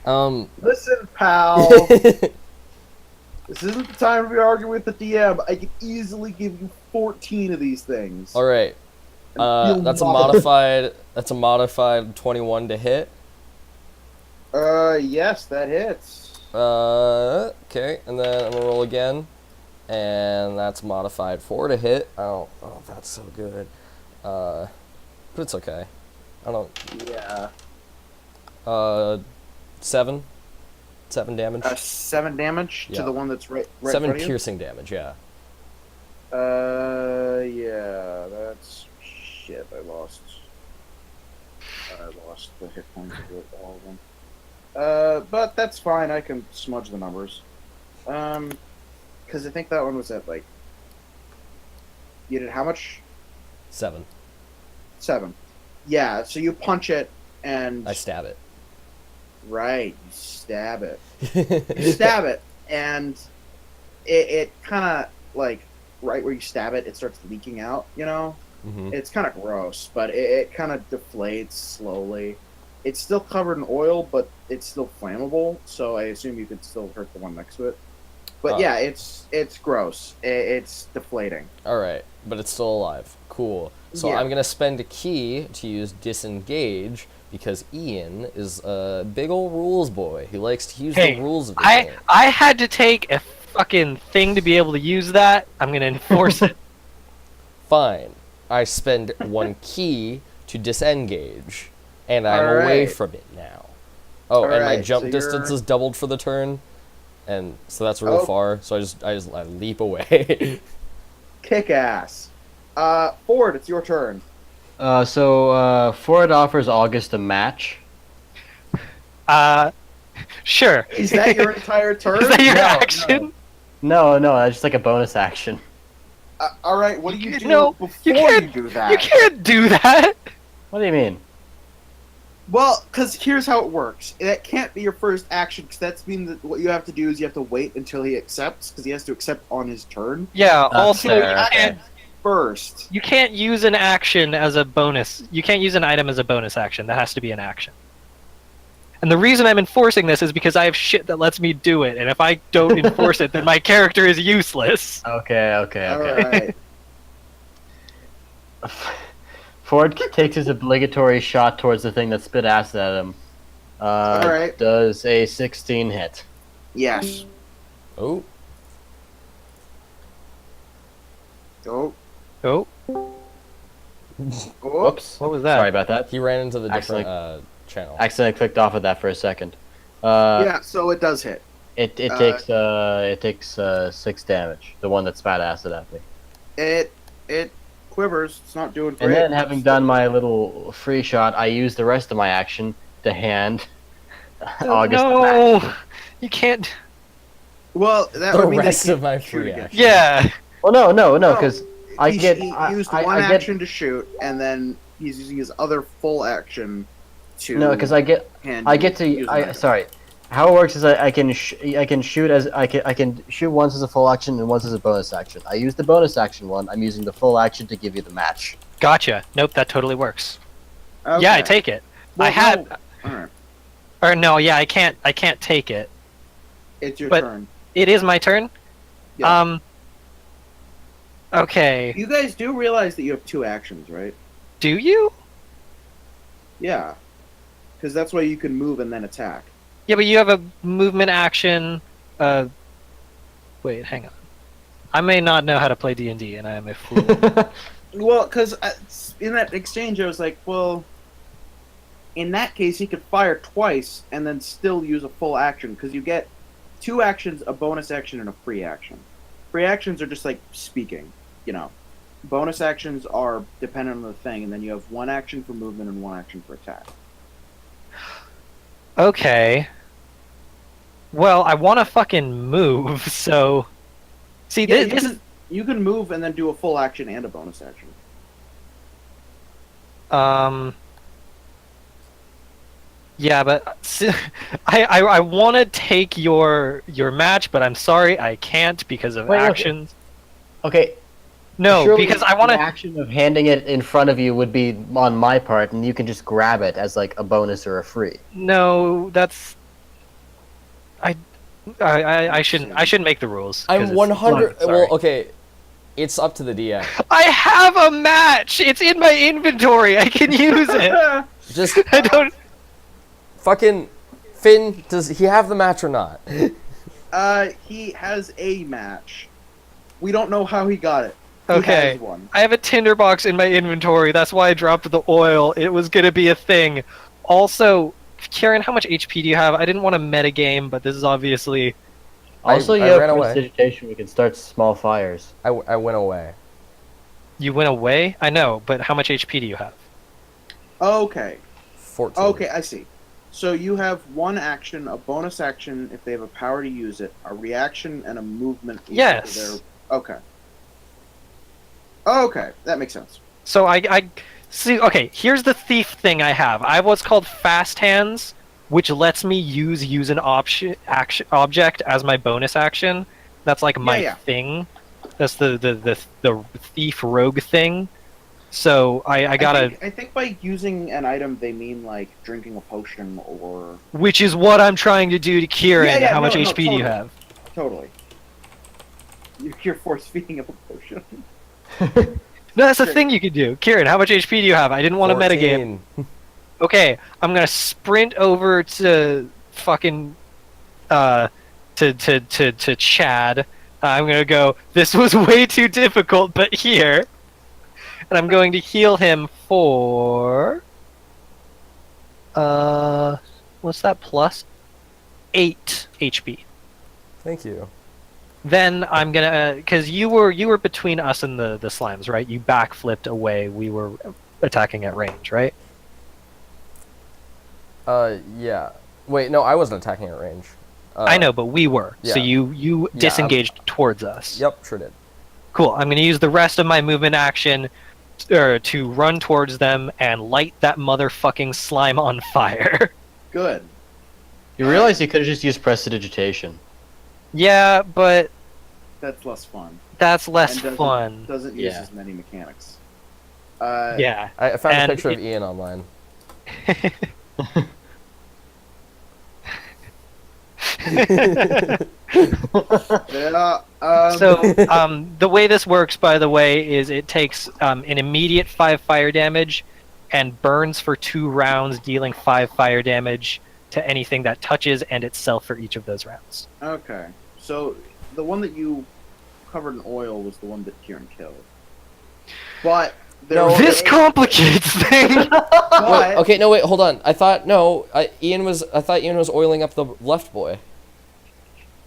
Listen, pal. This isn't the time to be arguing with the DM. I can easily give you 14 of these things. All right. That's a modified. That's a modified 21 to hit. Yes, that hits. Okay, and then I'm gonna roll again, and that's modified 4 to hit. Oh, that's so good. But it's okay. I don't. Yeah. 7 damage. 7 damage Yeah. to the one that's right 7 in front of you? piercing damage. Yeah. Yeah, that's shit. I lost the hit points with all of them. But that's fine. I can smudge the numbers. Because I think that one was at like. You did how much? 7. 7. Yeah. So you punch it and. I stab it. Right. You stab it. You stab it, and it kind of like right where you stab it, it starts leaking out. You know. Mm-hmm. It's kind of gross, but it kind of deflates slowly. It's still covered in oil, but it's still flammable, so I assume you could still hurt the one next to it. But yeah, it's gross. It's deflating. All right, but it's still alive. Cool. So Yeah. I'm gonna spend a key to use disengage because Ian is a big old rules boy. He likes to use Hey, the rules of the I game. had to take a fucking thing to be able to use that. I'm gonna enforce it. Fine. I spend 1 key to disengage, and I'm All away right. from it now. Oh, and my right, jump so distance you're- is doubled for the turn, and so that's real Oh. far. So I leap away. Kick ass. Ford, it's your turn. Ford offers August a match. Sure. Is that your entire turn? Is that your No, action? No, that's just like a bonus action. All right. What do you do No, before you can't. do that? You can't do that. What do you mean? Well, because here's how it works. That can't be your first action, because that's mean that what you have to do is you have to wait until he accepts, because he has to accept on his turn. Yeah. That's Also, fair, you okay. can't. First. You can't use an action as a bonus. You can't use an item as a bonus action. That has to be an action. And the reason I'm enforcing this is because I have shit that lets me do it, and if I don't enforce it, then my character is useless. Okay. All right. Ford takes his obligatory shot towards the thing that spit acid at him. Alright. Does a 16 hit. Yes. Oh, Oh. Oh, Whoops. what was that? Sorry about that. he ran into the different Accidentally- channel. Accidentally clicked off of that for a second. Yeah, so it does hit. It takes 6 damage. The one that spat acid at me. It quivers. It's not doing great. And then, having done my little free shot, I use the rest of my action to hand August the match. No, you can't. Well, that The would mean rest they of my can't shoot free again. action. Yeah. Well, no, No, because I he used one I get action to shoot, and then he's using his other full action to. no, because I get to. use an item. Sorry. How it works is I can shoot as I can shoot once as a full action and once as a bonus action. I use the bonus action one. I'm using the full action to give you the match. Gotcha. Nope, that totally works. Okay. Yeah, I take it. Well, I had. no. Alright. Or no, yeah, I can't take it. It's your But- turn. It is my turn. Yeah. Okay. You guys do realize that you have 2 actions, right? Do you? Yeah. Because that's why you can move and then attack. Yeah, but you have a movement action. Wait, hang on. I may not know how to play D&D, and I am a fool. Well, because in that exchange, I was like, well, in that case, he could fire twice and then still use a full action, because you get 2 actions, a bonus action, and a free action. Free actions are just like speaking, you know. Bonus actions are dependent on the thing, and then you have 1 action for movement and 1 action for attack. Okay. Well, I want to fucking move, so. See, Yeah, you you can move and then do a full action and a bonus action. Yeah, but I want to take your match, but I'm sorry I can't because of Wait, okay. actions. Okay, No, Surely because I the want to. action of handing it in front of you would be on my part, and you can just grab it as like a bonus or a free. No, that's. I shouldn't. I shouldn't make the rules. 'cause I'm it's 100. fun, Well, sorry. okay. It's up to the DM. I have a match. It's in my inventory. I can use it. Just I don't. fucking Finn. Does he have the match or not? He has a match. We don't know how he got it. He Okay. has one. I have a tinderbox in my inventory. That's why I dropped the oil. It was gonna be a thing. Also, Kieran, how much HP do you have? I didn't want to metagame, but this is obviously. Also, I you have ran away. prestidigitation. We can start small fires. I went away. You went away? I know, but how much HP do you have? Okay. 14. Okay, I see. So you have one action, a bonus action if they have a power to use it, a reaction, and a movement. equal to Yes. their- Okay. Okay, that makes sense. So I see. Okay, here's the thief thing I have. I have what's called fast hands, which lets me use an object as my bonus action. That's like my Yeah. thing. That's the thief rogue thing. So I gotta, I think by using an item they mean like drinking a potion or which is what I'm trying to do to Kieran. Yeah, How much no, HP do you totally. have? totally. You're force feeding him a potion. No, that's the thing you can do. Kieran, how much HP do you have? I didn't want to metagame. 14. Okay, I'm gonna sprint over to fucking to Chad. I'm gonna go. This was way too difficult, but here, and I'm going to heal him for what's that plus 8 HP. Thank you. Then I'm gonna, because you were between us and the slimes, right? You backflipped away. We were attacking at range, right? Yeah. Wait, no, I wasn't attacking at range. I know, but we were. yeah. So you Yeah, disengaged towards us. Yep, sure did. Cool. I'm gonna use the rest of my movement action to run towards them and light that motherfucking slime on fire. Good. You realize you could have just used prestidigitation. Yeah, but That's less fun. that's less And doesn't- fun. Doesn't use Yeah. as many mechanics. Yeah. I found And a picture of it- Ian online. Yeah. So, the way this works, by the way, is it takes an immediate 5 fire damage and burns for 2 rounds, dealing 5 fire damage to anything that touches and itself for each of those rounds. Okay. So the one that you covered in oil was the one that Kieran killed. But there No, was This a- complicates things! but- Wait, okay, no, wait, hold on. I thought Ian was oiling up the left boy,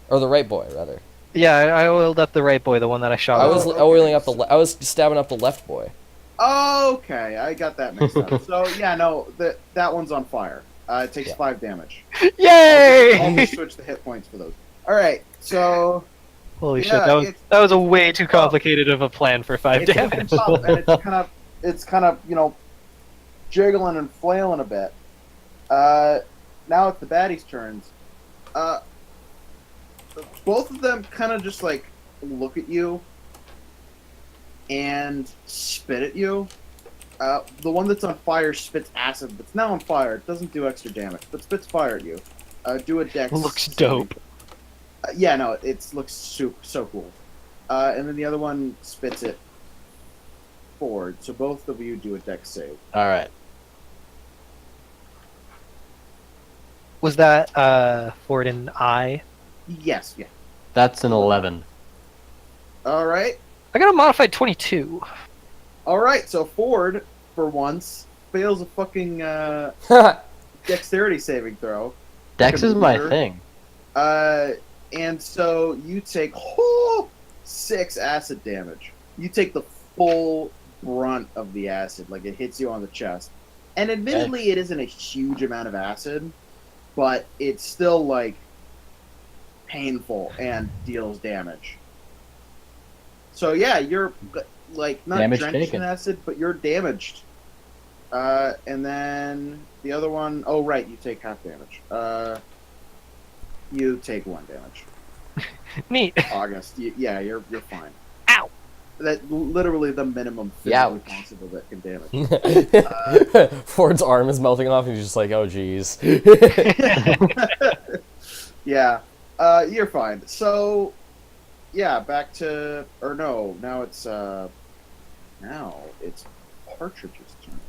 or the right boy rather. Yeah, I oiled up the right boy, the one that I shot. I Oh, was okay. oiling up I was stabbing up the left boy. Okay, I got that mixed up. So yeah, no, that one's on fire. It takes Yeah. 5 damage. Yay! I'll just switch the hit points for those. All right, so Holy Yeah, shit, that was a way too complicated of a plan for 5 it's damage. tough, and it's kind of jiggling and flailing a bit. Now it's the baddies' turns. Both of them kind of just like look at you and spit at you. The one that's on fire spits acid, but it's now on fire. It doesn't do extra damage, but spits fire at you. Do a dex. Looks saving. dope. Yeah, no, it looks so cool. And then the other one spits it forward. So both of you do a dex save. All right. Was that Ford and I? Yes, yeah. That's an 11. All right. I got a modified 22. All right, so Ford, for once, fails a fucking dexterity saving throw. Dex is my Loser. thing. And so you take 6 acid damage. You take the full brunt of the acid, like it hits you on the chest. And admittedly, it isn't a huge amount of acid, but it's still like painful and deals damage. So yeah, you're like not Damage drenched taken. in acid, but you're damaged. And then the other one, oh right, you take half damage. You take 1 damage. Neat. August, yeah, you're fine. Ow. That literally the minimum physically Ouch. possible that can damage. Ford's arm is melting off, and he's just like, "Oh, jeez." Yeah, you're fine. So, yeah, back to now it's Partridge's turn.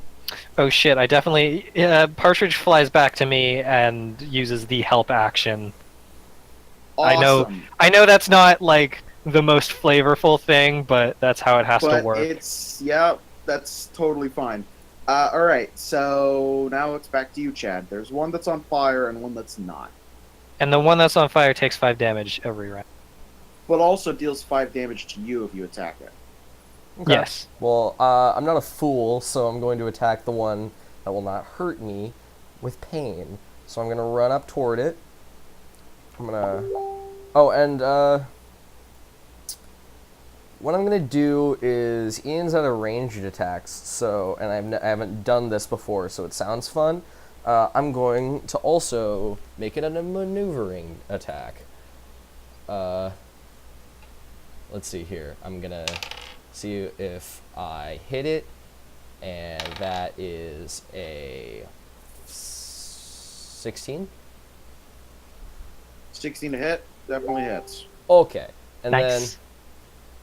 Oh shit! I definitely Partridge flies back to me and uses the help action. Awesome. I know that's not like the most flavorful thing, but that's how it has to But work. that's totally fine. All right, so now it's back to you, Chad. There's one that's on fire and one that's not, And the one that's on fire takes 5 damage every round. but also deals 5 damage to you if you attack it. Okay. Yes. Well, I'm not a fool, so I'm going to attack the one that will not hurt me with pain. So I'm gonna run up toward it. I'm gonna. Oh, and what I'm gonna do is Ian's out of ranged attacks, so and I haven't done this before, so it sounds fun. I'm going to also make it a maneuvering attack. Let's see here. I'm gonna see if I hit it, and that is a 16. 16 to hit, definitely hits. Okay, and Nice.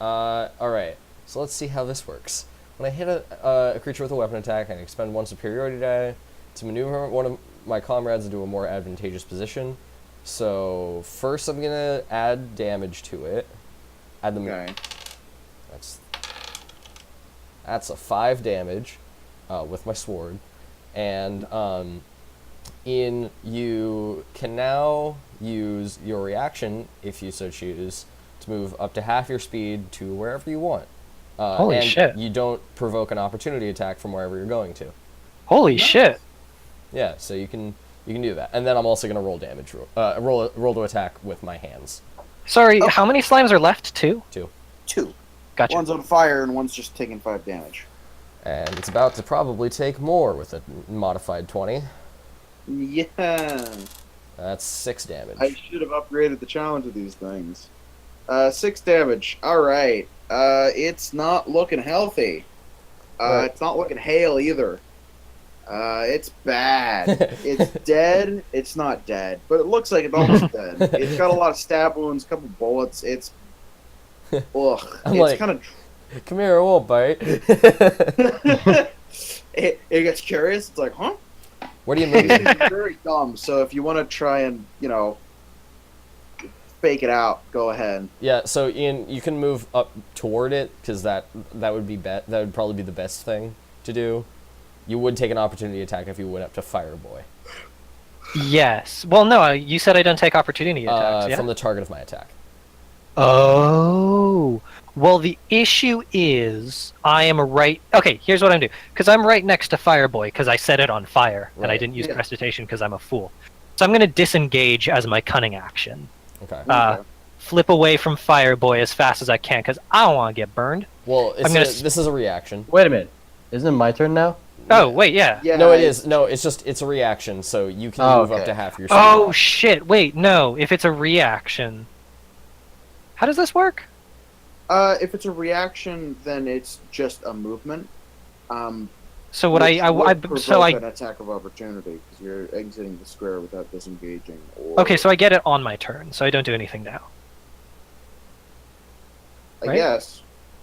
then, all right. So let's see how this works. When I hit a creature with a weapon attack, I expend 1 superiority die to maneuver one of my comrades into a more advantageous position. So first, I'm gonna add damage to it. Add the Okay. That's a 5 damage with my sword, and you can now use your reaction, if you so choose, to move up to half your speed to wherever you want. Holy and shit. You don't provoke an opportunity attack from wherever you're going to. Holy shit! Yeah, so you can do that, and then I'm also gonna roll damage, roll to attack with my hands. Sorry, how many slimes are left? 2? 2. Gotcha. One's on fire and one's just taking 5 damage. And it's about to probably take more with a modified 20. Yeah. That's 6 damage. I should have upgraded the challenge of these things. 6 damage. Alright. It's not looking healthy. Right. It's not looking hale either. It's bad. It's dead. It's not dead, but it looks like it's almost dead. It's got a lot of stab wounds, a couple bullets. It's ugh. I'm It's like- kind of. Come here, I won't bite. It gets curious. It's like, huh? What do you mean? It's very dumb. So if you want to try and fake it out, go ahead. Yeah, so Ian, you can move up toward it because that would be that would probably be the best thing to do. You would take an opportunity attack if you went up to Fireboy Yes. Well, no, you said I don't take opportunity attacks, yeah? from the target of my attack. Oh. Well, the issue is I am right... Okay, here's what I'm doing. Because I'm right next to Fireboy, because I set it on fire, and I Right. didn't use Yeah. Prestidigitation because I'm a fool. So I'm going to disengage as my cunning action. Okay. Okay. Flip away from Fireboy as fast as I can, because I don't want to get burned. Well, I'm gonna this is a reaction. Wait a minute. Isn't it my turn now? Oh, wait, yeah. Yeah. No, it is. No, it's a reaction, so you can Oh, move up okay. to half your speed. Oh, shit. Wait, no. If it's a reaction... How does this work? If it's a reaction, then it's just a movement. So what which would provoke I an attack of opportunity because you're exiting the square without disengaging. Or, okay, so I get it on my turn, so I don't do anything now. I right? guess.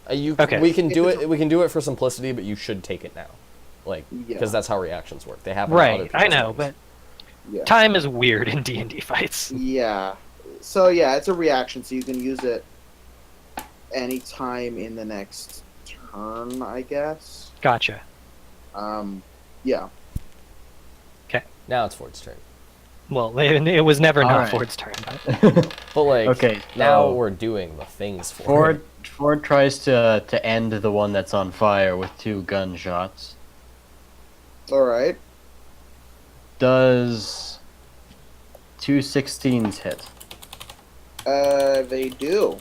Okay. We can do If it's it. We can do it for simplicity, but you should take it now, like Yeah. because that's how reactions work. They happen. on other Right, I people's know, turns. but Yeah. time is weird in D&D fights. Yeah. So yeah, it's a reaction, so you can use it anytime in the next turn, I guess. Gotcha. Yeah. Now it's Ford's turn. Well, it was never not Alright. Ford's turn. But... But like, Okay, now so- we're doing the things for it. Ford tries to end the one that's on fire with 2 gunshots. All right. Does 2 16s hit? They do.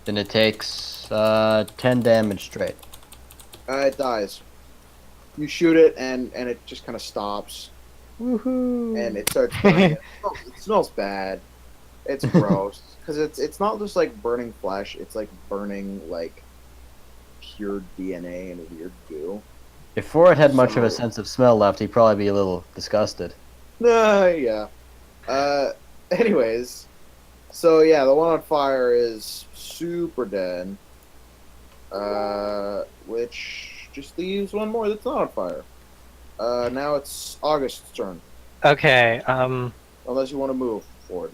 Then it takes 10 damage straight. It dies. You shoot it, and it just kind of stops, Woohoo! and it starts burning. It smells bad. It's gross. because it's not just like burning flesh; it's like burning like pure DNA and weird goo. If Ford had much of a So- sense of smell left, he'd probably be a little disgusted. Yeah. Anyways, so yeah, the one on fire is super dead. Which just leaves one more that's not on fire. Now it's August's turn. Okay. Unless you want to move forward.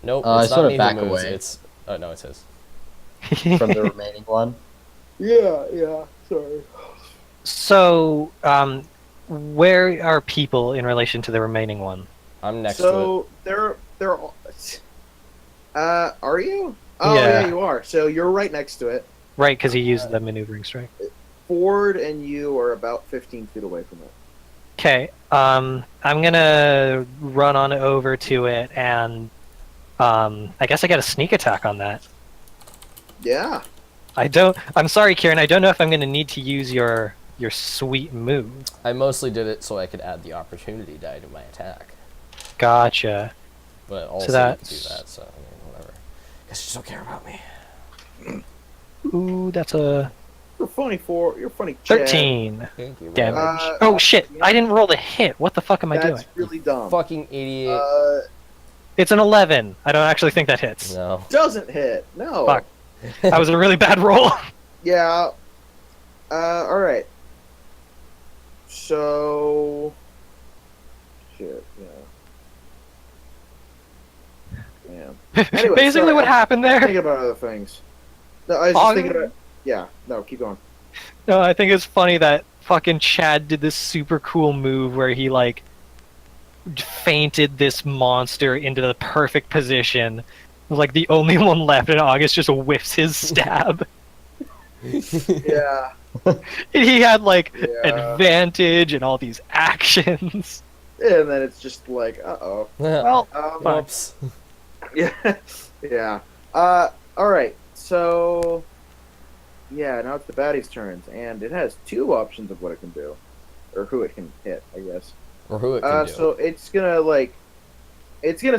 Nope, I it's not sort of me back who moves. away. It's oh no, it's his. From the remaining one. Yeah. Sorry. So, where are people in relation to the remaining one? I'm next to So they're all. Are you? Oh Yeah. yeah, you are. So you're right next to it. Right, because he used the maneuvering strike. Ford and you are about 15 feet away from it. Okay. I'm gonna run on over to it, and I guess I get a sneak attack on that. Yeah. I don't. I'm sorry, Kieran. I don't know if I'm gonna need to use your sweet move. it. I mostly did it so I could add the opportunity die to my attack. Gotcha. But also you that's- can do that, so I mean, whatever. Guess you don't care about me. Ooh, that's a You're funny, Ford. You're funny. Chad. 13 Thank you. damage. Uh, Oh shit! I didn't roll the hit. What the fuck am I doing? That's really dumb. Fucking idiot. It's an 11. I don't actually think that hits. No. Doesn't hit. No. Fuck. That was a really bad roll. Yeah. All right. So. Shit. Yeah. Anyway, Basically, sorry, what I'm happened there? Thinking about other things. No, I was just thinking about. Yeah. No, keep going. No, I think it's funny that fucking Chad did this super cool move where he like feinted this monster into the perfect position, like the only one left, and August just whiffs his stab. Yeah. He had like Yeah. advantage and all these actions. And then it's just like, uh-oh. Well, Whoops. Yeah. Yeah. All right. So, yeah, now it's the baddie's turns, and it has two options of what it can do, or who it can hit, I guess. Or who it can do. So it's gonna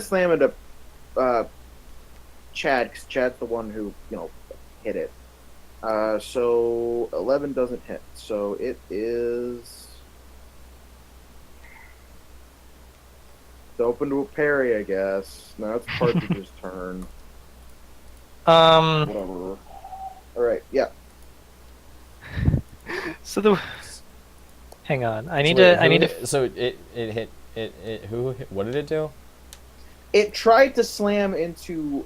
slam into Chad, because Chad's the one who hit it. So 11 doesn't hit. So it is. It's open to a parry, I guess. Now it's Partridge's turn. Whatever. All right. Yeah. So the hang on, I need Wait, to. I who need to. hit- So it hit who hit, what did it do? It tried to slam into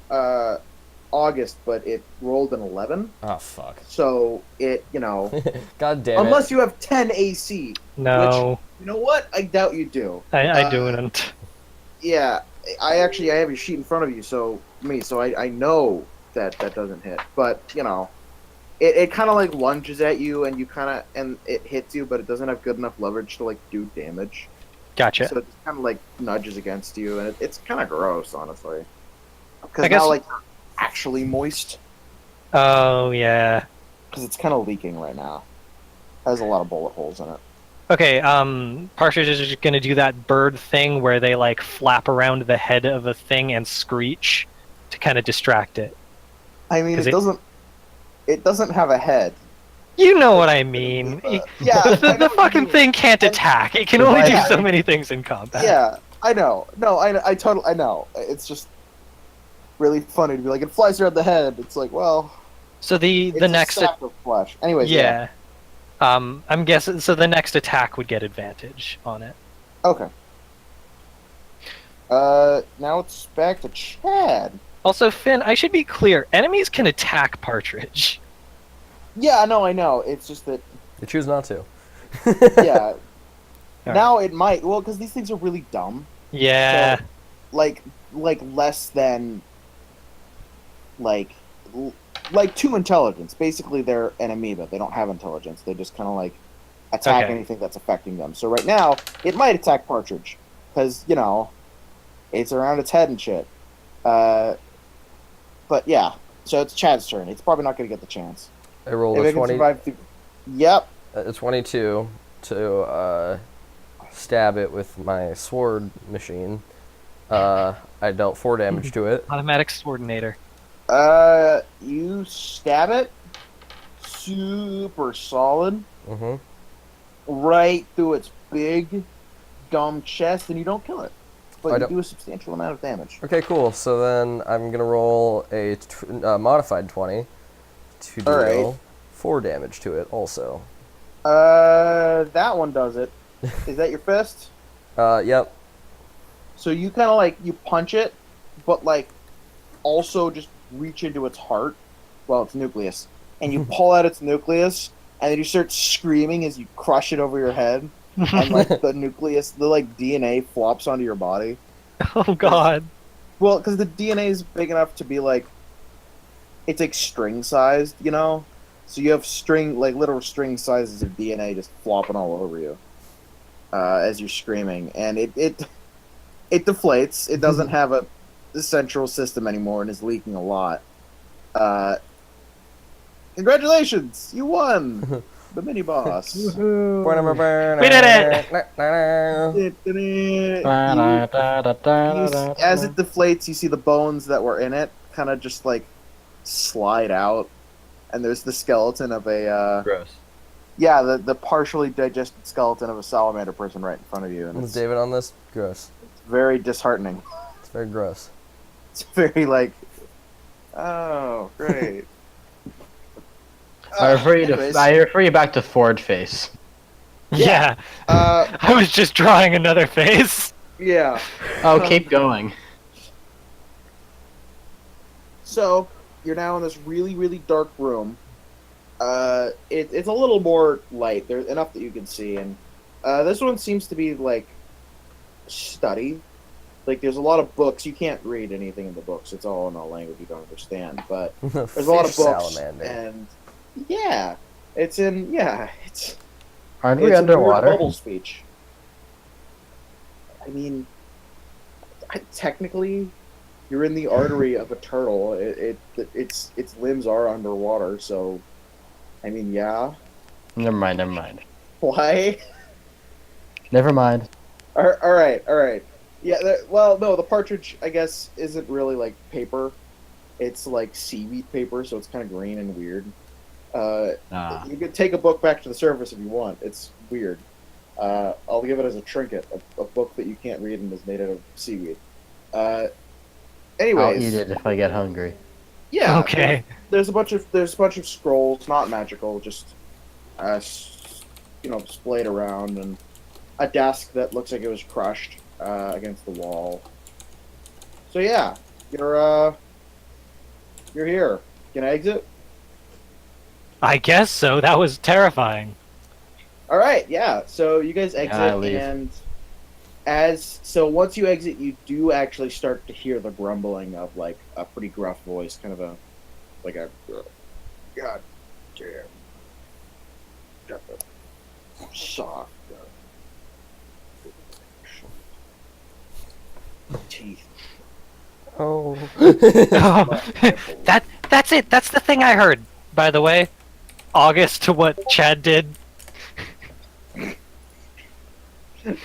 August, but it rolled an 11. Oh fuck. So it, God damn it. unless you have 10 AC. No, You know what? I doubt you do. I don't. Yeah, I have your sheet in front of you, so I know that doesn't hit. But it kind of like lunges at you, and and it hits you, but it doesn't have good enough leverage to like do damage. Gotcha. So it just kind of like nudges against you, and it's kind of gross, honestly. I Because guess- now like you're actually moist, Oh yeah. because it's kind of leaking right now. Has a lot of bullet holes in it. Okay, Partridge is just gonna do that bird thing where they like flap around the head of a thing and screech to kind of distract it. I mean, 'Cause it doesn't have a head. You know what I mean. Yeah, I know The what you fucking mean. thing can't And- attack. It can only do Yeah. so many things in combat. Yeah, I know. No, I totally, I know. It's just really funny to be like, it flies around the head. It's like, well, So the it's a next sack of flesh. Anyways, yeah. I'm guessing so the next attack would get advantage on it. Okay. Now it's back to Chad. Also, Finn, I should be clear. Enemies can attack Partridge. Yeah, no, I know. It's just that, You choose not to. yeah. All Now it might. Well, because these things are really dumb. Yeah. So, like less than like 2 intelligence. Basically, they're an amoeba. They don't have intelligence. They just kind of like attack Okay. anything that's affecting them. So right now, it might attack Partridge because it's around its head and shit. But yeah, so it's Chad's turn. It's probably not going to get the chance. I rolled If a it can 20, survive through... Yep. a 22 to stab it with my sword machine. I dealt 4 damage to it. Automatic coordinator. You stab it. Super solid. Mm-hmm. Right through its big, dumb chest, and you don't kill it. But I you don't- do a substantial amount of damage. Okay, cool. So then I'm gonna roll a modified 20 to deal Alright. 4 damage to it also. That one does it. Is that your fist? Yep. So you kind of like, you punch it, but like, also just reach into its heart, well, its nucleus, and you pull out its nucleus, and then you start screaming as you crush it over your head, and like the nucleus, the like DNA flops onto your body. Oh god. Well, because the DNA is big enough to be like, it's like string sized, you know? So you have string, like literal string sizes of DNA just flopping all over you as you're screaming, and it deflates. It doesn't have a central system anymore and is leaking a lot. Congratulations, you won the mini boss. We did it! As it deflates, you see the bones that were in it kind of just like slide out, and there's the skeleton of a Gross. yeah, the partially digested skeleton of a salamander person right in front of you, and Was it's David on this? Gross. very disheartening. It's very gross. It's very like, oh, great. I refer you Anyways, to. I refer you back to Ford face. Yeah. uh, I was just drawing another face. yeah. Oh, keep going. So you're now in this really, really dark room. It's a little more light. There's enough that you can see, and this one seems to be like study. Like there's a lot of books. You can't read anything in the books. It's all in a language you don't understand. But there's a lot of Fish books, salamander. and yeah, it's in it's. Aren't It's we a weird underwater? bubble speech. I mean, technically, you're in the artery of a turtle. Its limbs are underwater, so I mean, yeah. Never mind. Never mind. Why? Never mind. All right. Yeah. Well, no, the partridge, I guess, isn't really like paper. It's like seaweed paper, so it's kind of green and weird. Ah. You could take a book back to the surface if you want. It's weird. I'll give it as a trinket, a book that you can't read and is made out of seaweed. I'll Anyways, eat it if I get hungry. yeah. Okay. There's a bunch of scrolls, not magical, just splayed around, and a desk that looks like it was crushed against the wall. So yeah, you're here. Can I exit? I guess so. That was terrifying. All right, yeah. So you guys I exit, leave. and once you exit, you do actually start to hear the grumbling of like a pretty gruff voice, kind of a God damn, got the soft teeth. Oh. Oh, that's it. That's the thing I heard. By the way, August to what Chad did.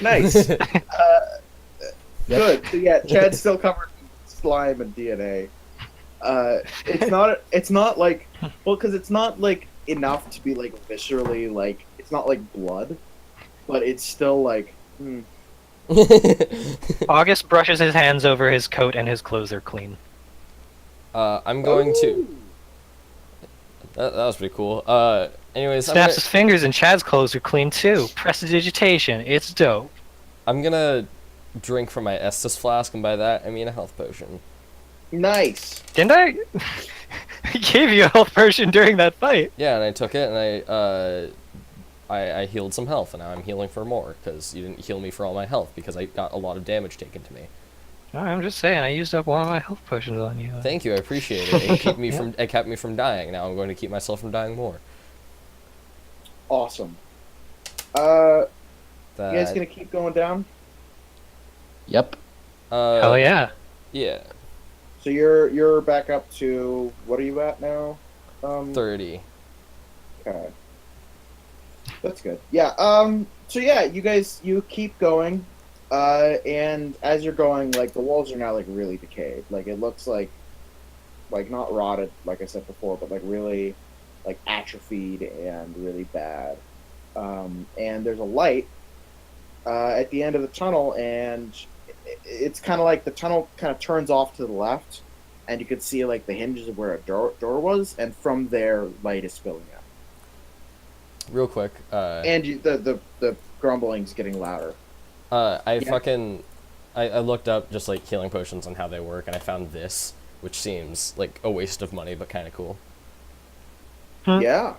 Nice. Good. So yeah, Chad's still covered in slime and DNA. It's not like, well, because it's not like enough to be like viscerally like, it's not like blood, but it's still like. August brushes his hands over his coat and his clothes are clean. I'm going to. That was pretty cool. Anyways, Snaps his fingers and Chad's clothes are clean too. Prestidigitation. It's dope. I'm gonna drink from my Estus flask, and by that I mean a health potion. Nice. Didn't I? I gave you a health potion during that fight. Yeah, and I took it, and I healed some health, and now I'm healing for more because you didn't heal me for all my health because I got a lot of damage taken to me. I'm just saying, I used up one of my health potions on you. Thank you, I appreciate it. It kept me from dying. Now I'm going to keep myself from dying more. Awesome. You That, guys gonna keep going down? Yep. Hell yeah. Yeah, So you're back up to, what are you at now? 30. Okay. That's good. Yeah. So yeah, you guys, you keep going. And as you're going, like the walls are now like really decayed. Like it looks like not rotted, like I said before, but like really like atrophied and really bad. And there's a light at the end of the tunnel, and it's kind of like the tunnel kind of turns off to the left, and you can see like the hinges of where a door was, and from there, light is spilling out. Real quick. And the grumbling's getting louder. I Yeah. fucking I looked up just like healing potions and how they work, and I found this, which seems like a waste of money, but kind of cool. Yeah.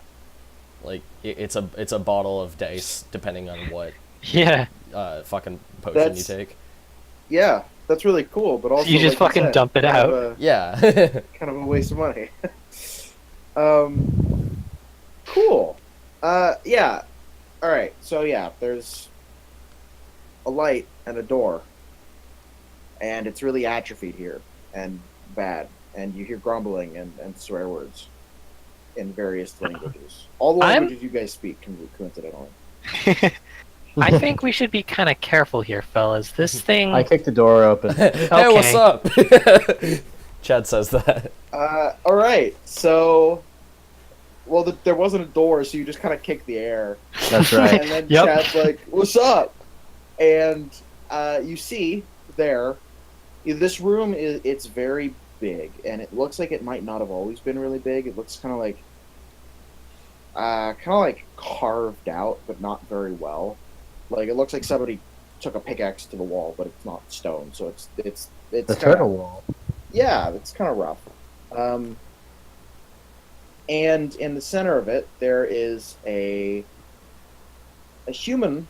Like it's a bottle of dice, depending on what Yeah. fucking potion That's- you take. Yeah, that's really cool, but also You just like fucking said, dump it kind out. of Yeah. kind of a waste of money. Cool. Yeah. All right. So yeah, there's a light and a door, and it's really atrophied here and bad, and you hear grumbling and swear words in various languages. All the I'm- languages you guys speak, coincidentally. I think we should be kind of careful here, fellas. This thing. I kicked the door open. Hey, what's up? Chad says that. All right. So, well, there wasn't a door, so you just kind of kicked the air. That's right. And then Yep. Chad's like, "What's up?" And you see there, this room it's very big, and it looks like it might not have always been really big. It looks kind of like carved out, but not very well. Like it looks like somebody took a pickaxe to the wall, but it's not stone, so it's The kinda, turtle wall. Yeah, it's kind of rough. And in the center of it, there is a humanoid,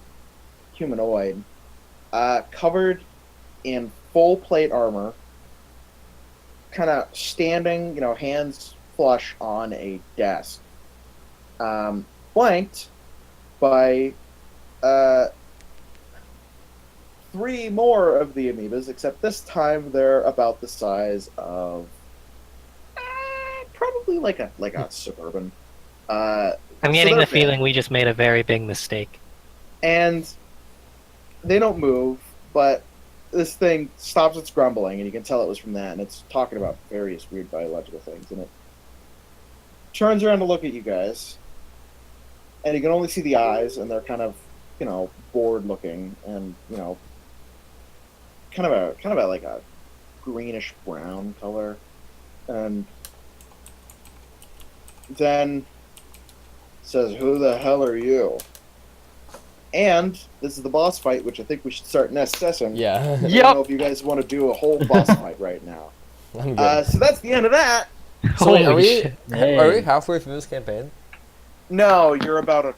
covered in full plate armor, kind of standing, hands flush on a desk, flanked by 3 more of the amoebas, except this time they're about the size of probably like a suburban. I'm so getting they're the feeling we just made a very big mistake. And they don't move, but this thing stops its grumbling, and you can tell it was from that, and it's talking about various weird biological things, and it turns around to look at you guys, and you can only see the eyes, and they're kind of, bored looking, and, kind of a like a greenish brown color, and then says, "Who the hell are you?" And this is the boss fight, which I think we should start next session. Yeah. I Yep. don't know if you guys want to do a whole boss fight right now. I'm good. So that's the end of that. So wait, Holy shit. are we halfway through this campaign? No, you're about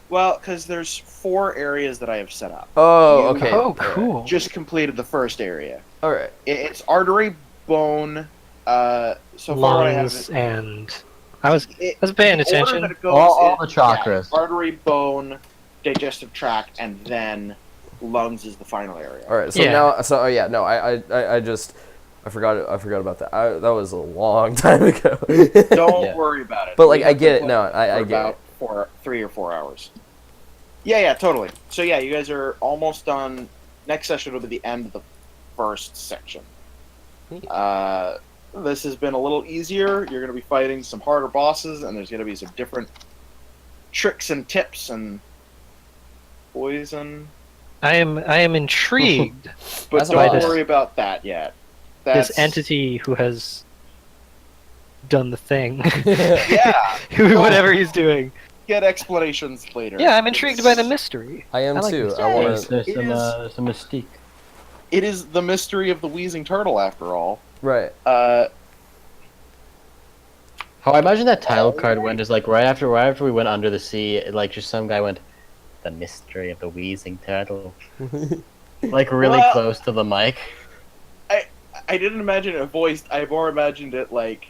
well, because there's 4 areas that I have set up. Oh, You okay. Oh, cool. Just completed the first area. All right. It's artery, bone. So far, what I have Lungs and I was it, paying the order attention. that it goes All is- the chakras. artery, bone, digestive tract, and then lungs is the final area. All right. So Yeah. now, no, I just I forgot about that. That was a long time ago. Don't Yeah. worry about it. But like We I have get it. been No, playing I for get about it. 3 or 4 hours. Yeah, totally. So yeah, you guys are almost done. Next session will be the end of the first section. Neat. This has been a little easier. You're going to be fighting some harder bosses, and there's going to be some different tricks and tips and poison. I am intrigued. But That's don't nice. worry about that yet. That's, This entity who has done the thing, Yeah, whatever he's doing. get explanations later. Yeah, I'm intrigued by the It's- mystery. I am I like too. this. I want There's, to. there's It some, is- there's some mystique. It is the mystery of the wheezing turtle, after all. Right. How I imagine that title card went is like right after we went under the sea, like just some guy went, "The mystery of the wheezing turtle," like really Well- close to the mic. I didn't imagine it voiced. I more imagined it like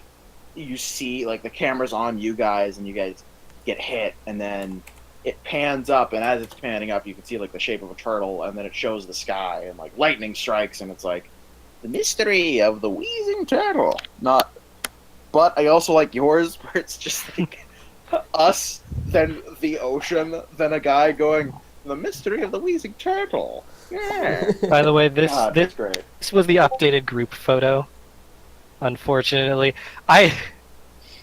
you see, like the camera's on you guys, and you guys get hit, and then it pans up, and as it's panning up, you can see like the shape of a turtle, and then it shows the sky, and like lightning strikes, and it's like the mystery of the wheezing turtle. Not, but I also like yours, where it's just like us, then the ocean, then a guy going, the mystery of the wheezing turtle. Yeah. By the way, this God, this that's great. this was the updated group photo. Unfortunately, I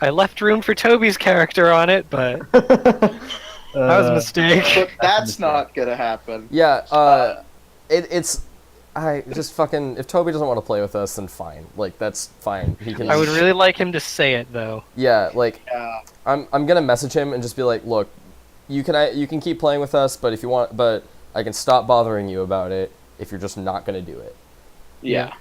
left room for Toby's character on it, but that was a mistake. But that's not gonna happen. Yeah, it's I just fucking if Toby doesn't want to play with us, then fine. Like that's fine. He can. I would really like him to say it though. Yeah, like Yeah. I'm gonna message him and just be like, look, you can keep playing with us, but if you want, but I can stop bothering you about it if you're just not gonna do it. Yeah.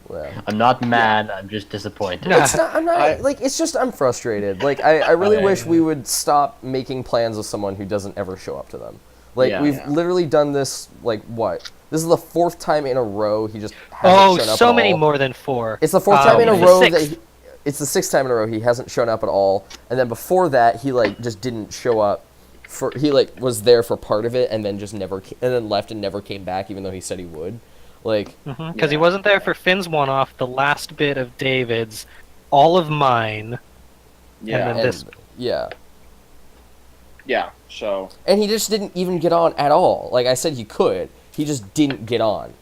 Yeah. I'm not mad. I'm just disappointed. Nah. It's not. I'm not. Like it's just I'm frustrated. Like I really wish we would stop making plans with someone who doesn't ever show up to them. Like Yeah. we've Yeah. literally done this. Like what? This is the 4th time in a row he just hasn't Oh, shown up so at many all. more than 4. It's the 4th time in a the row that sixth. it's the 6th time in a row he hasn't shown up at all. And then before that he like just didn't show up for he like was there for part of it and then just never and then left and never came back even though he said he would. Like Because he wasn't there for Finn's one-off, the last bit of David's, all of mine, Yeah. and then and, this. yeah. Yeah. So. And he just didn't even get on at all. Like I said he could. He just didn't get on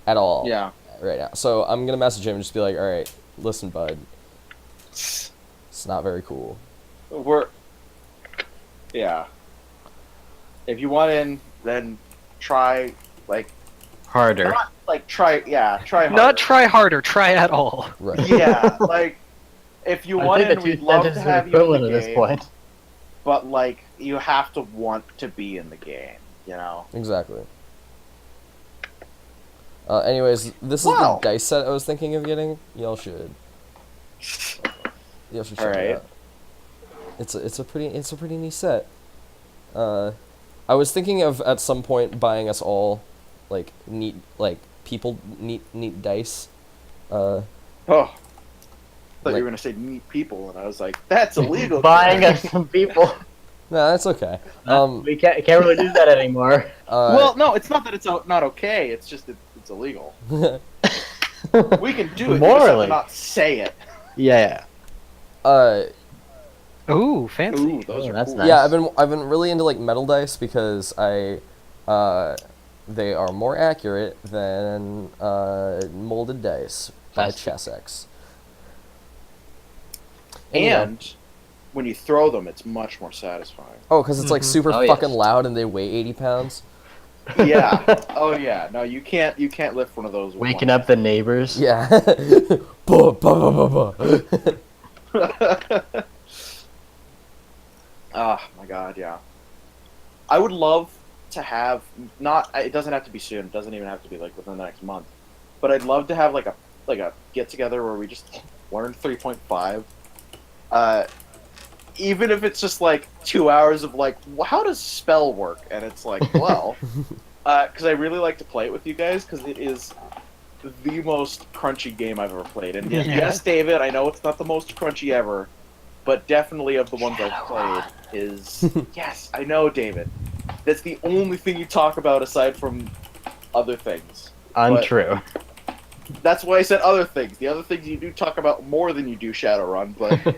at all. Yeah. Right now. So I'm going to message him and just be like, "All right, listen, bud. It's not very cool." Yeah. If you want in, then try like Harder. not like try harder. Not try harder, try at all. Right. Yeah, like if you I want think in, the we'd two love to sentences are have you in equivalent the at this game, point. but like you have to want to be in the game, you know. Exactly. Anyways, this is Wow. the dice set I was thinking of getting. Y'all should check it Alright. out. It's a pretty neat set. I was thinking of at some point buying us all like neat dice. Oh, I thought Like- you were gonna say meet people, and I was like, that's illegal. Buying us some people. No, that's okay. We can't really do that anymore. Well, no, it's not that it's not okay. It's just that it's illegal. We can do it. We just have to Morally. not say it. Yeah. Ooh, fancy. Ooh, those Oh, are that's cool. nice. Yeah, I've been really into like metal dice because they are more accurate than molded dice by That's- Chessex. And when you throw them, it's much more satisfying. Oh, because it's like super Oh, yes. fucking loud and they weigh 80 pounds. Yeah. Oh yeah. No, you can't lift one of those. with Waking one. up the neighbors. Yeah. Buh, buh, buh, buh, buh. Oh my god, yeah. I would love to have not. It doesn't have to be soon. It doesn't even have to be like within the next month. But I'd love to have like a get together where we just learn 3.5. Even if it's just like 2 hours of like, how does spell work? And it's like, well, because I really like to play it with you guys because it is the most crunchy game I've ever played. And Yeah. yes, David, I know it's not the most crunchy ever, but definitely of the ones I've played is yes, I know, David. That's the only thing you talk about aside from other things. Untrue. That's why I said other things. The other things you do talk about more than you do Shadowrun, but